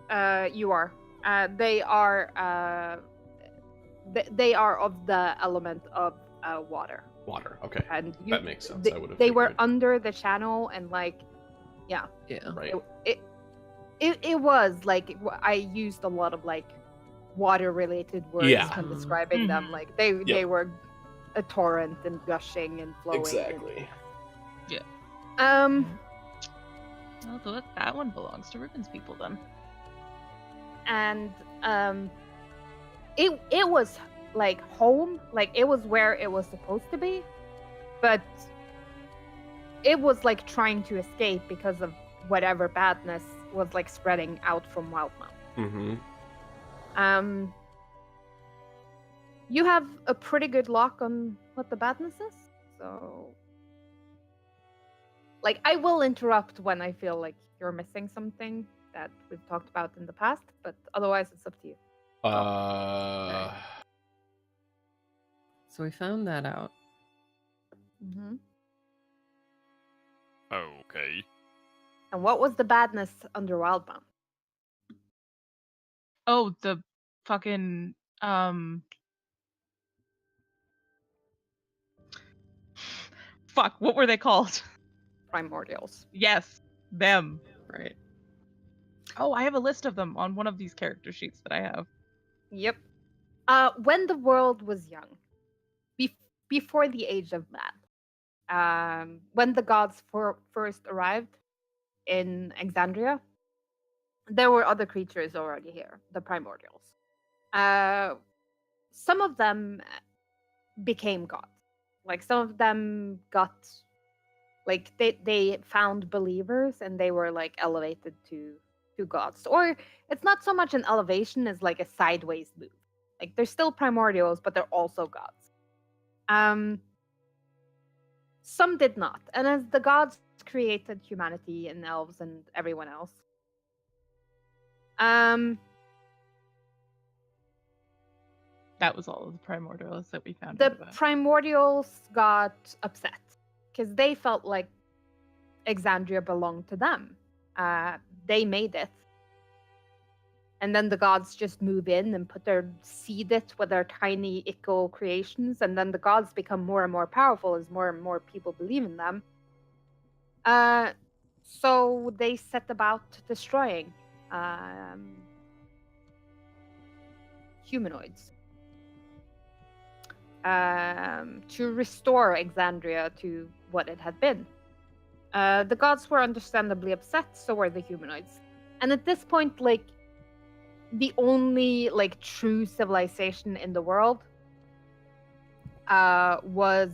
You are. They are. They are of the element of water. Water. Okay, And that makes sense. They, I would have. they were under the channel, and like, yeah, right. It was like I used a lot of like water-related words when describing them. Like they were a torrent and gushing and flowing. Exactly. And, Well, that one belongs to Ribbon's people then. and it was like home, like it was where it was supposed to be, but it was like trying to escape because of whatever badness was like spreading out from Wildmount. You have a pretty good lock on what the badness is, so like I will interrupt when I feel like you're missing something that we've talked about in the past, but otherwise it's up to you. Okay. So we found that out. Mm-hmm. Okay. And what was the badness under Wildbound? Oh, the fucking fuck, what were they called? Primordials. Yes, them. Right. Oh, I have a list of them on one of these character sheets that I have. Yep. When the world was young, before the age of man, when the gods first arrived in Exandria, there were other creatures already here, the primordials. Some of them became gods. Like some of them got, like they found believers and they were like elevated to gods. Or it's not so much an elevation as like a sideways move. Like they're still primordials, but they're also gods. Some did not. And as the gods created humanity and elves and everyone else, that was all of the primordials that we found. The primordials got upset because they felt like Exandria belonged to them. They made it. And then the gods just move in and seed it with their tiny ico creations, and then the gods become more and more powerful as more and more people believe in them. So they set about destroying humanoids to restore Exandria to what it had been. The gods were understandably upset, so were the humanoids. And at this point, like, the only like true civilization in the world was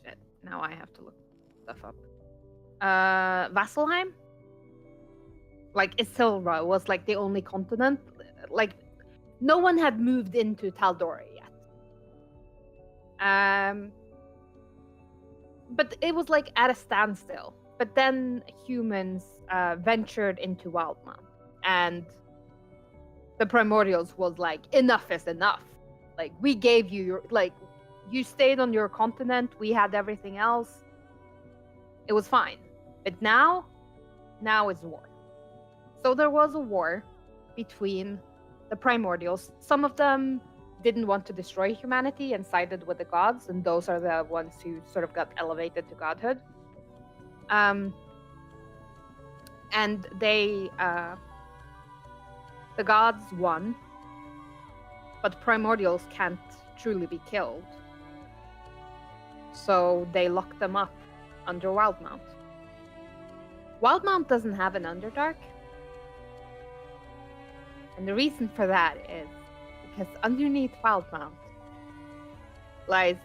shit, now I have to look stuff up. Vasselheim? Like Isilra was like the only continent. Like no one had moved into Tal'Dorei yet. but it was like at a standstill. But then humans ventured into Wildmount, and the Primordials was like, enough is enough. Like, we gave you your, like, you stayed on your continent, we had everything else. It was fine. But now is war. So there was a war between the Primordials. Some of them didn't want to destroy humanity and sided with the gods, and those are the ones who sort of got elevated to godhood. And they, the gods won, but Primordials can't truly be killed. So they locked them up under Wildmount. Wildmount doesn't have an Underdark. And the reason for that is because underneath Wildmount lies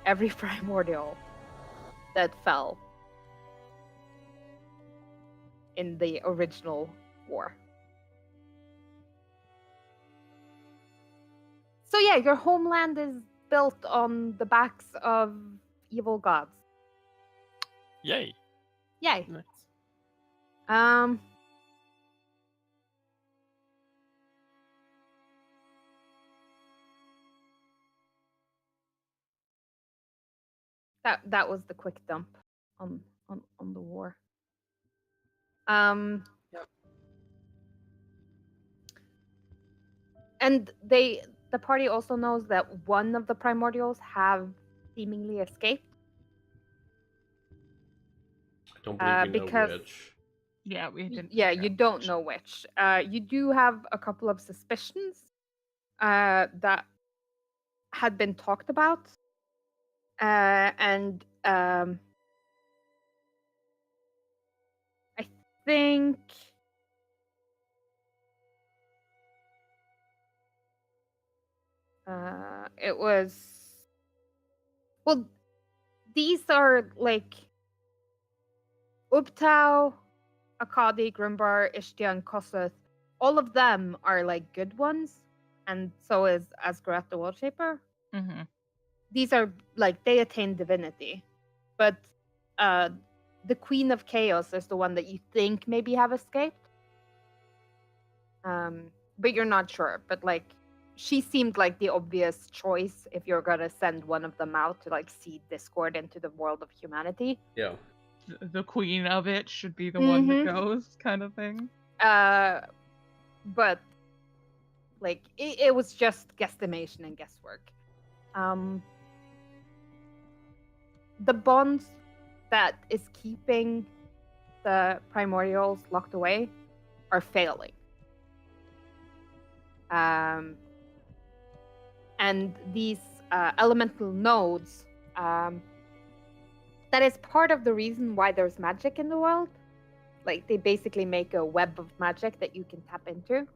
every primordial that fell in the original war. So yeah, your homeland is built on the backs of evil gods. Yay. Yay. Nice. That was the quick dump on the war. Yep. And the party also knows that one of the primordials have seemingly escaped. I don't believe we because- know which. Yeah, we didn't. Yeah, figure you out don't which. know which. You do have a couple of suspicions that had been talked about. And I think it was, well, these are like Ubtao, Akkadi, Grimbar, Ishtian, Kossuth. All of them are like good ones, and so is Asgaroth the World Shaper. Mm-hmm. These are like, they attain divinity, but the Queen of Chaos is the one that you think maybe have escaped, but you're not sure. But like, she seemed like the obvious choice if you're gonna send one of them out to like seed discord into the world of humanity. Yeah. The queen of it should be the one that Mhm. goes, kind of thing. But like, it was just guesstimation and guesswork. The bond that is keeping the primordials locked away are failing. And these elemental nodes, that is part of the reason why there's magic in the world. Like, they basically make a web of magic that you can tap into.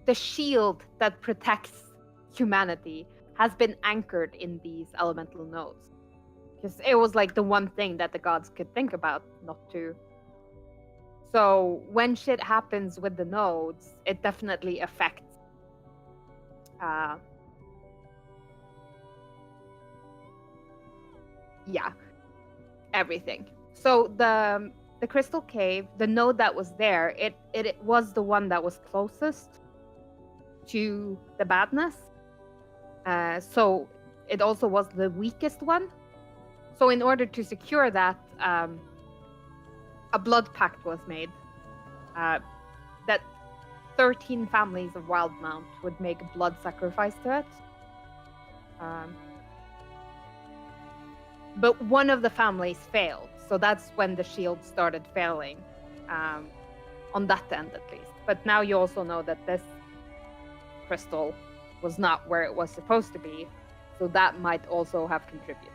The shield that protects humanity has been anchored in these elemental nodes, because it was like the one thing that the gods could think about not to. So when shit happens with the nodes, it definitely affects everything. So the crystal cave, the node that was there, it was the one that was closest to the badness. So it also was the weakest one. So in order to secure that, a blood pact was made, that 13 families of Wildmount would make a blood sacrifice to it. But one of the families failed, so that's when the shield started failing, on that end at least. But now you also know that this crystal was not where it was supposed to be, so that might also have contributed.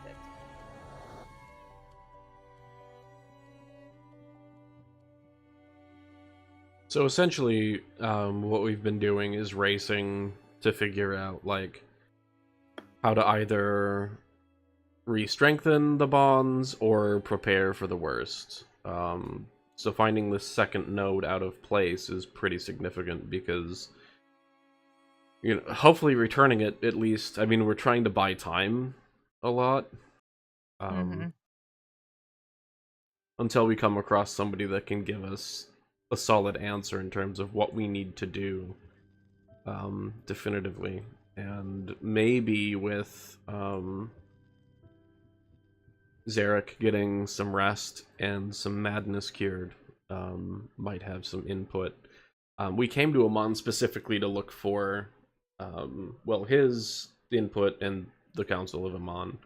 So essentially, what we've been doing is racing to figure out, like, how to either re-strengthen the bonds or prepare for the worst. So finding the second node out of place is pretty significant because, you know, hopefully returning it at least. I mean, we're trying to buy time a lot. Until we come across somebody that can give us a solid answer in terms of what we need to do, definitively. And maybe with Zarek getting some rest and some madness cured, might have some input. We came to Amon specifically to look for, well, his input and the Council of Amon,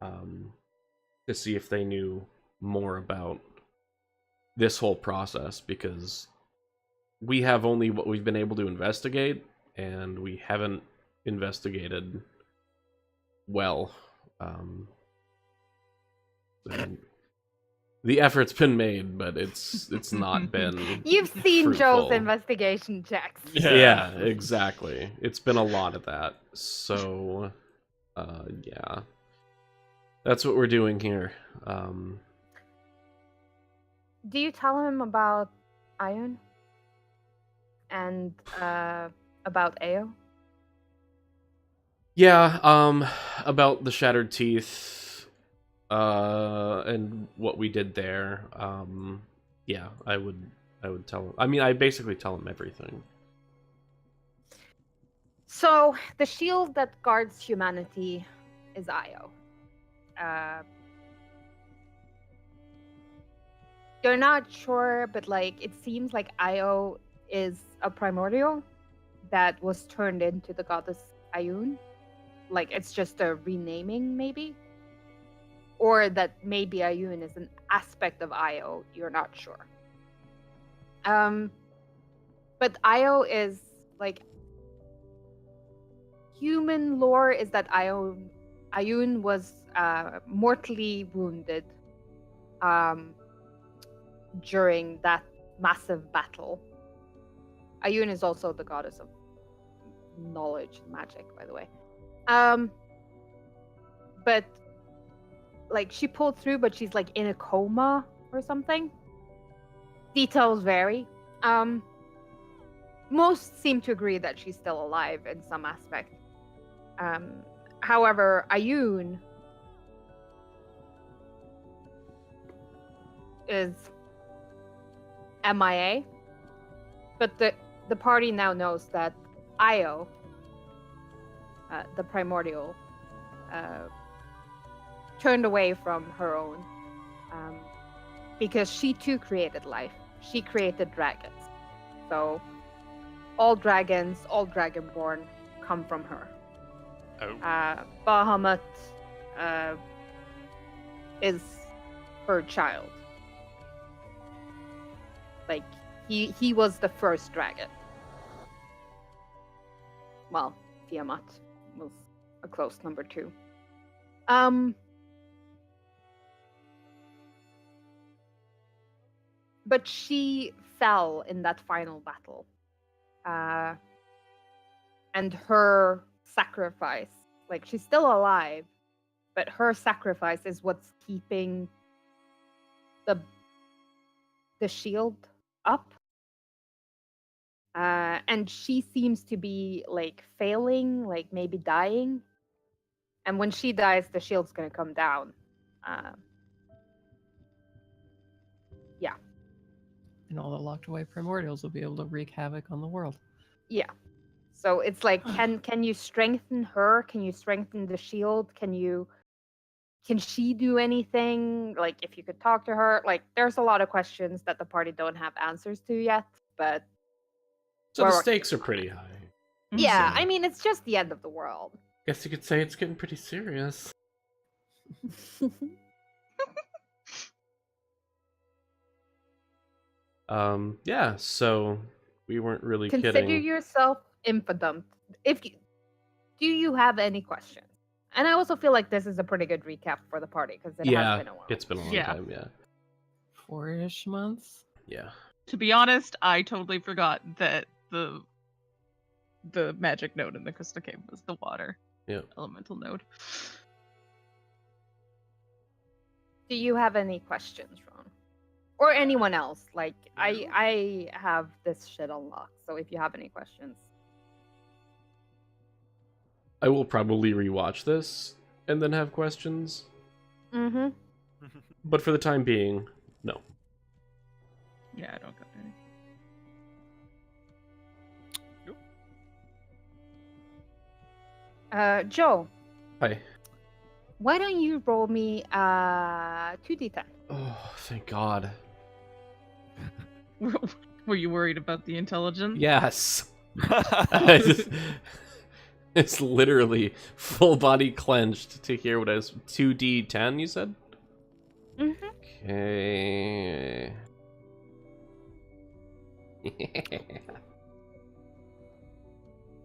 to see if they knew more about this whole process, because we have only what we've been able to investigate, and we haven't investigated well. And the effort's been made, but it's not been. You've seen Joel's fruitful. investigation checks. Yeah, exactly. It's been a lot of that. So, yeah. That's what we're doing here. Do you tell him about Ion? And about Ao? Yeah, about the shattered teeth, and what we did there. Yeah, I would tell him. I mean, I basically tell him everything. So, the shield that guards humanity is Io. You're not sure, but like it seems like Io is a primordial that was turned into the goddess Ayun. Like it's just a renaming, maybe, or that maybe Ayun is an aspect of Io. You're not sure. But Io is like human lore is that Ayun was mortally wounded during that massive battle. Ayun is also the goddess of knowledge and magic, by the way. But like she pulled through, but she's like in a coma or something. Details vary. Most seem to agree that she's still alive in some aspect. However, Ayun is MIA, but the party now knows that Io, the primordial, turned away from her own, because she too created life. She created dragons. So all dragons, all dragonborn come from her. Oh. Bahamut is her child. Like he was the first dragon. Well, Tiamat was a close number 2. But she fell in that final battle. And her sacrifice, like she's still alive, but her sacrifice is what's keeping the shield up. And she seems to be like failing, like maybe dying. And when she dies, the shield's gonna come down. Yeah. And all the locked away primordials will be able to wreak havoc on the world. Yeah. So it's like, can you strengthen her? Can you strengthen the shield? Can she do anything? Like, if you could talk to her, like, there's a lot of questions that the party don't have answers to yet. But So the we're stakes are working on pretty it. high. Yeah, So- I mean, it's just the end of the world. Guess you could say it's getting pretty serious. Yeah, so we weren't really Consider kidding. yourself infidom. Do you have any questions? And I also feel like this is a pretty good recap for the party because it Yeah, has been a while. it's been a long Yeah. time, yeah. 4-ish months. Yeah. To be honest, I totally forgot that the magic node in the crystal cave was the water elemental node. Do you have any questions, Ron? Or anyone else. Like, I have this shit unlocked, so if you have any questions. I will probably rewatch this and then have questions. Mm-hmm. But for the time being, no. Yeah, I don't got any. Joe, Hi. why don't you roll me 2d10? Oh, thank God. Were you worried about the intelligence? Yes. It's literally full body clenched to hear what I was 2d10, you said? Mm-hmm. Okay.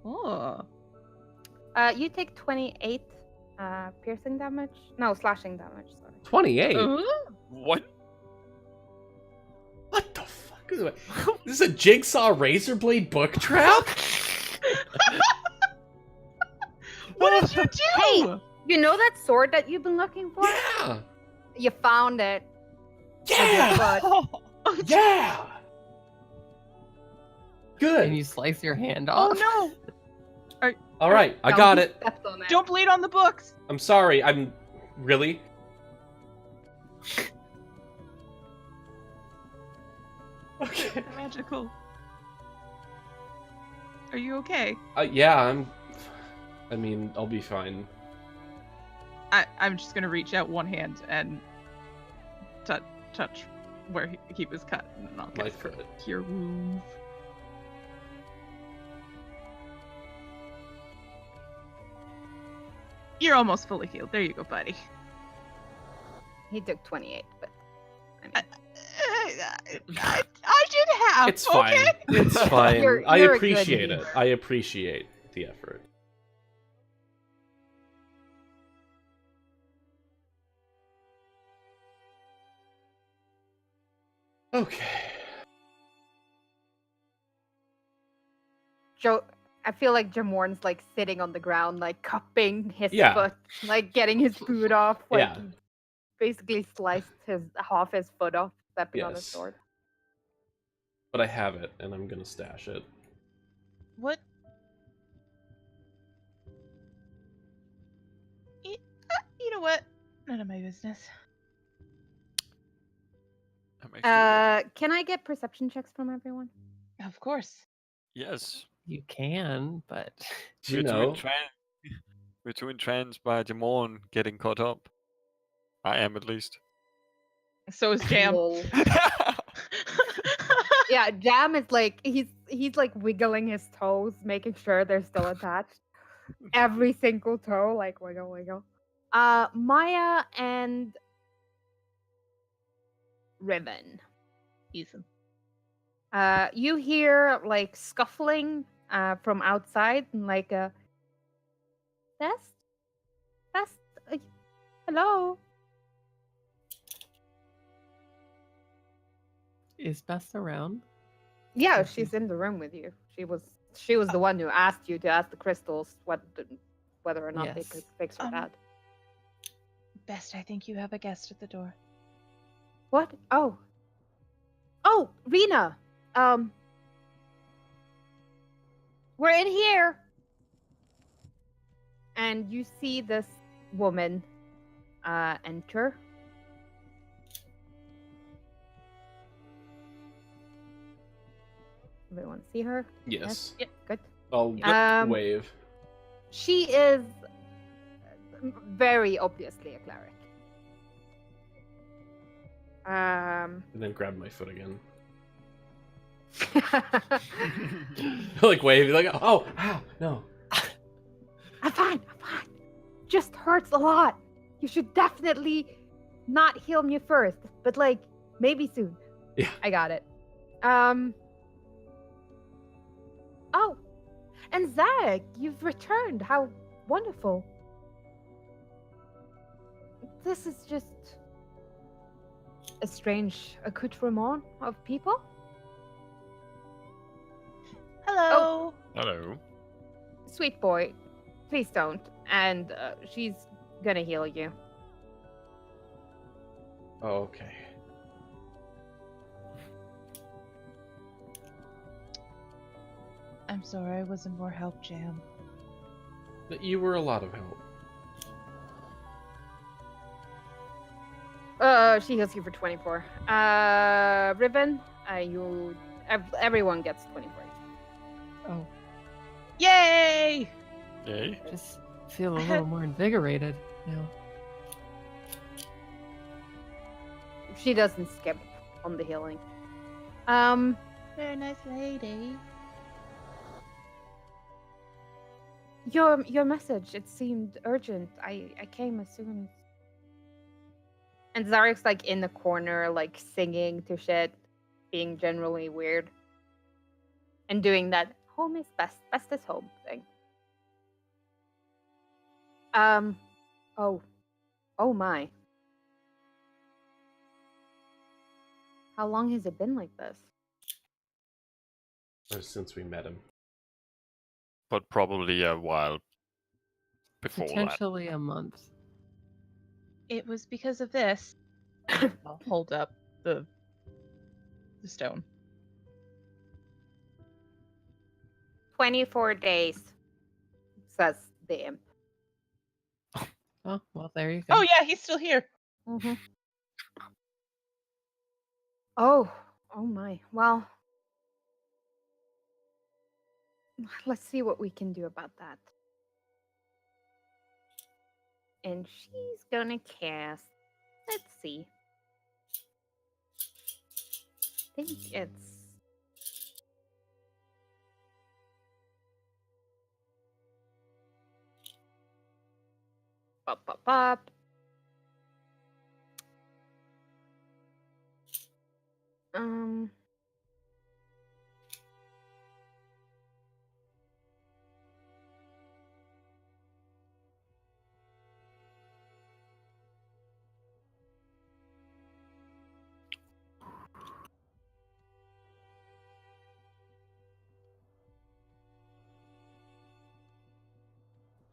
Oh. You take 28 piercing damage. No, slashing damage, sorry. 28? What? What the fuck is it? This is a Jigsaw razor blade book trap? What did you do? Hey! You know that sword that you've been looking for? Yeah! You found it. Yeah! But Yeah! Good. And you slice your hand Oh off. no! Alright, I no, got you it. stepped on it. Don't bleed on the books. I'm sorry, I'm... Really? Okay. Magical. Are you okay? Yeah, I mean, I'll be fine. I'm just gonna reach out one hand and touch where he was cut, and then I'll My cast foot. Cure Wounds. You're almost fully healed. There you go, buddy. He took 28, but I did half. It's fine. Okay? It's fine. You're I a good appreciate it. healer. I appreciate the effort. Okay. Joe, I feel like Jamorn's like sitting on the ground, like cupping his Yeah. foot, like getting his boot off. Like Yeah. he basically sliced half his foot off, stepping on his Yes. sword. But I have it, and I'm gonna stash it. What? You know what? None of my business. That makes you- Can I get perception checks from everyone? Of course. Yes. You can, but Do you know? We're too entranced by Demon getting caught up. I am at least. So is Jam. Lol. Yeah, Jam is like he's like wiggling his toes, making sure they're still attached. Every single toe, like wiggle, wiggle. Maya and Ribbon. Ethan. You hear like scuffling from outside, and like a Best, hello. is Bess around? Yeah, Okay. she's in the room with you. She was the one who asked you to ask the crystals whether or not they could Yes. fix her dad. Best, I think you have a guest at the door. What? Oh, Rena. We're in here. And you see this woman enter. Everyone see her? Yes. Yep. Good. I'll wave. She is very obviously a cleric. And then grab my foot again. Like wave, like, oh, ow, no. I'm fine. Just hurts a lot. You should definitely not heal me first, but like maybe soon. Yeah. I got it. Oh, and Zarek, you've returned. How wonderful. This is just a strange accoutrement of people. Hello. Hello. Sweet boy, please don't. And she's gonna heal you. Oh, okay. I'm sorry I wasn't more help, Jam. You were a lot of help. She heals you for 24. Ribbon, everyone gets 24. Oh, Yay! Yay. just feel a little more invigorated now. She doesn't skip on the healing. Very nice lady. Your message, it seemed urgent. I came as soon as... And Zarek's like in the corner, like singing to shit, being generally weird. And doing that home is best is home thing. Oh my. How long has it been like this? Since we met him. But probably a while before that. Potentially a month. It was because of this. I'll hold up the stone. 24 days, says the imp. Oh, well, there you go. Oh yeah, he's still here. Mm-hmm. Oh my. Well, let's see what we can do about that. And she's gonna cast. Let's see. I think it's. Up. Um.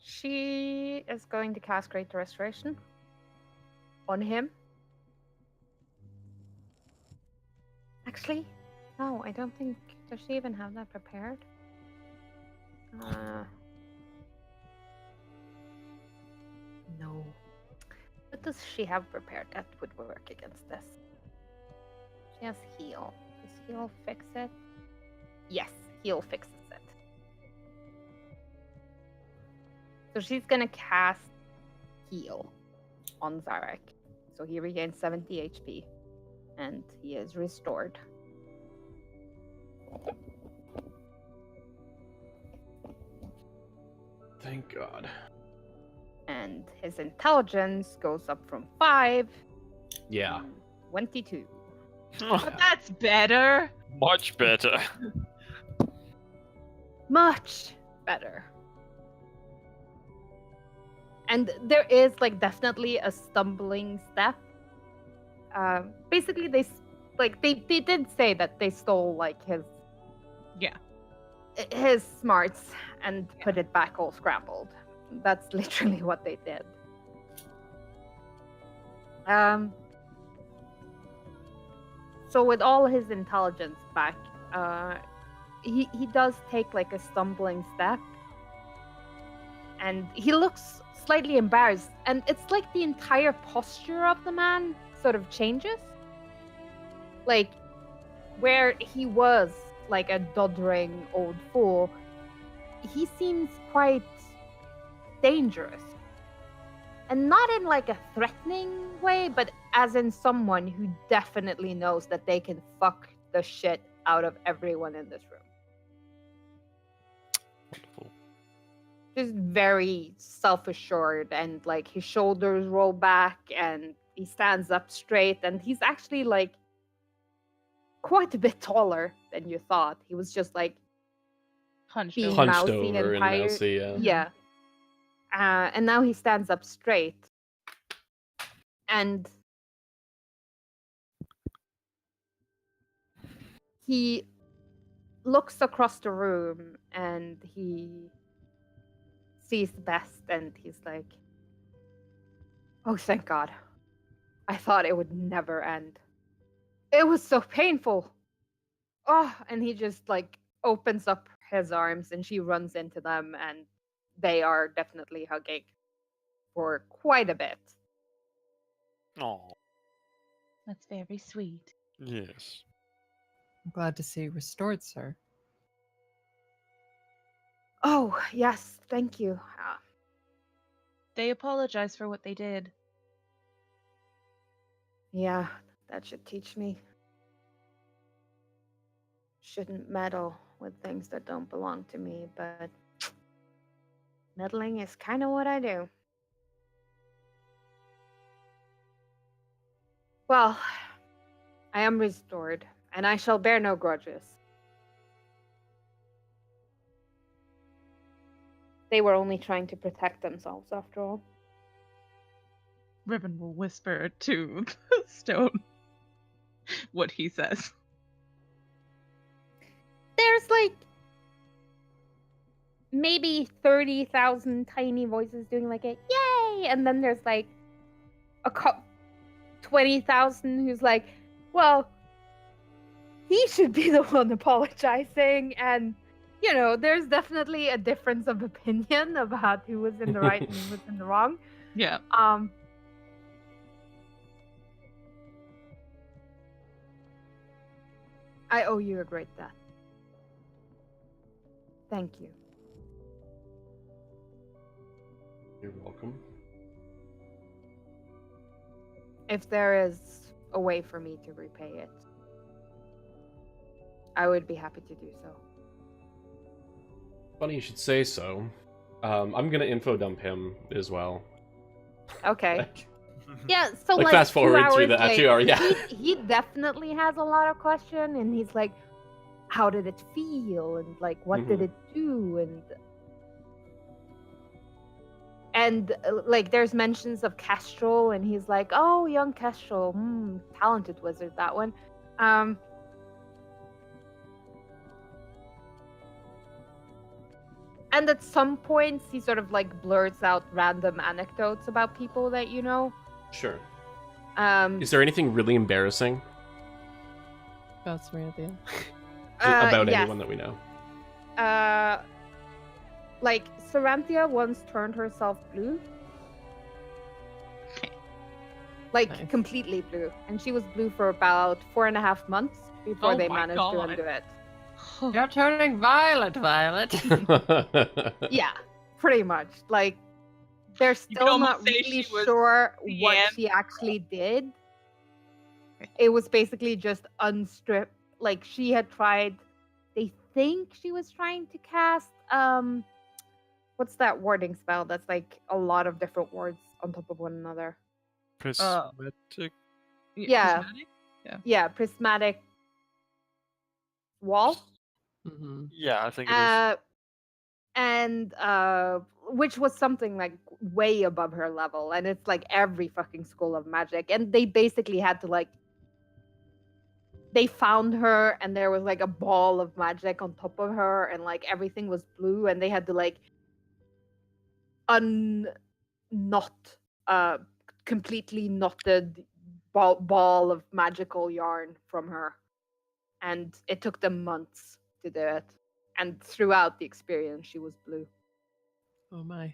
She is going to cast Greater Restoration on him. Actually, no, I don't think. Does she even have that prepared? No. What does she have prepared that would work against this? She has heal. Does heal fix it? Yes, heal fixes it. So she's gonna cast heal on Zarek. So he regains 70 HP. And he is restored. Thank God. And his intelligence goes up from 5 Yeah. to 22. But that's better. Much better. Much better. And there is like definitely a stumbling step. Basically, they did say that they stole like his smarts and put it back all scrambled. That's literally what they did. So with all his intelligence back, he does take like a stumbling step, and he looks slightly embarrassed, and it's like the entire posture of the man sort of changes. Like where he was like a doddering old fool, he seems quite dangerous. And not in like a threatening way, but as in someone who definitely knows that they can fuck the shit out of everyone in this room. Wonderful. Just very self-assured, and like his shoulders roll back and he stands up straight, and he's actually like quite a bit taller than you thought. He was just like Hunched being over. Hunched mousy over and and tired. mousy, yeah. Yeah. And now he stands up straight. And he looks across the room and he sees the best, and he's like, oh, thank God. I thought it would never end. It was so painful. Oh, and he just like opens up his arms and she runs into them, and they are definitely hugging for quite a bit. Oh, That's very sweet. yes. I'm glad to see you restored, sir. Oh, yes, thank you. They apologize for what they did. Yeah, that should teach me. Shouldn't meddle with things that don't belong to me, but meddling is kind of what I do. Well, I am restored, and I shall bear no grudges. They were only trying to protect themselves, after all. Ribbon will whisper to the stone what he says. There's like maybe 30,000 tiny voices doing like a yay, and then there's like 20,000 who's like, well, he should be the one apologizing, and you know, there's definitely a difference of opinion about who was in the right and who was in the wrong. Yeah. I owe you a great debt. Thank you. You're welcome. If there is a way for me to repay it, I would be happy to do so. Funny you should say so. I'm gonna info dump him as well. Okay. Like, Yeah, so like like fast forward 2 hours through the later, 2 hour, yeah. he definitely has a lot of question, and he's like, how did it feel, and like what did it do, and like there's mentions of Kestrel, and he's like, oh, young Kestrel, talented wizard, that one. And at some points he sort of like blurts out random anecdotes about people that you know. Sure. Is Is there anything really embarrassing About Saranthia. about yes. anyone that we know? Like Saranthia once turned herself blue. Like Nice. completely blue. And she was blue for about 4.5 months before Oh they my managed God. to undo it. You're turning violet, Violet. Yeah, pretty much. Like they're You could still almost not say really she was sure what Leanne. she actually did. It was basically just unstrip. Like she had tried. They think she was trying to cast what's that warding spell that's like a lot of different wards on top of one another? Prismatic. Yeah. Prismatic? Yeah, prismatic wall. Mm-hmm. Yeah, I think it is. And which was something like way above her level, and it's like every fucking school of magic, and they basically had to like they found her and there was like a ball of magic on top of her, and like everything was blue, and they had to like unknot completely knotted ball of magical yarn from her, and it took them months to do it, and throughout the experience she was blue. Oh my.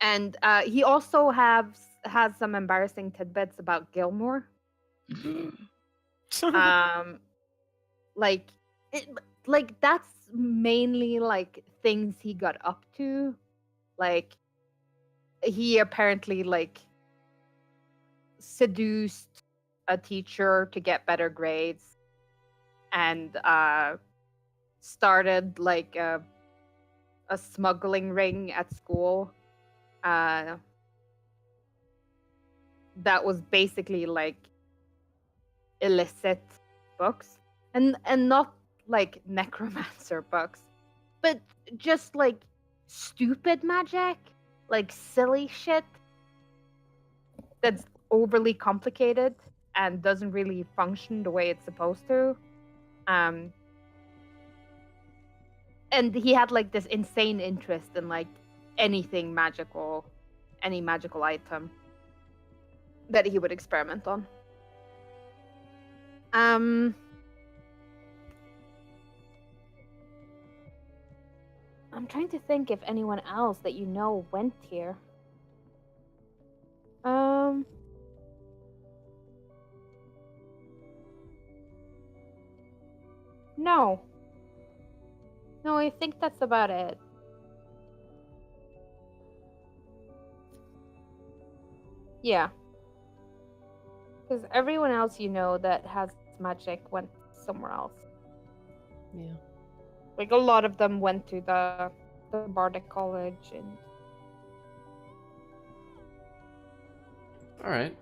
And he also has some embarrassing tidbits about Gilmore. Like like that's mainly like things he got up to. Like he apparently like seduced a teacher to get better grades, and started like a smuggling ring at school. That was basically like illicit books, and not like necromancer books, but just like stupid magic, like silly shit that's overly complicated and doesn't really function the way it's supposed to. And he had like this insane interest in like anything magical, any magical item that he would experiment on. I'm trying to think if anyone else that you know went here. No. No, I think that's about it. Yeah. Because everyone else you know that has magic went somewhere else. Yeah. Like, a lot of them went to the Bardic College and... All right.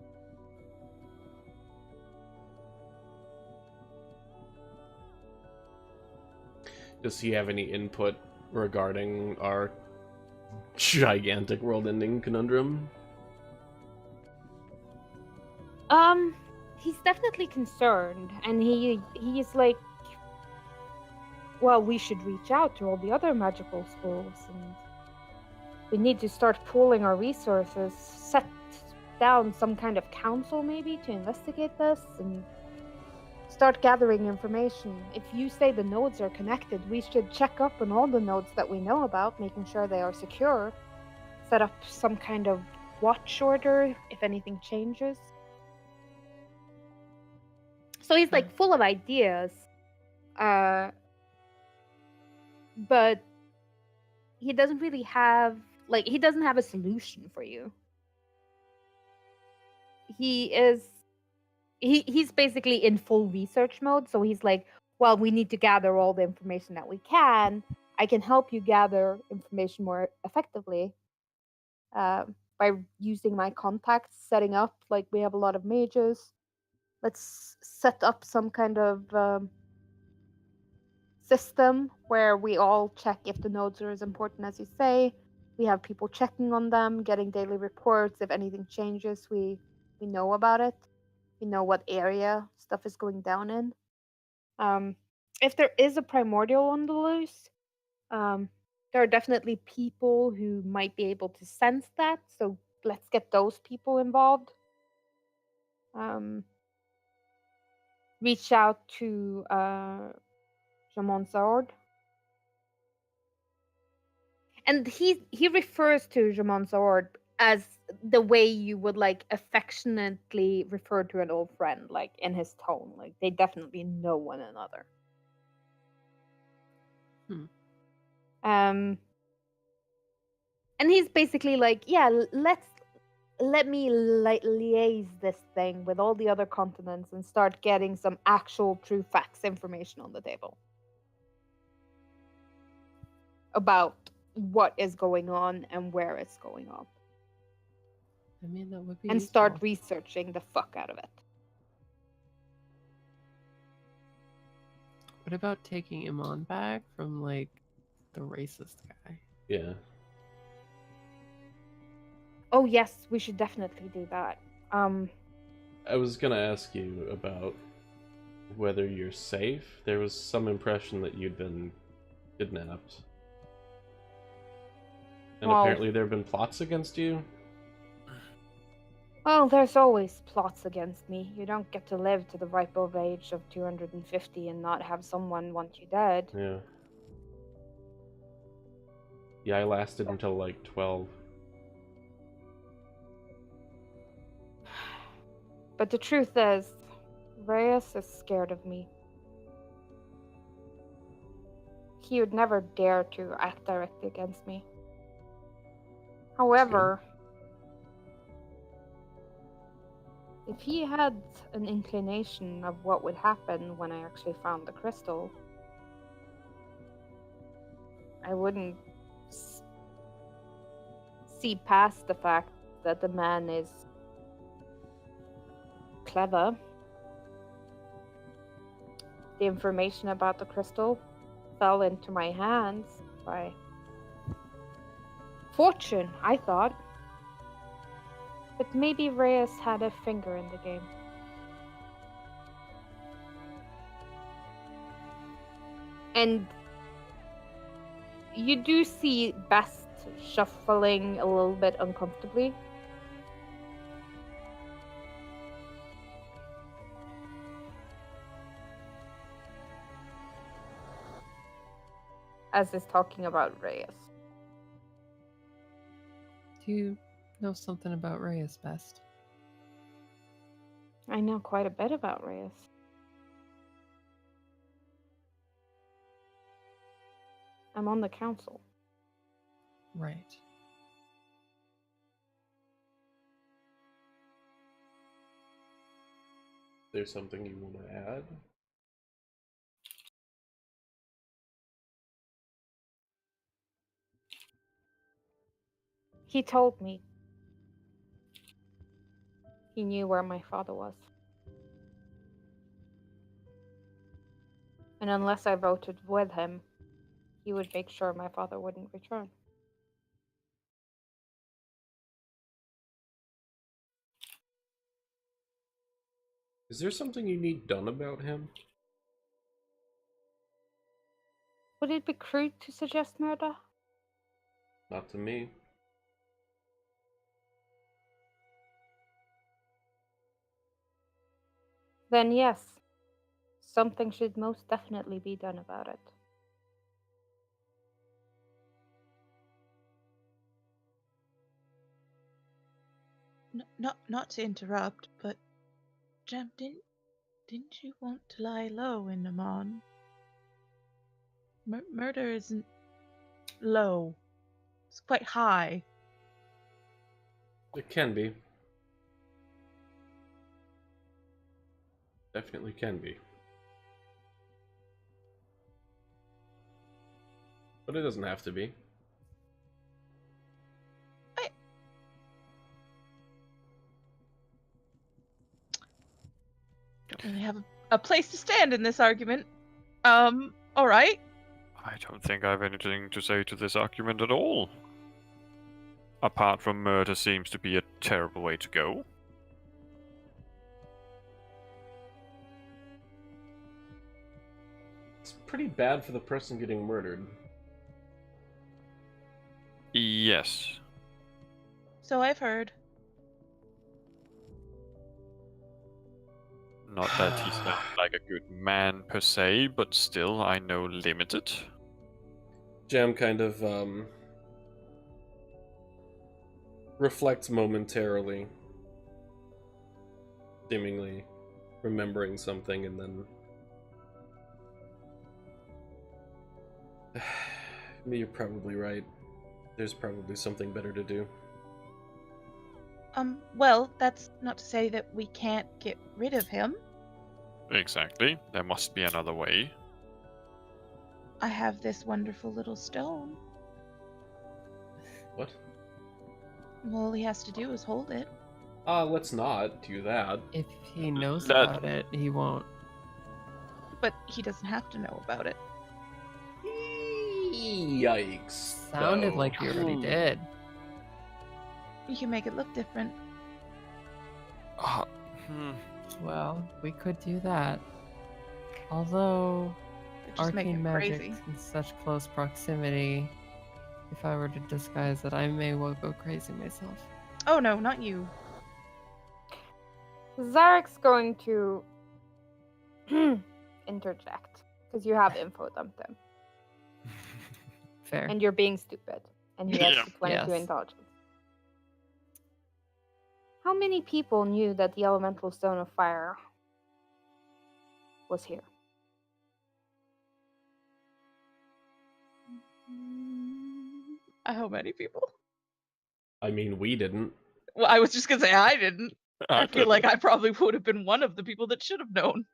Does he have any input regarding our gigantic world-ending conundrum? He's definitely concerned, and he's like, well, we should reach out to all the other magical schools, and we need to start pooling our resources, set down some kind of council maybe to investigate this, and start gathering information. If you say the nodes are connected, we should check up on all the nodes that we know about, making sure they are secure, set up some kind of watch order if anything changes. So he's like full of ideas, but he doesn't really have he doesn't have a solution for you. He's basically in full research mode, so he's like, well, we need to gather all the information that we can. I can help you gather information more effectively by using my contacts, setting up, like, we have a lot of mages. Let's set up some kind of system where we all check if the nodes are as important as you say. We have people checking on them, getting daily reports. If anything changes, we know about it. We know what area stuff is going down in. If there is a primordial on the loose, there are definitely people who might be able to sense that. So let's get those people involved. Reach out to Jamon Zord. And he refers to Jamon Zord as the way you would like affectionately refer to an old friend, like in his tone. Like, they definitely know one another. And he's basically like, yeah, let me liaise this thing with all the other continents and start getting some actual true facts information on the table about what is going on and where it's going on. I mean, that would be and useful. start researching the fuck out of it. What about taking him on back from, like, the racist guy? Yeah. Oh yes, we should definitely do that. I was gonna ask you about whether you're safe. There was some impression that you'd been kidnapped. And Well- apparently there have been plots against you? Well, there's always plots against me. You don't get to live to the ripe old age of 250 and not have someone want you dead. Yeah. Yeah, I lasted until like 12. But the truth is, Reyes is scared of me. He would never dare to act directly against me. However, if he had an inclination of what would happen when I actually found the crystal, I wouldn't see past the fact that the man is clever. The information about the crystal fell into my hands by fortune, I thought. But maybe Reyes had a finger in the game. And you do see Best shuffling a little bit uncomfortably. as is talking about Reyes. Do you know something about Reyes best? I know quite a bit about Reyes. I'm on the council. Right. There's something you want to add? He told me. He knew where my father was. And unless I voted with him, he would make sure my father wouldn't return. Is there something you need done about him? Would it be crude to suggest murder? Not to me. Then yes, something should most definitely be done about it. Not to interrupt, but Jem, didn't you want to lie low in Amon? Murder isn't low; it's quite high. It can be. Definitely can be. But it doesn't have to be. Don't really have a place to stand in this argument. All right. I don't think I have anything to say to this argument at all. Apart from murder seems to be a terrible way to go. It's pretty bad for the person getting murdered. Yes. So I've heard. Not that he's not like a good man per se, but still, I know limited. Jam kind of reflects momentarily, seemingly remembering something, and then you're probably right. There's probably something better to do. Well, that's not to say that we can't get rid of him. Exactly. There must be another way. I have this wonderful little stone. What? All he has to do is hold it. Let's not do that. If he knows That- about it, he won't. But he doesn't have to know about it. Yikes. Sounded though. like he already did. You can make it look different. Hmm. Well, we could do that. Although It just make arcane it magic crazy. in such close proximity, if I were to disguise it, I may well go crazy myself. Oh no, not you. Zarek's going to interject because you have info dumped him, Fair. and you're being stupid, and he has Yeah. 22 Yes. intelligence. How many people knew that the elemental stone of fire was here? How many people? I mean, we didn't. Well, I was just gonna say I didn't. I feel didn't. like I probably would have been one of the people that should have known.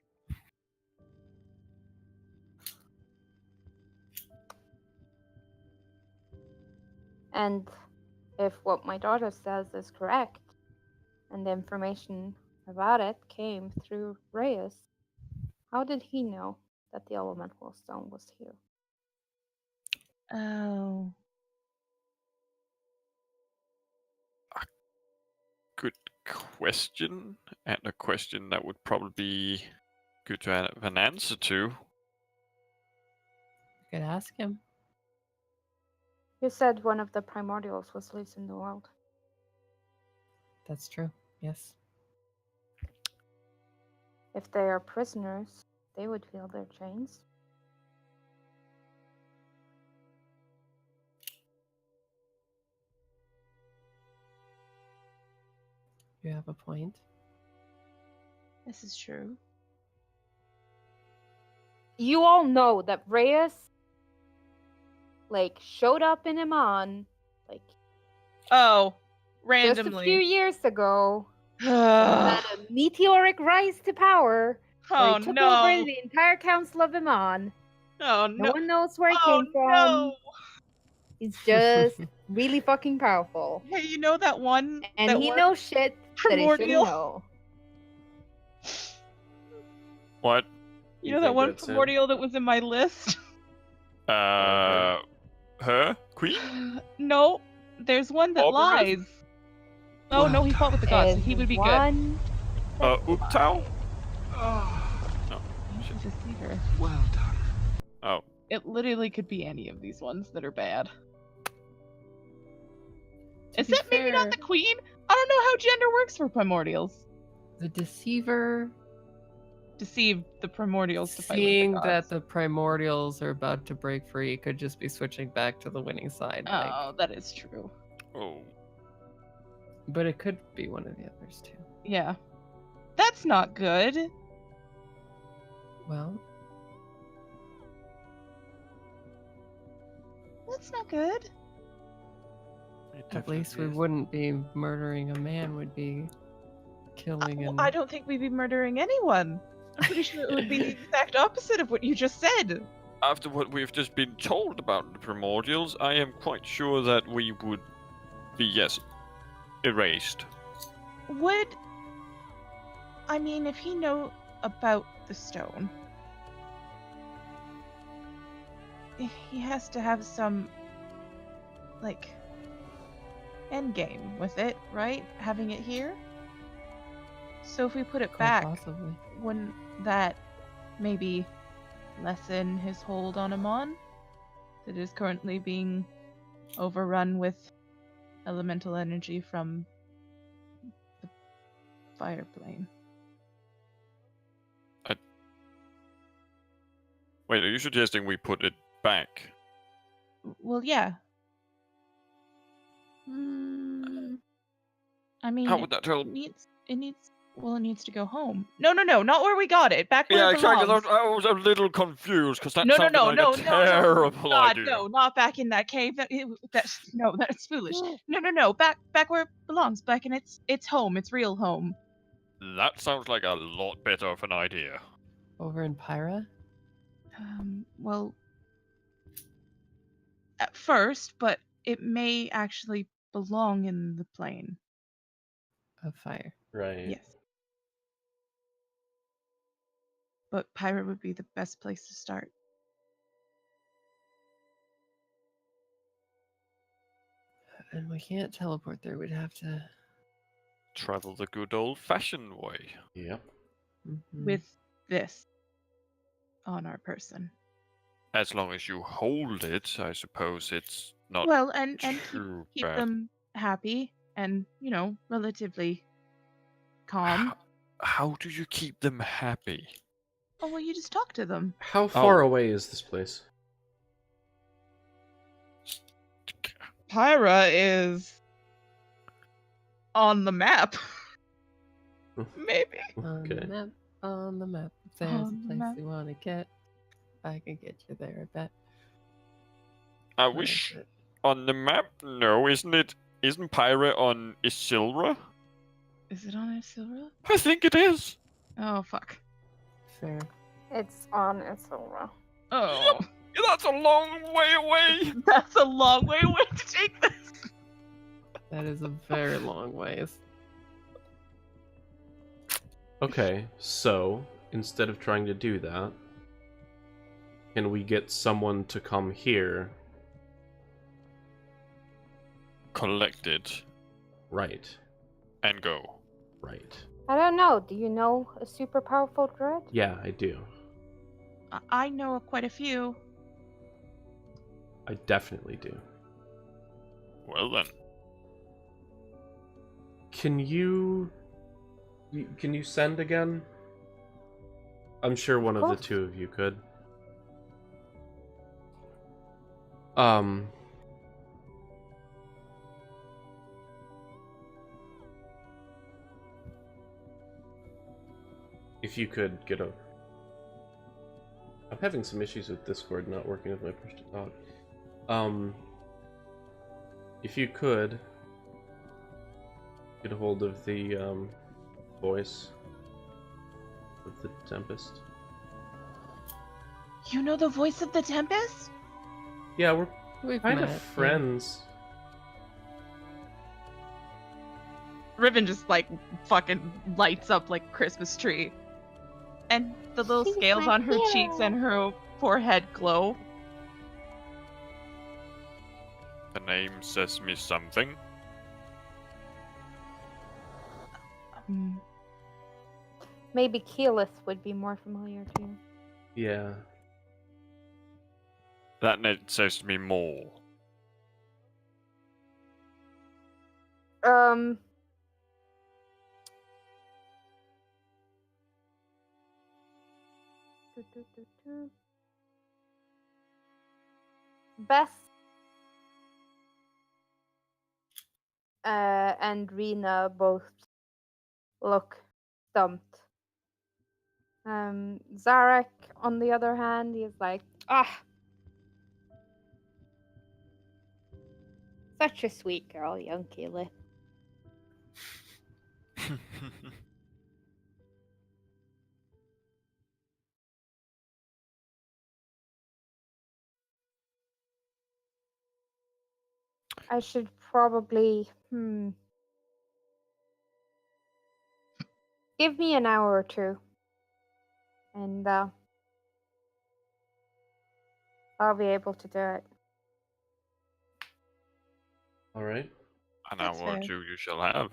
And if what my daughter says is correct, and the information about it came through Reyes, how did he know that the elemental stone was here? Oh. Good question, and a question that would probably be good to have an answer to. You could ask him. You said one of the primordials was loose in the world. That's true. Yes. If they are prisoners, they would feel their chains. You have a point. This is true. You all know that Reyes, like, showed up in Iman, like, Oh, just a few randomly. years ago, and Oh had a meteoric rise to power, where he took over no. the entire Council of Iman. Oh No no. one knows where he Oh came from. no. He's just really fucking powerful. Hey, you know that one And he knows shit that he shouldn't primordial? know. What? You know that think one that's him? primordial that was in my list? Her? Queen? No, there's one that Oberyn? lies. Oh no, he fought with the gods, so There's he would be good. one that Uptown? He's a deceiver. Well done. Oh. It literally could be any of these ones that are bad. To be Except maybe not fair, the queen. I don't know how gender works for primordials. the deceiver, Deceive the primordials to fight with seeing the gods. that the primordials are about to break free, could just be switching back to the winning side. Oh, that is true. Oh. But it could be one of the others too. Yeah. That's not good. Well, That's not good. at least we wouldn't be murdering a man, would be killing Well, and I don't think we'd be murdering anyone. I'm pretty sure it would be the exact opposite of what you just said. After what we've just been told about the primordials, I am quite sure that we would be, yes, erased. Would I mean if he know about the stone, he has to have some like end game with it, right? Having it here. So if we put it quite back, possibly. wouldn't that maybe lessen his hold on Amon? That is currently being overrun with elemental energy from the fire plane. Wait, are you suggesting we put it back? Well, yeah. I mean, How would that help? it needs to go home. No, not where we got it. Back where Yeah, it exactly. belongs. I was a little confused because that No, sounded like a terrible God, idea. no, not back in that cave. That's foolish. No, back where it belongs. Back in its home, its real home. That sounds like a lot better of an idea. Over in Pyra? Well, at first, but it may actually belong in the plane. Of fire. Right. Yes. But Pirate would be the best place to start. And we can't teleport there. We'd have to. Travel the good old-fashioned way. Yep. With this on our person. As long as you hold it, I suppose it's not Well, and too keep bad. them happy and, relatively calm. How do you keep them happy? Oh, well, you just talk to them. How far away is this place? Pyra is on the map. Maybe. On Okay. the map. On the map. If there's On a the place map. you want to get, I can get you there, I bet. I Where wish is it? on the map. No, isn't it? Isn't Pyra on Isilra? Is it on Isilra? I think it is. Oh, fuck. Fair. It's on Isilra. Oh. Yeah, that's a long way away. That's a long way away to take this. That is a very long ways. Okay, so instead of trying to do that, can we get someone to come here? Collect it Right. and go. Right. I don't know. Do you know a super powerful druid? Yeah, I do. I know quite a few. I definitely do. Well then. Can you send again? I'm sure one of the course. two of you could. if you could get a... I'm having some issues with Discord not working with my push to talk. If you could get a hold of the voice of the Tempest. You know the voice of the Tempest? Yeah, we're We've kind of met, friends. Riven just like fucking lights up like a Christmas tree. And the little She's scales my on her cheeks hero. and her forehead glow. The name says me something. Maybe Keyleth would be more familiar to you. Yeah. That name says me more. Bess and Rena both look stumped. Zarek, on the other hand, he's like, such a sweet girl, young Keyleth. I should probably, give me an hour or two, and I'll be able to do it. Alright. An That's hour or fair. two you shall have.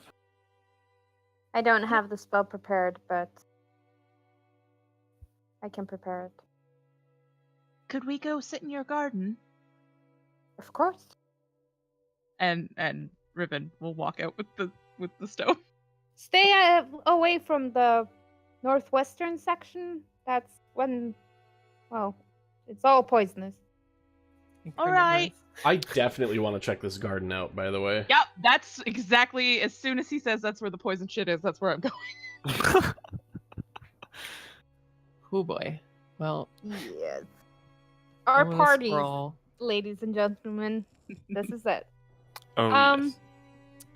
I don't have the spell prepared, but I can prepare it. Could we go sit in your garden? Of course. And Riven will walk out with the stone. Stay away from the northwestern section. That's when, well, it's all poisonous. All right. I definitely want to check this garden out, by the way. Yep, that's exactly, as soon as he says that's where the poison shit is, that's where I'm going. Oh boy. Well, Yes. Our I'm gonna parties, scroll. ladies and gentlemen. This is it. Oh,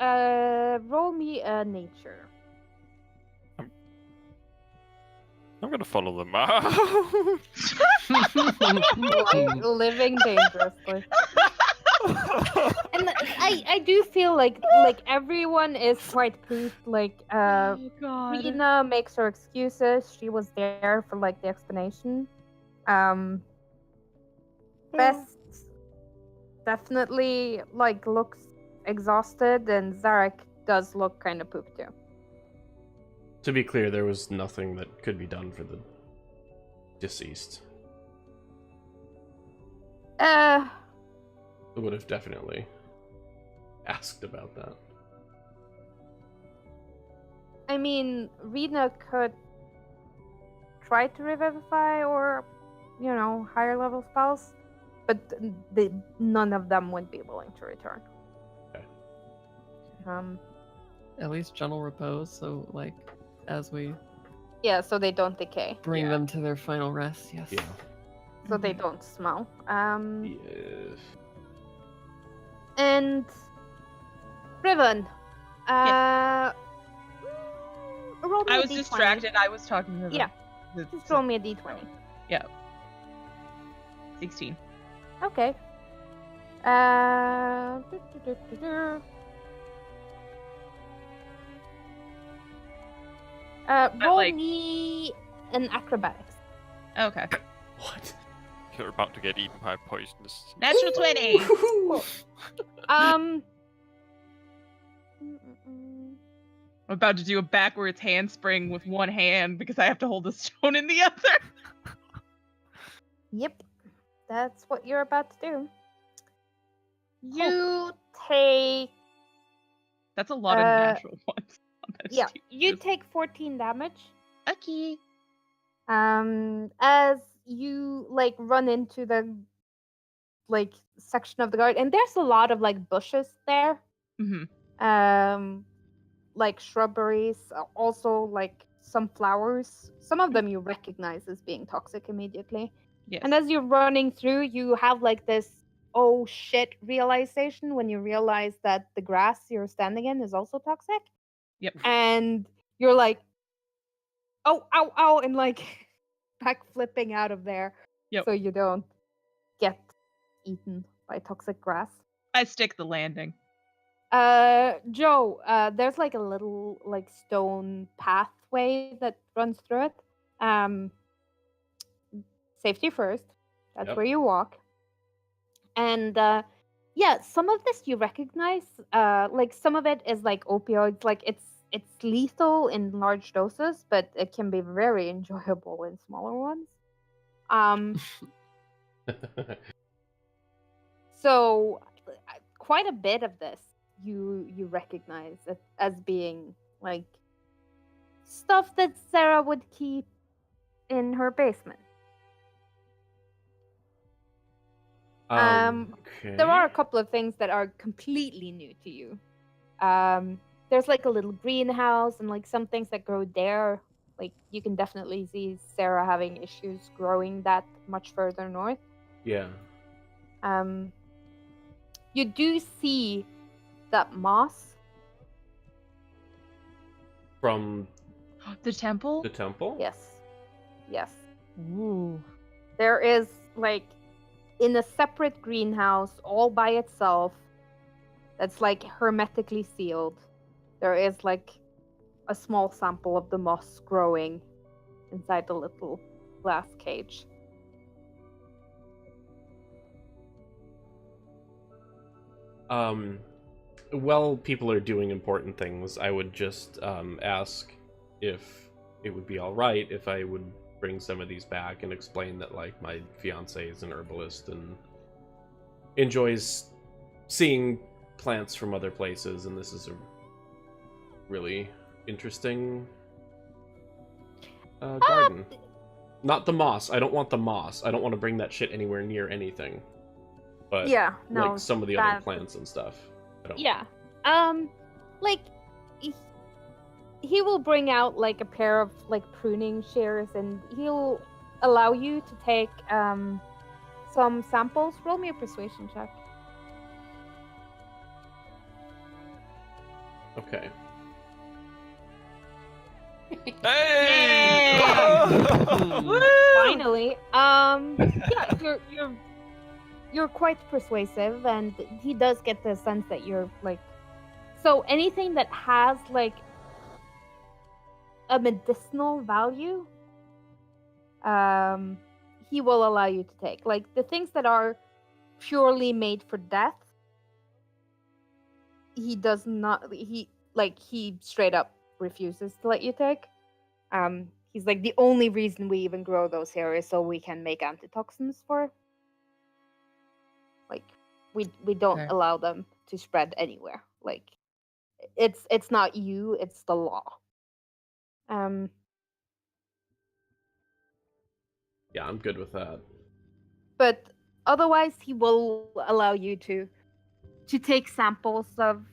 yes. Roll me a nature. I'm gonna follow them out. Like living dangerously. And I do feel like everyone is quite pooped. Like Oh god. Rena makes her excuses. She was there for like the explanation. Bess definitely like looks exhausted, and Zarek does look kind of pooped too. To be clear, there was nothing that could be done for the deceased. I would have definitely asked about that. I mean, Rena could try to revivify or, higher level spells, but none of them would be willing to return. Okay. At least gentle repose, so like as we Yeah, so they don't decay. bring them to their final rest, yes. Yeah. So they don't smell. Yeah. And Riven, roll me I a was D20. distracted. I was talking to them. Yeah, just roll me a D20. 16. Okay. Roll like- me an acrobatics. Okay. What? You're about to get eaten by poisonous. Natural 20. Um. I'm about to do a backwards handspring with one hand because I have to hold the stone in the other. Yep, that's what you're about to do. You take. That's a lot of natural ones. Yeah, you take 14 damage. Okay. As you run into the section of the garden, and there's a lot of bushes there. Mm-hmm. Like shrubberies, also some flowers. Some of them you recognize as being toxic immediately. Yes. And as you're running through, you have like this oh shit realization when you realize that the grass you're standing in is also toxic. Yep. And you're like, oh, ow, ow, and like back flipping out of there Yep. so you don't get eaten by toxic grass. I stick the landing. Joe, there's like a little like stone pathway that runs through it. Safety first. That's Yep. where you walk. And yeah, some of this you recognize. Like some of it is like opioids. Like it's lethal in large doses, but it can be very enjoyable in smaller ones. So quite a bit of this you recognize it as being like stuff that Sarah would keep in her basement. Okay. There are a couple of things that are completely new to you. There's like a little greenhouse and like some things that grow there. Like you can definitely see Sarah having issues growing that much further north. Yeah. You do see that moss. From The temple? the temple? Yes. Ooh. There is like in a separate greenhouse all by itself that's like hermetically sealed. There is like a small sample of the moss growing inside the little glass cage. While people are doing important things, I would just ask if it would be all right if I would bring some of these back and explain that like my fiance is an herbalist and enjoys seeing plants from other places, and this is a really interesting garden. Not the moss. I don't want the moss. I don't want to bring that shit anywhere near anything. But Yeah, no. like some of the other plants and stuff. I don't... Yeah. Like he will bring out like a pair of like pruning shears and he'll allow you to take some samples. Roll me a persuasion check. Okay. Hey! Finally. Yeah, you're quite persuasive, and he does get the sense that you're like, so anything that has like a medicinal value, he will allow you to take. Like the things that are purely made for death, he does not. He straight up refuses to let you take. He's like, the only reason we even grow those here is so we can make antitoxins for. Like, we don't Okay. allow them to spread anywhere. Like, it's not you, it's the law. Yeah, I'm good with that. But otherwise, he will allow you to take samples of,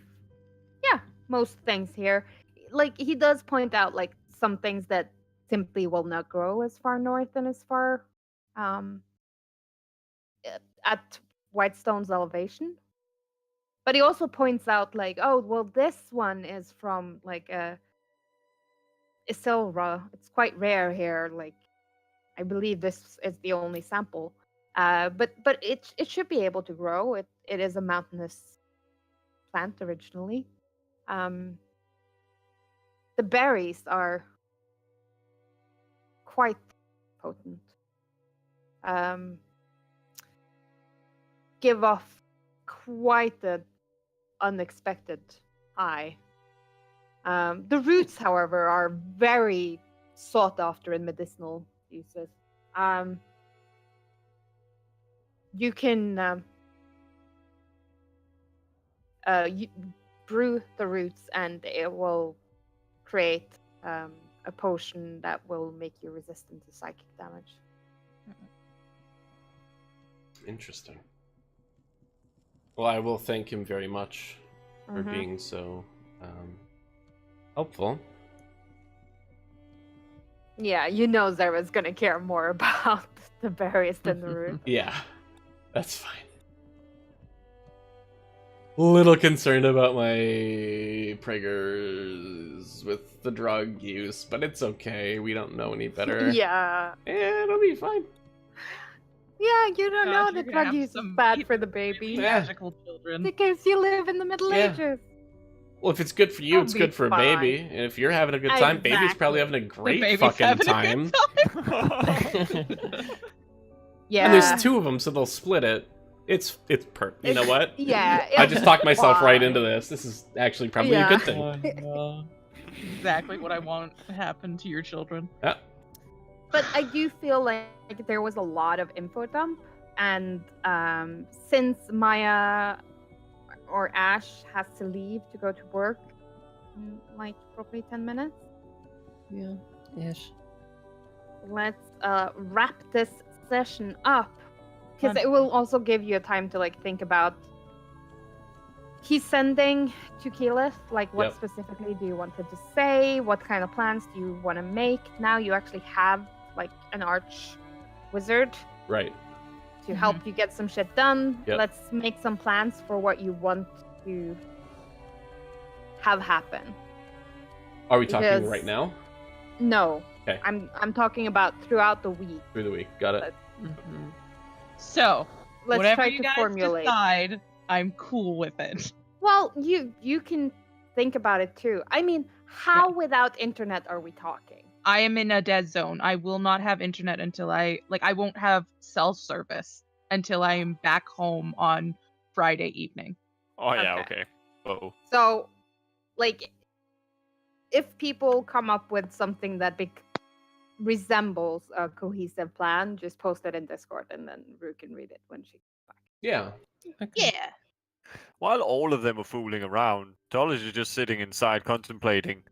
yeah, most things here. Like, he does point out, like, some things that simply will not grow as far north and as far at Whitestone's elevation. But he also points out, like, oh, well, this one is from, like, Isilra. It's quite rare here. Like, I believe this is the only sample. But it should be able to grow. It is a mountainous plant originally. The berries are quite potent. Give off quite an unexpected high. The roots, however, are very sought after in medicinal uses. You can brew the roots, and it will create a potion that will make you resistant to psychic damage. Interesting. Well, I will thank him very much for Mhm. being so helpful. Yeah, you know Zera's gonna care more about the berries than the root. Yeah, that's fine. Little concerned about my preggers with the drug use, but it's okay. We don't know any better. Yeah. It'll be fine. Yeah, you don't God, know you're the gonna drug have use is some bad for the baby. really Yeah. magical children. Because you live in the Middle Yeah. Ages. Well, if it's good for you, It'll it's be good for a fine. baby. And if you're having a good time, baby's probably having a great baby's fucking having a time. Yeah. And there's two of them, so they'll split it. It's you know what? Yeah. I just talked myself right fine. into this. This is actually probably Yeah. a good thing. Oh, no. Exactly what I want to happen to your children. Yeah. But I do feel like there was a lot of info dump, and since Maya or Ash has to leave to go to work in like probably 10 minutes, Yeah. Ish. let's wrap this session up, because it will also give you a time to like think about. He's sending to Keyleth, like what Yep. specifically do you want him to say? What kind of plans do you want to make? Now you actually have like an arch wizard Right. to help you get some shit done. Yep. Let's make some plans for what you want to have happen. Are we talking Because- right now? No. Okay. I'm talking about throughout the week. Through the week. Got it. Mhm. So, Let's whatever try you to guys formulate. decide, I'm cool with it. Well, you can think about it too. I mean, how without internet are we talking? I am in a dead zone. I will not have internet until I won't have cell service until I am back home on Friday evening. Oh yeah, Okay. okay. Oh. So, like, if people come up with something that resembles a cohesive plan, just post it in Discord, and then Rue can read it when she gets back. Yeah. Okay. Yeah. While all of them are fooling around, Dollars is just sitting inside contemplating.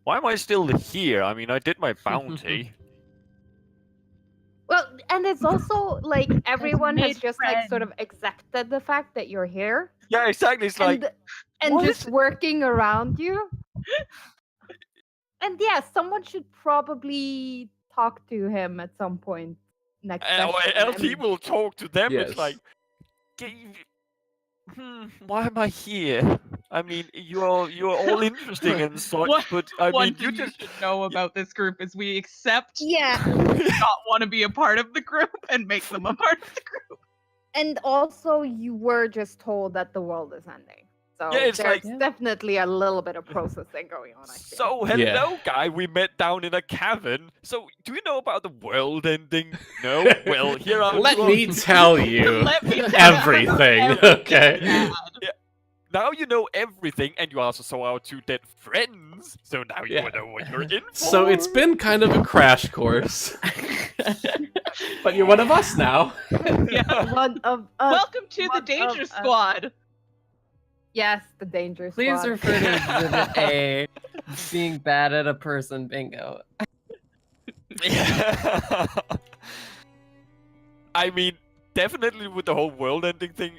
Why am I still here? I mean, I did my bounty. Well, and it's also like everyone has made just like sort of accepted the fact that you're here, Yeah, exactly. It's like, and what? just working around you. And yeah, someone should probably talk to him at some point next session. LT and- will talk to them. Yes. It's like, why am I here? I mean, you're all interesting and such, What- but I One mean, thing you you just should know about this group is we accept Yeah, not want to be a part of the group and make them a part of the group. and also you were just told that the world is ending. So Yeah, it's there's like- definitely a little bit of processing going on, I feel. So, hello, guy. We met down in a cavern. So, do you know about the world ending? No? Well, here are Let two me options. tell you Let me tell you everything. everything Okay. bad. Now you know everything, and you also saw our two dead friends. So now you Yeah. know what you're in for. So it's been kind of a crash course, but you're one of us now. Yeah. One of us. Welcome to the one Danger of us. Squad. Yes, the danger Please squad. refer to Exhibit A, being bad at a person bingo. Yeah. I mean, definitely with the whole world-ending thing,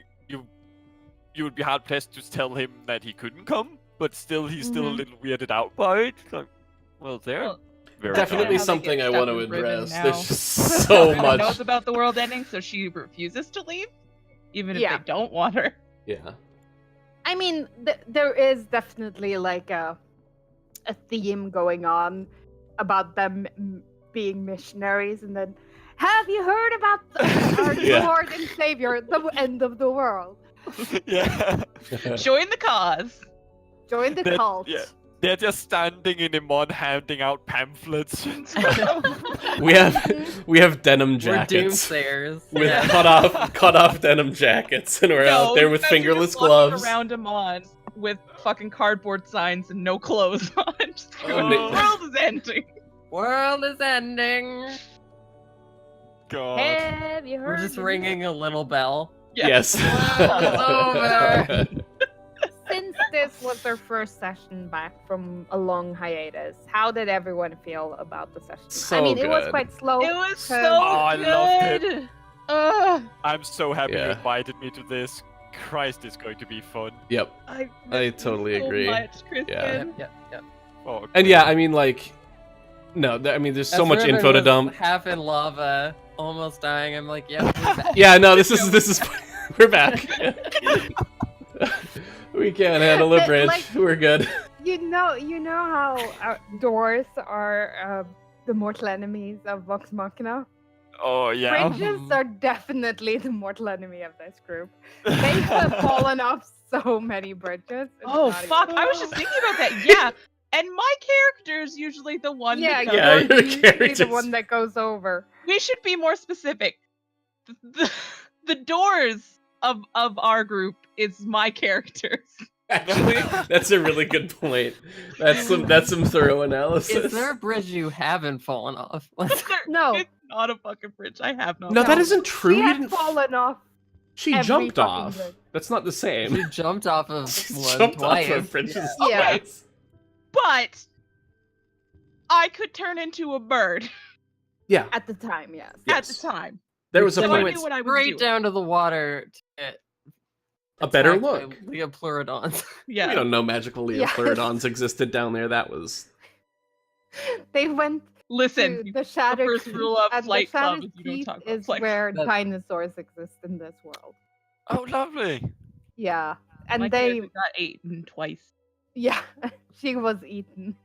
you would be hard-pressed to tell him that he couldn't come, but still, he's still a Mhm. little weirded out by it. Like, well, they're Well, very Definitely how they something get I stuck want to with Riven address. now. There's just so Riven much. knows about the world ending, so she refuses to leave, even if Yeah. they don't want her. Yeah. I mean, there is definitely like a theme going on about them being missionaries, and then have you heard about our Yeah. Lord and Savior, the end of the world? yeah. Join the cause. Join the That- cult. yeah. They're just standing in a mod handing out pamphlets. we have denim We're jackets doomsayers. with Yeah. cut off denim jackets, and we're out there with you guys are fingerless just walking gloves. around Amon with fucking cardboard signs and no clothes on. Just going, Oh. the world is ending. World is ending. God. Have you heard? We're just the ringing a little bell. Yes. over. Since this was their first session back from a long hiatus, how did everyone feel about the session? I So mean, it was good. quite slow. It was so Cause- I loved good. Ugh. I'm so happy you Yeah. invited me to this. Christ, it's going to be fun. Yep. I I missed you totally so agree. much, Kristen. Yeah. Yep. Oh, And yeah, I mean, like, No, I mean, there's so As much Riven info to was dump. half in lava, almost dying. I'm like, yeah, we're back. Yeah, no, this is we're back. We can't handle a But, bridge. like- We're good. You know how doors are the mortal enemies of Vox Machina? Oh yeah. Bridges are definitely the mortal enemy of this group. They have fallen off so many bridges. It's Oh not fuck! even- I was just thinking about that. Yeah, and my character's usually the one. Yeah, that Yeah, you're your usually character's- the one that goes over. We should be more specific. The doors of our group is my characters. Actually, that's a really good point. That's some thorough analysis. Is there a bridge you haven't fallen off? No. It's not a fucking bridge. I have no. No, that No. isn't true. She You has didn't. fallen off. She every jumped fucking off. bridge. That's not the same. You jumped off of She one jumped twice. off of bridges Yeah. twice. But I could turn into a bird Yeah, At the time, yes. at the Yes. time. there was a So I point. knew what I was Straight doing. down to the water to get A better attacked by look. Leopleurodons. Yeah. We don't know magical Yes. Leopleurodons existed down there. That was. They went Listen, to the Shattered first rule of and Flight the Club Shattered is you don't Keep talk about is Flight where Club. dinosaurs exist in this world. Oh, lovely. Yeah. And my they character got eaten twice. yeah, she was eaten.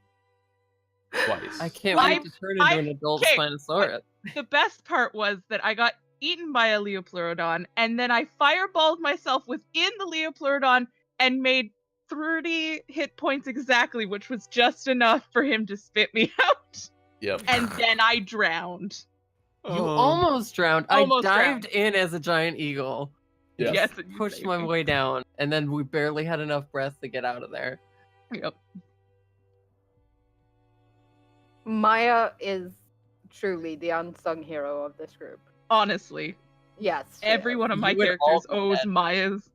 Twice. I can't I- wait to turn into I- an adult okay, Spinosaurus. The best part was that I got eaten by a Leopleurodon, and then I fireballed myself within the Leopleurodon and made 30 hit points exactly, which was just enough for him to spit me out. Yep. And then I drowned. You Oh. almost drowned. Almost I dived in as a giant eagle, Yes. Yes, and you pushed saved my me. way down, and then we barely had enough breath to get out of there. Yep. Maya is truly the unsung hero of this group. Honestly, Yes. she every is. one of my You would characters all owes get- Maya's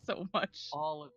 so much. All of